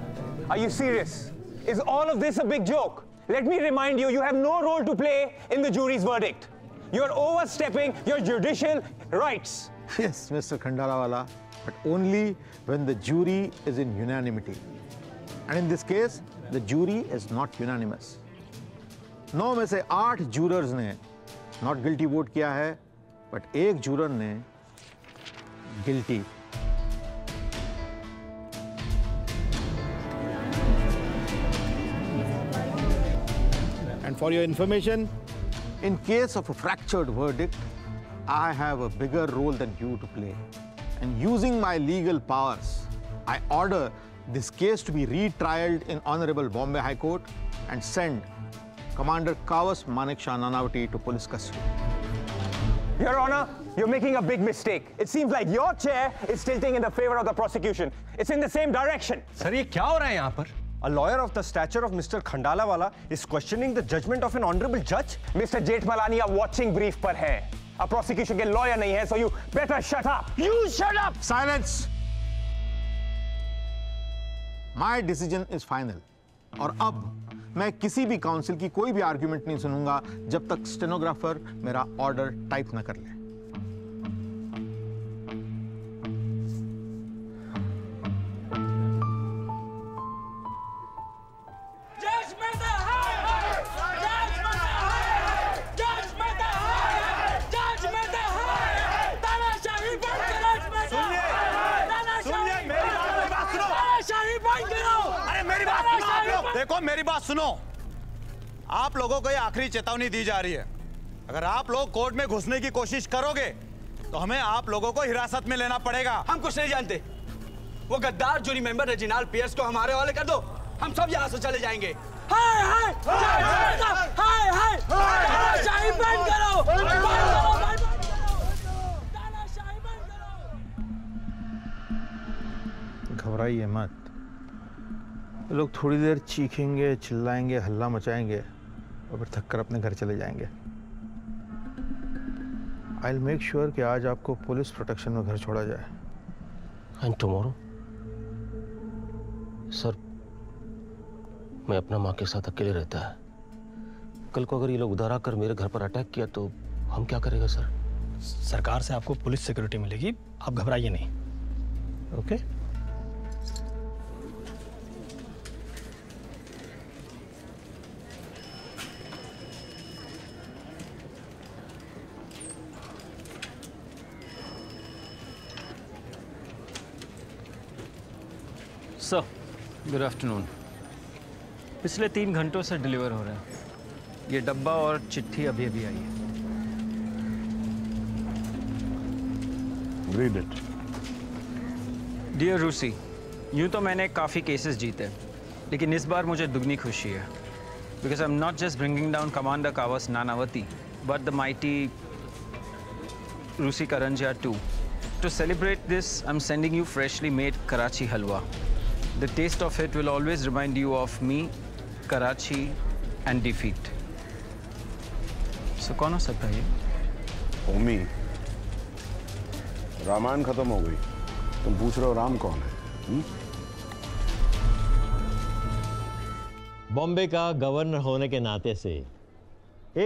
are you serious? Is all of this a big joke? Let me remind you, you have no role to play in the jury's verdict. You are overstepping your judicial rights. Yes, Mr. Khandalawala, but only when the jury is in unanimity. And in this case, the jury is not unanimous. 9 में से 8 jurors ने not guilty vote किया है, but एक juror ने guilty. And for your information, in case of a fractured verdict, I have a bigger role than you to play. And using my legal powers, I order this case to be retrialed in Honorable Bombay High Court and send Commander Kawas Nanavati to police custody. Your Honor, you're making a big mistake. It seems like your chair is tilting in the favor of the prosecution. It's in the same direction. Sir, ये क्या हो रहा है यहाँ पर? A lawyer of the stature of Mr. Khandalawala is questioning the judgment of an honorable judge? Mr. Jethmalani, a watching brief पर है. A prosecution के lawyer नहीं है, so you better shut up. You shut up! Silence! My decision is final. और अब मैं किसी भी काउंसिल की कोई भी आर्ग्यूमेंट नहीं सुनूंगा जब तक स्टेनोग्राफर मेरा ऑर्डर टाइप न कर ले। देखो मेरी बात सुनो, आप लोगों को ये आखिरी चेतावनी दी जा रही है। अगर आप लोग कोर्ट में घुसने की कोशिश करोगे तो हमें आप लोगों को हिरासत में लेना पड़ेगा। हम कुछ नहीं जानते। वो गद्दार जूरी मेंबर रेजिनाल्ड पियर्स को हमारे हवाले कर दो, हम सब यहाँ से चले जाएंगे। हाय हाय हाय हाय तानाशाही बंद करो, घबराइए मत। लोग थोड़ी देर चीखेंगे, चिल्लाएंगे, हल्ला मचाएंगे और फिर थक कर अपने घर चले जाएंगे। I'll make sure कि आज आपको पुलिस प्रोटेक्शन में घर छोड़ा जाए। And tomorrow? सर, मैं अपना माँ के साथ अकेले रहता है। कल को अगर ये लोग उधर आकर मेरे घर पर अटैक किया तो हम क्या करेंगे सर? सरकार से आपको पुलिस सिक्योरिटी मिलेगी, आप घबराइए नहीं। ओके? Sir, good afternoon. पिछले 3 घंटों से डिलीवर हो रहा है। ये डब्बा और चिट्ठी अभी अभी आई है। Read it. डियर रूसी, यूँ तो मैंने काफ़ी केसेस जीते, लेकिन इस बार मुझे दुगनी खुशी है। Because I am not just bringing down commander Kawas Nanavati, but the mighty Russi Karanjia too. To celebrate this, I'm sending you freshly made Karachi halwa. The taste of it will always remind you of me, Karachi, and defeat. So, कौन हो सकता है ये? ओमी, रामायण खत्म हो गई, तुम पूछ रहे हो राम कौन है? बॉम्बे का गवर्नर होने के नाते से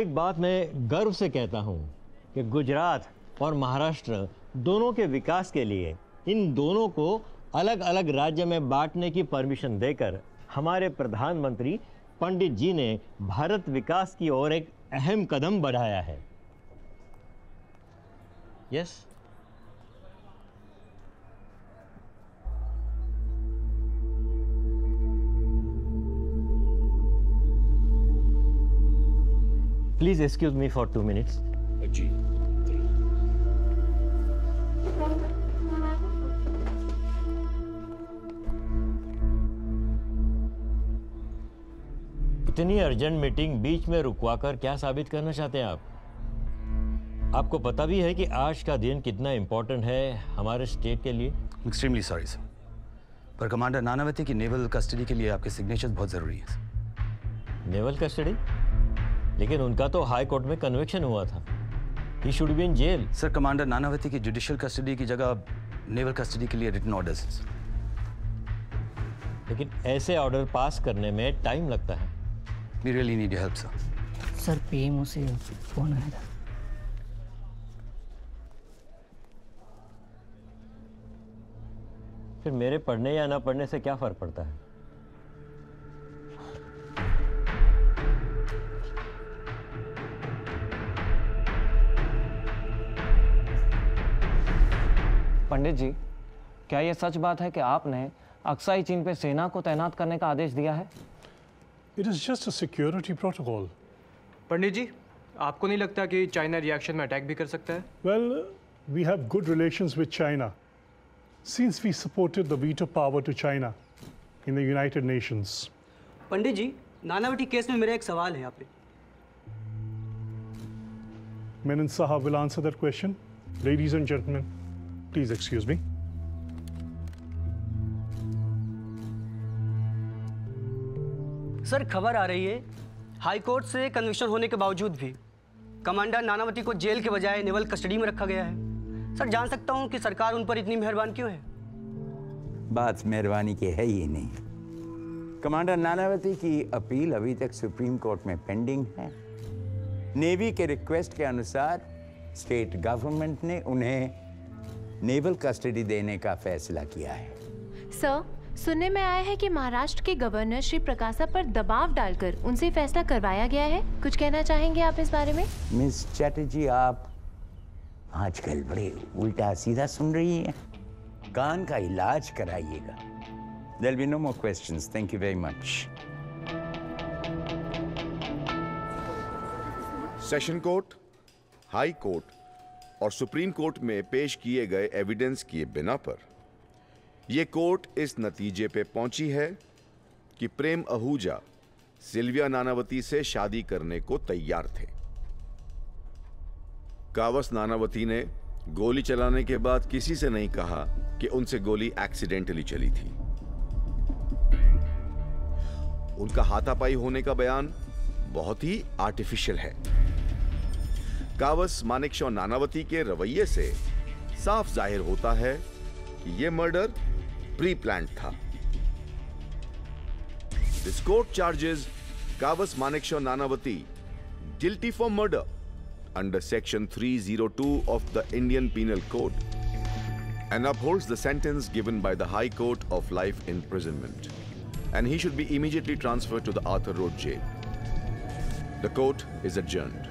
एक बात मैं गर्व से कहता हूं कि गुजरात और महाराष्ट्र दोनों के विकास के लिए इन दोनों को अलग अलग राज्य में बांटने की परमिशन देकर हमारे प्रधानमंत्री पंडित जी ने भारत विकास की ओर एक अहम कदम बढ़ाया है। Yes? Please excuse me for 2 minutes. जी। इतनी अर्जेंट मीटिंग बीच में रुकवाकर क्या साबित करना चाहते हैं आप? आपको पता भी है कि आज का दिन कितना इंपॉर्टेंट है हमारे स्टेट के लिए? एक्सट्रीमली सॉरी सर, पर कमांडर नानावती की नेवल कस्टडी के लिए आपके सिग्नेचर्स बहुत जरूरी हैं। Naval custody? लेकिन उनका तो हाई कोर्ट में कन्विक्शन हुआ था। He should be in jail. Sir, commander Nanavati की जुडिशियल कस्टडी की जगह नेवल कस्टडी के लिए रिटन ऑर्डर्स। लेकिन ऐसे ऑर्डर पास करने में टाइम लगता है। We really need your help, sir. Sir, PMO से फोन आया था। फिर मेरे पढ़ने या ना पढ़ने से क्या फर्क पड़ता है? पंडित जी, क्या यह सच बात है कि आपने अक्साई चीन पे सेना को तैनात करने का आदेश दिया है? It is just a security protocol. पंडित जी, आपको नहीं लगता कि चाइना रिएक्शन में अटैक भी कर सकता है? Well, we have good relations with China since we supported the veto power to China in the United Nations. Pandit ji, Nanavati case में मेरा एक सवाल है यहाँ पे। Menon Sahab will answer that question. Ladies and gentlemen, please excuse me. Sir, खबर आ रही है हाई कोर्ट से कन्विक्शन होने के बावजूद भी कमांडर नानावती को जेल के बजाय नेवल कस्टडी में रखा गया है। सर, जान सकता हूं कि सरकार उन पर इतनी मेहरबान क्यों है? बात मेहरबानी की है ही नहीं। कमांडर नानावती की अपील अभी तक सुप्रीम कोर्ट में पेंडिंग है। नेवी के रिक्वेस्ट के अनुसार स्टेट गवर्नमेंट ने उन्हें नेवल कस्टडी देने का फैसला किया है। सर, सुनने में आया है कि महाराष्ट्र के गवर्नर श्री प्रकाशा पर दबाव डालकर उनसे फैसला करवाया गया है। कुछ कहना चाहेंगे आप इस बारे में? मिस चैटर्जी, आप आजकल बड़े उल्टा सीधा सुन रही हैं। कान का इलाज कराइएगा। There'll be no more questions. Thank you very much. Session court, high court और सुप्रीम कोर्ट में पेश किए गए एविडेंस के बिना पर यह कोर्ट इस नतीजे पे पहुंची है कि प्रेम आहूजा सिल्विया नानावती से शादी करने को तैयार थे। कावस नानावती ने गोली चलाने के बाद किसी से नहीं कहा कि उनसे गोली एक्सीडेंटली चली थी। उनका हाथापाई होने का बयान बहुत ही आर्टिफिशियल है। कावस मानेकशॉ नानावती के रवैये से साफ जाहिर होता है कि यह मर्डर प्री प्लान्ड था। This court charges Kawas Nanavati guilty for murder under section 302 of the Indian Penal Code and upholds the sentence given by the High Court of life imprisonment, and he should be immediately transferred to the Arthur Road jail. The court is adjourned.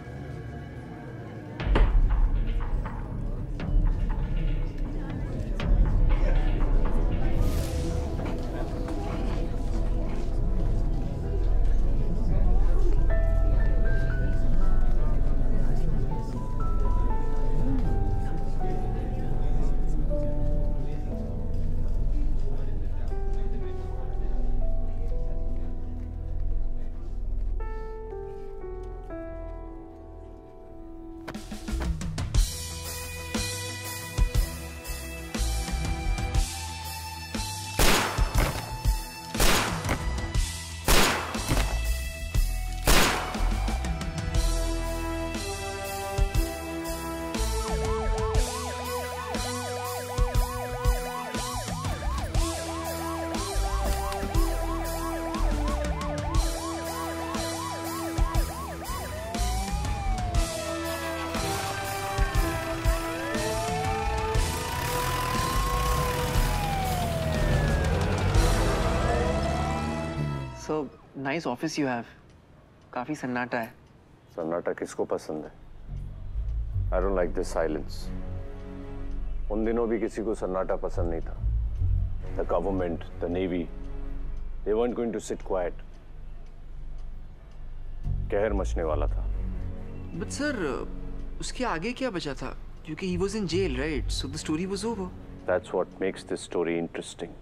So nice office you have. काफी सन्नाटा है। सन्नाटा किसको पसंद है? I don't like this silence. उन दिनों भी किसी को सन्नाटा पसंद नहीं था। The government, the navy, they weren't going to sit quiet. कहर मचने वाला था। But sir, उसके आगे क्या बचा था? क्योंकि he was in jail, right? So the story was over. That's what makes this story interesting.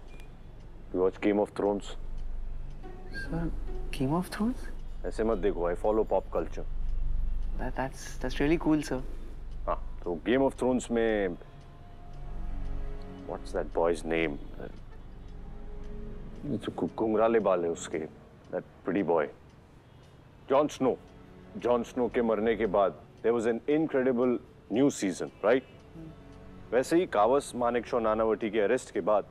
You watch Game of Thrones? Sir, Game of Thrones? ऐसे मत देखो, I follow pop culture. That's really cool, sir. हाँ, तो Game of Thrones में what's that boy's name? जो घुंघराले बाल है उसके, that pretty boy. Jon Snow के मरने के बाद there was an incredible new season, right? वैसे ही कावस मानेकशॉ नानावती के अरेस्ट के बाद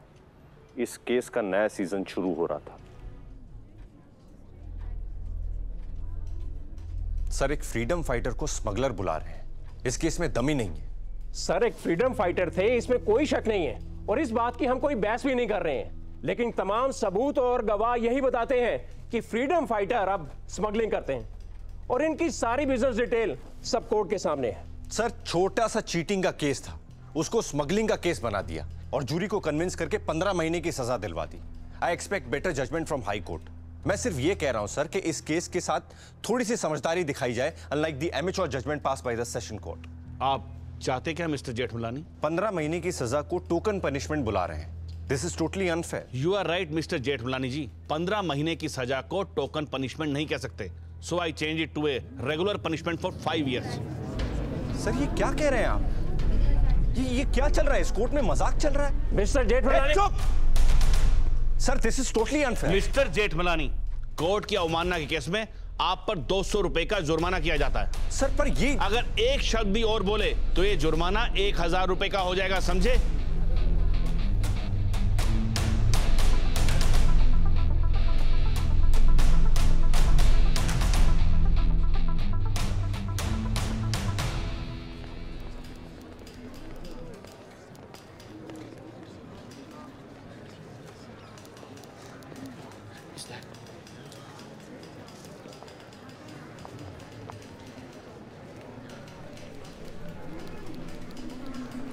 इस केस का नया सीजन शुरू हो रहा था। सर, एक फ्रीडम फाइटर को स्मगलर बुला रहे हैं। इस केस में दम ही नहीं है। सर, एक फ्रीडम फाइटर थे, इसमें कोई शक नहीं है और इस बात की हम कोई बहस भी नहीं कर रहे हैं, लेकिन तमाम सबूत और गवाह यही बताते हैं कि फ्रीडम फाइटर अब स्मगलिंग करते हैं और इनकी सारी बिजनेस डिटेल सब कोर्ट के सामने है। सर, छोटा सा चीटिंग का केस था, उसको स्मगलिंग का केस बना दिया और जूरी को कन्विंस करके 15 महीने की सजा दिलवा दी। I expect better judgement from high court. मैं सिर्फ ये कह रहा हूं सर कि इस केस के साथ थोड़ी सी समझदारी दिखाई जाए, unlike the amateur judgment pass by the session court. आप चाहते क्या मिस्टर जेठमलानी? 15 महीने की सजा को टोकन पनिशमेंट बुला रहे हैं। This is totally unfair. You are right mister Jethmalani ji, 15 महीने की सजा को टोकन पनिशमेंट नहीं कह सकते। So I change it to a regular punishment for 5 years। Sir, ये क्या कह रहे हैं आप? ये क्या चल रहा है? इस कोर्ट में मजाक चल रहा है? मिस्टर जेठमलानी, चुप! Sir, this is totally unfair. Mister Jethmalani, court की अवमानना के केस में आप पर 200 रुपए का जुर्माना किया जाता है। सर, पर ये अगर एक शब्द भी और बोले तो ये जुर्माना 1000 रुपए का हो जाएगा, समझे?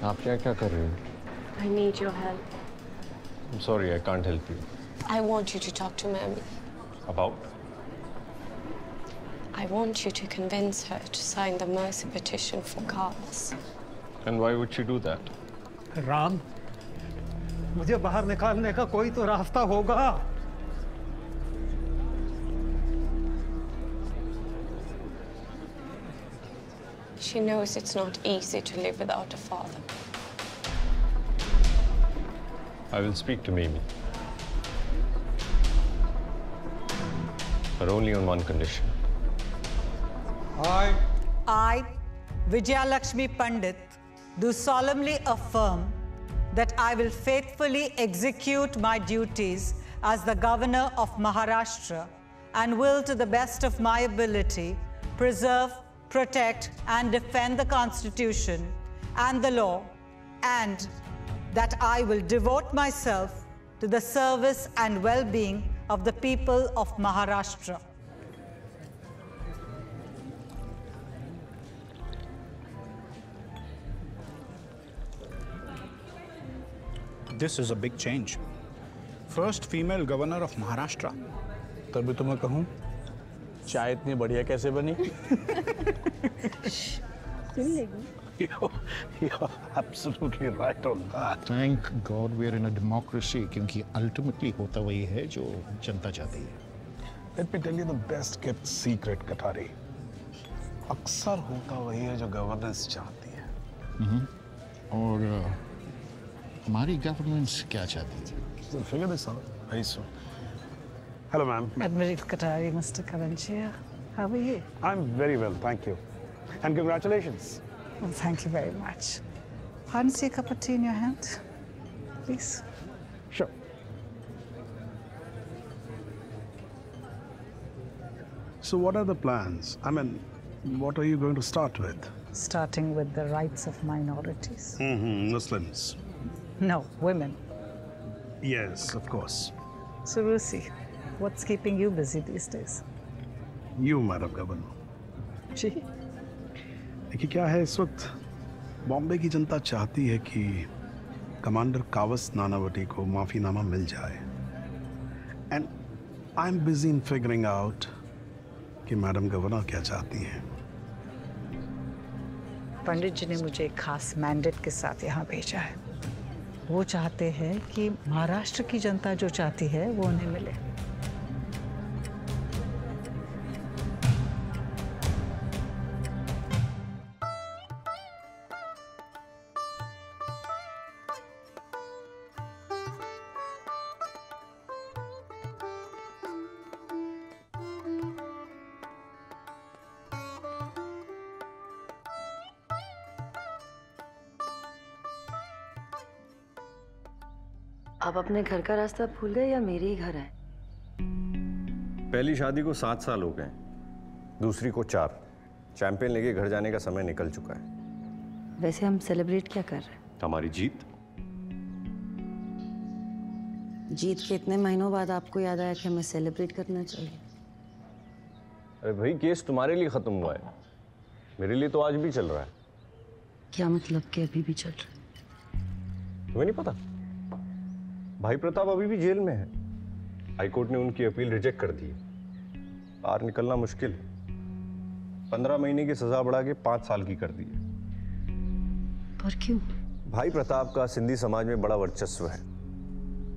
आप क्या कर रहे हो? I need your help. I'm sorry, I can't help you. I want you to talk to Ma'am. About? I want you to convince her to sign the mercy petition for Kawas. And why would she do that? Ram, मुझे बाहर निकालने का कोई तो रास्ता होगा। She knows it's not easy to live without a father. I will speak to Mimi. But only on one condition. I, Vijayalakshmi Pandit, do solemnly affirm that I will faithfully execute my duties as the Governor of Maharashtra and will, to the best of my ability, preserve, protect and defend the Constitution and the law, and that I will devote myself to the service and well-being of the people of Maharashtra. This is a big change. First female governor of Maharashtra. तभी तो मैं कहूँ, चाय इतनी बढ़िया कैसे बनी? You're absolutely right on that. Thank God we're in a democracy, क्योंकि ultimately होता वही है जो जनता चाहती है। Let me tell you the best kept secret, कटारी। अक्सर होता वही है जो गवर्नेंस चाहती है। और हमारी गवर्नेंस क्या चाहती थी? So figure this out very soon. Hello, ma'am. Admiral Katari, Mr. Kalanchia, how are you? I'm very well, thank you. And congratulations. Well, thank you very much. Fancy a cup of tea in your hand, please? Sure. So what are the plans? I mean, what are you going to start with? Starting with the rights of minorities. Muslims. No, women. Yes, of course. So, Rusi, what's keeping you busy these days? You, Madam Governor. जी? देखिए क्या है, इस वक्त बॉम्बे की जनता चाहती है कि कमांडर कावस नानावती को माफीनामा मिल जाए। And I am busy in figuring out कि मैडम गवर्नर क्या चाहती हैं। पंडित जी ने मुझे एक खास मैंडेट के साथ यहाँ भेजा है। वो चाहते हैं कि महाराष्ट्र की जनता जो चाहती है वो उन्हें मिले। आप अपने घर का रास्ता भूल गए या मेरे ही घर है? पहली शादी को 7 साल हो गए, दूसरी को 4। चैंपियन लेके घर जाने का समय निकल चुका है। वैसे हम सेलिब्रेट क्या कर रहे हैं? हमारी जीत। जीत के इतने महीनों बाद आपको याद आया कि हमें सेलिब्रेट करना चाहिए। अरे भाई, केस तुम्हारे लिए खत्म हुआ है, मेरे लिए तो आज भी चल रहा है। क्या मतलब कि अभी भी चल रहा है? तुम्हें नहीं पता? भाई प्रताप अभी भी जेल में है। हाई कोर्ट ने उनकी अपील रिजेक्ट कर दी है। बाहर निकलना मुश्किल है। 15 महीने की सजा बढ़ा के 5 साल की कर दी है। पर क्यों? भाई प्रताप का सिंधी समाज में बड़ा वर्चस्व है।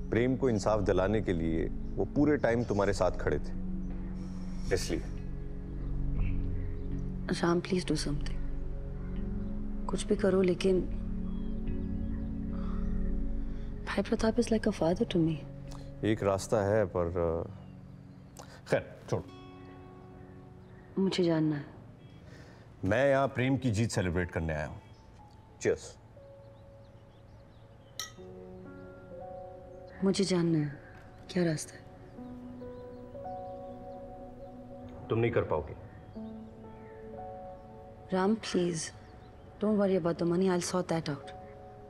प्रेम को इंसाफ दिलाने के लिए वो पूरे टाइम तुम्हारे साथ खड़े थे, इसलिए। Ram, please do something. कुछ भी करो, लेकिन भाई Pratap is like a father to me. एक रास्ता है, पर खैर छोड़। मुझे जानना है। मैं यहाँ प्रेम की जीत सेलिब्रेट करने आया हूँ। चीयर्स। मुझे जानना है क्या रास्ता है। तुम नहीं कर पाओगे। Ram please don't worry about the money, I will sort that out.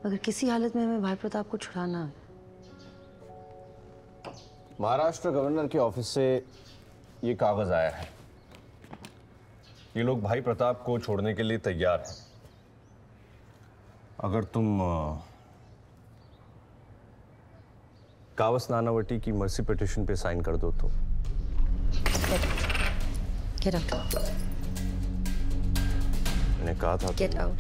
अगर किसी हालत में हमें भाई प्रताप को छुड़ाना है। महाराष्ट्र गवर्नर के ऑफिस से ये कागज आया है। ये लोग भाई प्रताप को छोड़ने के लिए तैयार हैं। अगर तुम कावस नानावटी की मर्सी पिटिशन पे साइन कर दो तो। Get out. मैंने कहा था। Get out.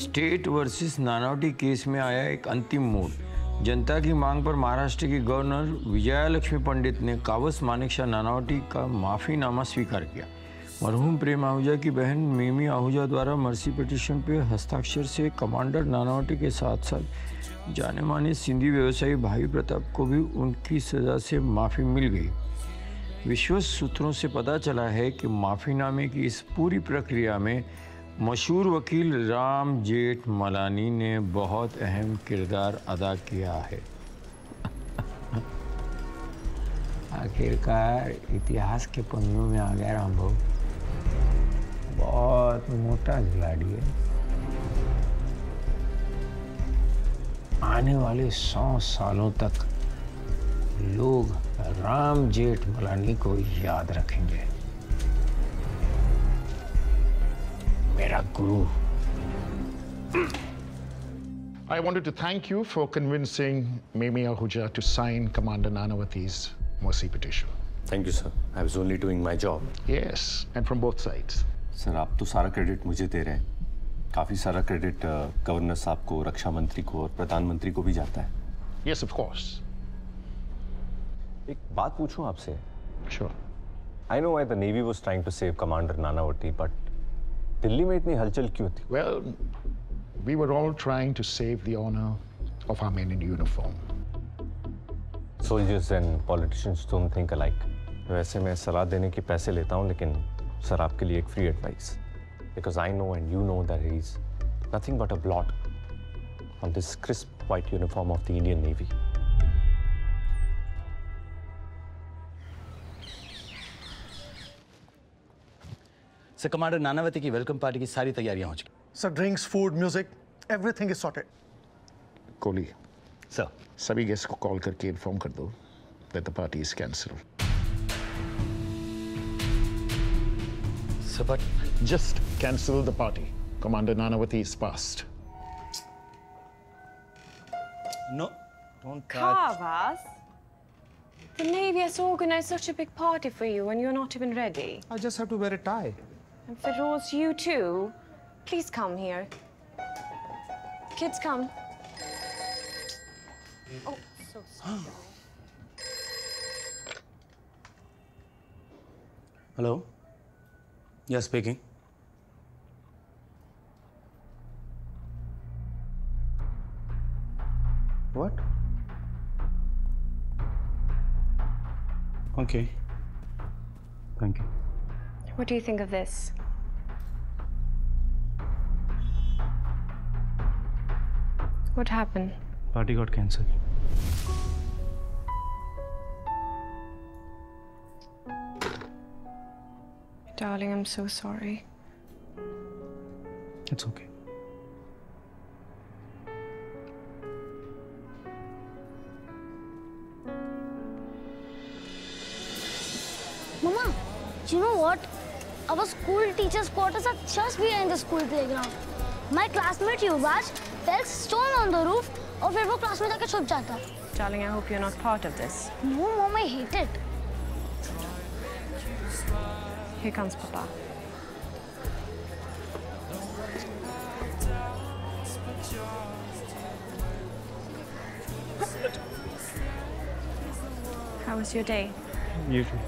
State versus Nanavati case में आया एक अंतिम मोड़। जनता की मांग पर महाराष्ट्र की गवर्नर विजयालक्ष्मी पंडित ने कावस मानेकशॉ नानावटी का माफीनामा स्वीकार किया। मरहूम प्रेम आहूजा की बहन मिमी आहूजा द्वारा मर्सी पिटीशन पे हस्ताक्षर से कमांडर नानावटी के साथ साथ जाने माने सिंधी व्यवसायी भाई प्रताप को भी उनकी सजा से माफ़ी मिल गई। विश्वस्त सूत्रों से पता चला है कि माफ़ीनामे की इस पूरी प्रक्रिया में मशहूर वकील राम जेठमलानी ने बहुत अहम किरदार अदा किया है। आखिरकार इतिहास के पन्नों में आ गया राम भाऊ। बहुत मोटा खिलाड़ी है। आने वाले 100 सालों तक लोग राम जेठमलानी को याद रखेंगे। मेरा गुरु। I wanted to thank you for convincing Prem Ahuja to sign Commander Nanavati's mercy petition. Thank you, sir. I was only doing my job. Yes, and from both sides. Sir, आप तो सारा क्रेडिट मुझे दे रहे हैं। काफी सारा क्रेडिट गवर्नर साहब को, रक्षा मंत्री को और प्रधानमंत्री को भी जाता है। Yes, of course. एक बात पूछूं आपसे? Sure. I know why the Navy was trying to save Commander Nanavati, but Delhi में इतनी हलचल क्यों थी? Well, we were all trying to save the honor of our men in uniform. Soldiers and politicians don't think alike. वैसे मैं सलाह देने के पैसे लेता हूँ, लेकिन सर आपके लिए एक free advice, because I know and you know that he is nothing but a blot on this crisp white uniform of the Indian Navy. Sir, commander Nanavati की वेलकम पार्टी की सारी तैयारियां हो चुकी। Sir, drinks, food, music, everything is sorted. Kohli, sir, सभी गेस्ट को कॉल करके इन्फॉर्म कर दो that the party is cancelled. Sir, but just cancel the party. Commander Nanavati is passed. No, don't touch. Kawas, the Navy has organized such a big party for you and you're not even ready. I just have to wear a tie. And Feroz, you too. Please come here. Kids, come. Oh, so sorry. Hello? Yeah, speaking. What? Okay. Thank you. What do you think of this? What happened? Party got cancelled. Darling, I'm so sorry. It's okay. Mama, you know what? Our school teachers' quarters are just behind the school playground. My classmate Subhash tells stone on the roof, और फिर वो क्लास में जाके छुप जाता है। Darling, I hope you're not part of this. No, Mom, I hate it. Here comes Papa. How was your day? Usually.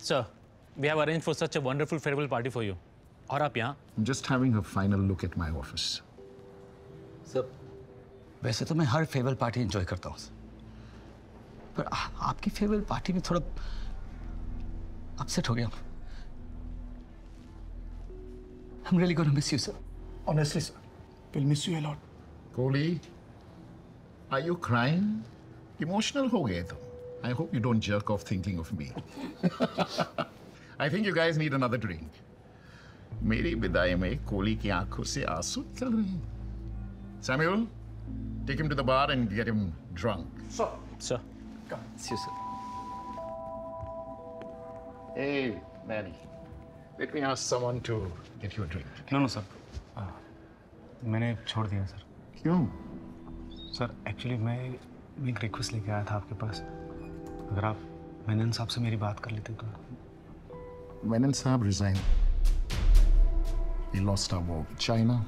Sir, we have arranged for such a wonderful farewell party for you. और आप यहाँ? I'm just having a final look at my office. Sir, वैसे तो मैं हर फेयरवेल पार्टी एंजॉय करता हूँ, पर आपकी फेयरवेल पार्टी में थोड़ा अपसेट हो गया। I'm really gonna miss you, sir. Honestly, sir. We'll miss you a lot. Kohli, are you crying? Emotional ho gaye tum. I hope you don't jerk off thinking of me. I think you guys need another drink. मेरी विदाई में कोहली की आंखों से आंसू निकल रहे हैं. Samuel, take him to the bar and get him drunk. Sir. Sir. Come, see you, sir. Hey, Manny. Let me ask someone to get you a drink. No, sir. मैंने छोड़ दिया सर. क्यों? सर, एक्चुअली मैं एक रिक्वेस्ट लेके आया था आपके पास. अगर आप मेनन साहब से मेरी बात कर लेते तो. Menon Saab resigned. He lost our war with China,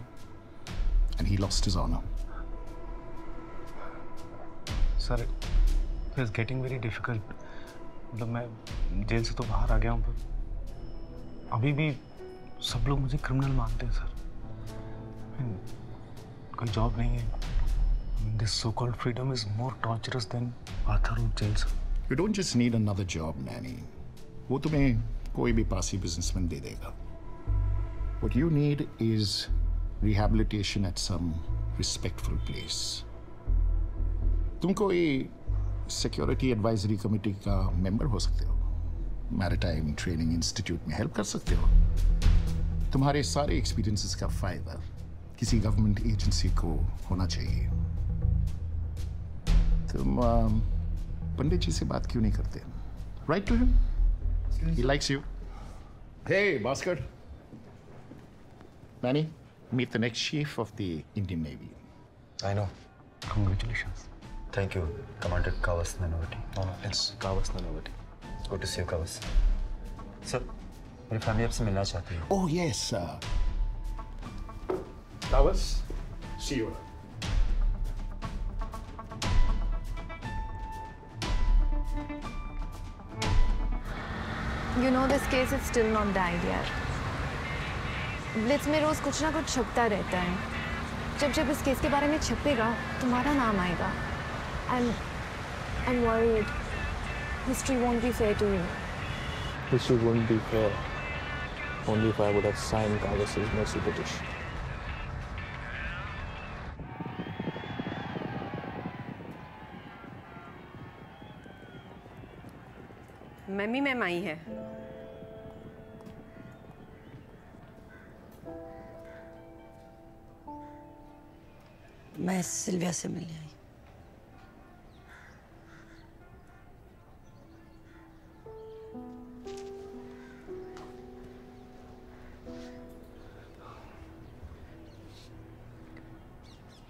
and he lost his honor. Sir, it is getting very difficult. मतलब मैं जेल से तो बाहर आ गया हूँ, पर अभी भी सब लोग मुझे क्रिमिनल मानते हैं सर. कोई जॉब नहीं है. This so-called freedom is more torturous than Arthur Road jail, sir. You don't just need another job, Manny. वो तुम्हें कोई भी पासी बिजनेसमैन दे देगा. What you need is rehabilitation at some respectful place. तुम कोई सिक्योरिटी एडवाइजरी कमेटी का मेंबर हो सकते हो. मैरिटाइम ट्रेनिंग इंस्टीट्यूट में हेल्प कर सकते हो. तुम्हारे सारे एक्सपीरियंसेस का फायदा किसी गवर्नमेंट एजेंसी को होना चाहिए. तुम पंडित जी से बात क्यों नहीं करते? Write to him. He likes you. Hey, Bhaskar. Manny, meet the next chief of the Indian Navy. I know. Congratulations. Thank you, Commander Kawas Nanavati. No, it's Kawas Nanavati. Good to see you, Kawas. Sir, मेरी फैमिली आपसे मिलना चाहती है. Oh yes. Kawas, see you. You know this case is still not died यार. ब्लिट्स में रोज कुछ ना कुछ छपता रहता है. जब इस केस के बारे में छपेगा, तुम्हारा नाम आएगा. I'm worried. History won't be fair to you. History wouldn't be fair only if I would have signed Kawas's mercy petition. Ma'am आई है. मैं सिल्विया से मिलने आई.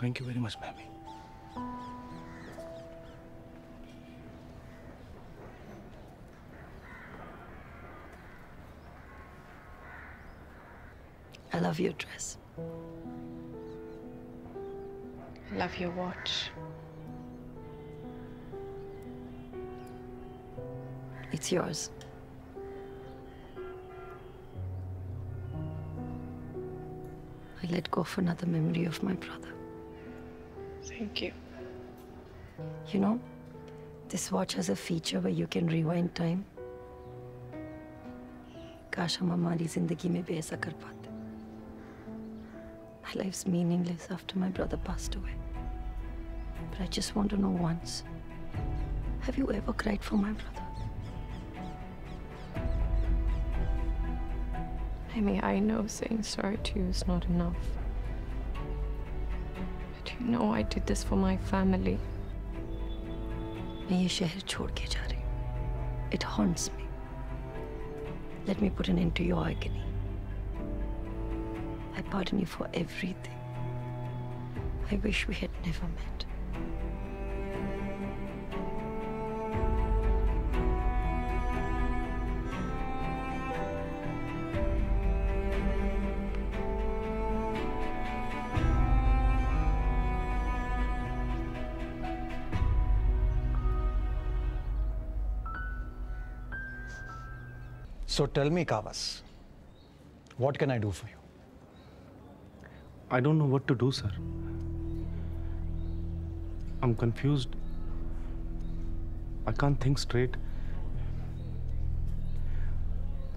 Thank you very much, ma'am. I love your dress. I love your watch. It's yours. I let go of another memory of my brother. Thank you. You know, this watch has a feature where you can rewind time. काश हम हमारी जिंदगी में भी ऐसा कर पाते. My life's meaningless after my brother passed away. But I just want to know once. Have you ever cried for my brother? I know saying sorry to you is not enough. But you know I did this for my family. मैं ये शहर छोड़ के जा रही हूँ. It haunts me. Let me put an end to your agony. I pardon you for everything. I wish we had never met. So tell me, Kawas, what can I do for you? I don't know what to do, sir. I'm confused. I can't think straight.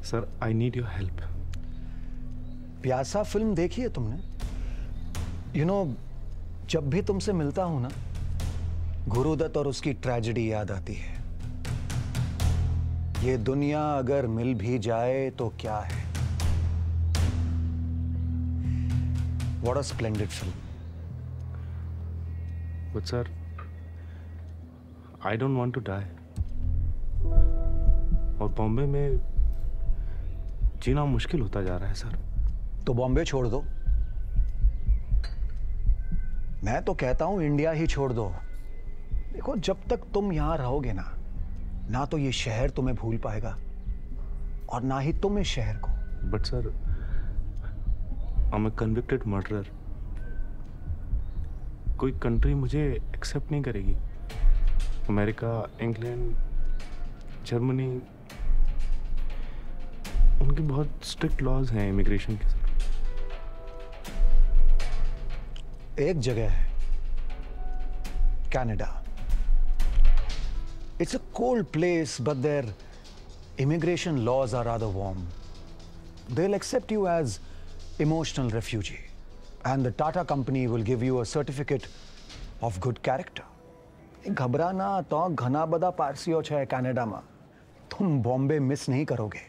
Sir, I need your help. प्यासा फिल्म देखी है तुमने? यू नो, जब भी तुमसे मिलता हूं ना, गुरुदत्त और उसकी ट्रेजेडी याद आती है। ये दुनिया अगर मिल भी जाए तो क्या है। What a splendid film. But sir, I don't want to die. और बॉम्बे में जीना मुश्किल होता जा रहा है सर। तो बॉम्बे छोड़ दो। मैं तो कहता हूं इंडिया ही छोड़ दो। देखो, जब तक तुम यहां रहोगे ना तो ये शहर तुम्हें भूल पाएगा और ना ही तुम इस शहर को। But sir, I'm a convicted murderer. कोई कंट्री मुझे एक्सेप्ट नहीं करेगी। अमेरिका, इंग्लैंड, जर्मनी, उनके बहुत स्ट्रिक्ट लॉज हैं इमिग्रेशन के। एक जगह है, Canada. It's a cold place, but their immigration laws are rather warm. They'll accept you as emotional refugee, and the Tata company will give you a certificate of good character. घबराना तो घना बदा पारसीओ छे कनाडा में, तुम बॉम्बे मिस नहीं करोगे।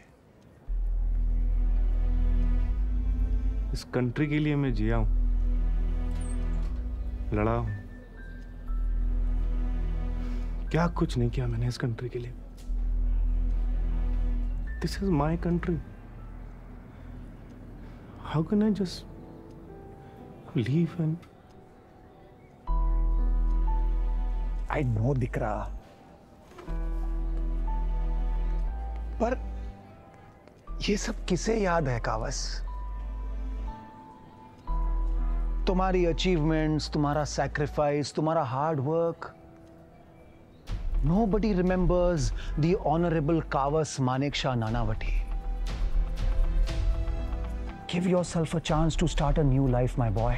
इस कंट्री के लिए मैं जिया हूं, लड़ा हूं। क्या कुछ नहीं किया मैंने इस कंट्री के लिए। This is my country. How can I just leave and I know दिख रहा, पर ये सब किसे याद है कावस? तुम्हारी अचीवमेंट्स, तुम्हारा सैक्रिफाइस, तुम्हारा hard work. Nobody remembers the Honorable Kawas Nanavati. Give yourself a chance to start a new life, my boy.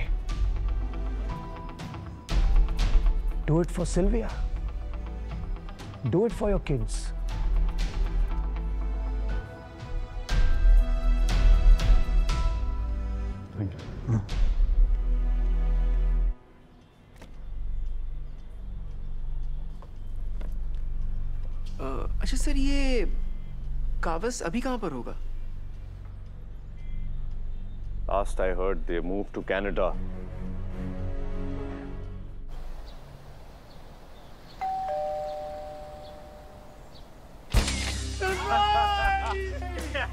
Do it for Sylvia. Do it for your kids. Thank you. अच्छा सर, ये कावस अभी कहाँ पर होगा? Last I heard, they moved to Canada.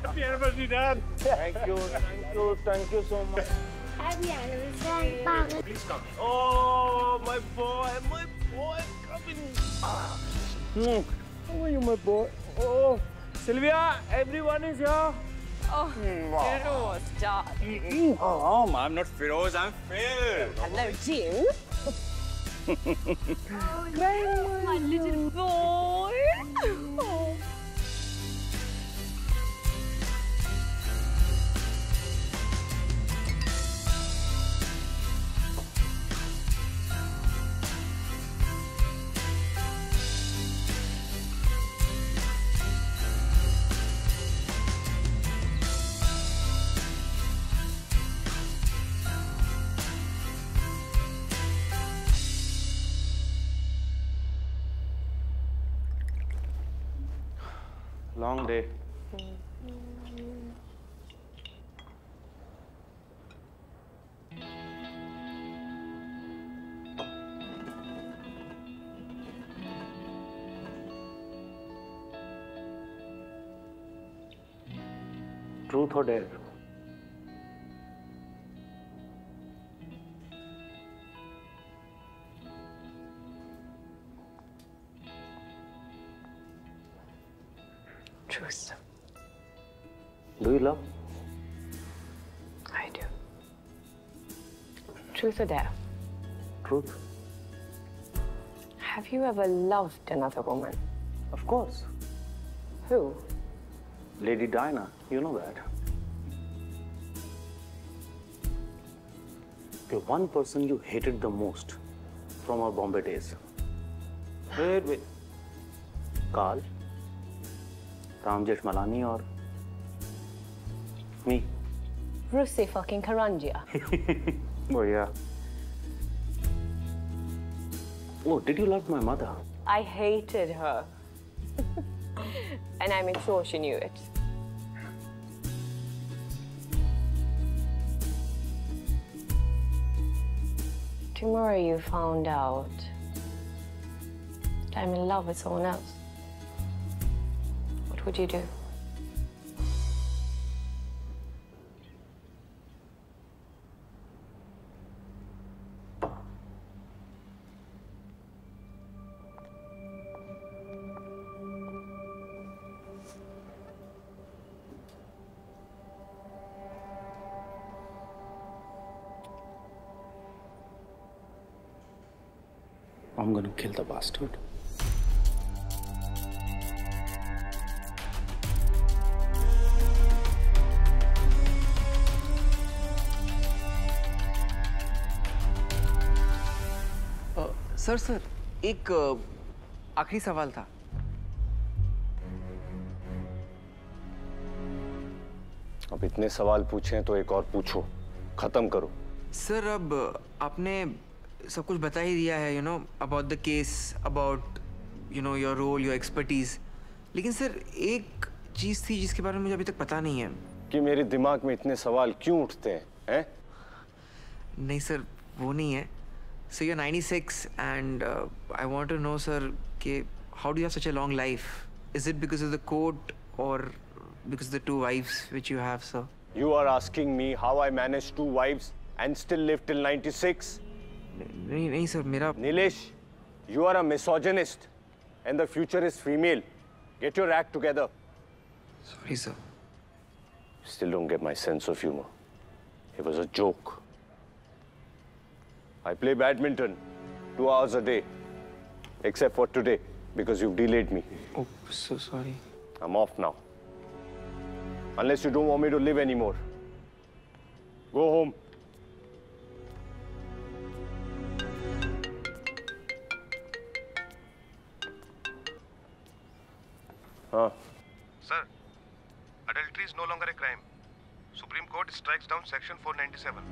Happy anniversary, Dad. Thank you so much. Happy anniversary, Papa. Please come. Oh, my boy, coming. How are you, my boy? Oh, Sylvia, everyone is here. Oh, Firoz, darling. Oh, I'm not Firoz, I'm Phil. Hello, Jim. My little boy. Oh. Long day. Truth or dare? Truth. Do you love? I do. Truth or dare? Truth. Have you ever loved another woman? Of course. Who? Lady Diana, you know that. Okay, one person you hated the most from our Bombay days. Wait. Kaul, Ram Jeshmalani or me Russi fucking Karangia. Oh, yeah. Oh, did you love my mother? I hated her. And I made sure she knew it. Tomorrow you found out that I'm in love with someone else. What would you do? I'm gonna kill the bastard. Sir एक आखिरी सवाल था। अब इतने सवाल पूछे हैं तो एक और पूछो, खत्म करो। सर अब आपने सब कुछ बता ही दिया है, about the case, about your role, your expertise. लेकिन सर एक चीज थी जिसके बारे में मुझे अभी तक पता नहीं है कि मेरे दिमाग में इतने सवाल क्यों उठते हैं? नहीं सर, वो नहीं है। So you're 96 and I want to know, sir, how do you have such a long life? Is it because of the court or because of the 2 wives which you have, sir? You are asking me how I managed 2 wives and still live till 96? नहीं sir, मेरा... Nilesh, you are a misogynist and the future is female. Get your act together. Sorry, sir. Still don't get my sense of humor. It was a joke. I play badminton 2 hours a day, except for today, because you've delayed me. Oh, so sorry. I'm off now. Unless you don't want me to live anymore. Go home. Huh? Sir, adultery is no longer a crime. Supreme Court strikes down Section 497.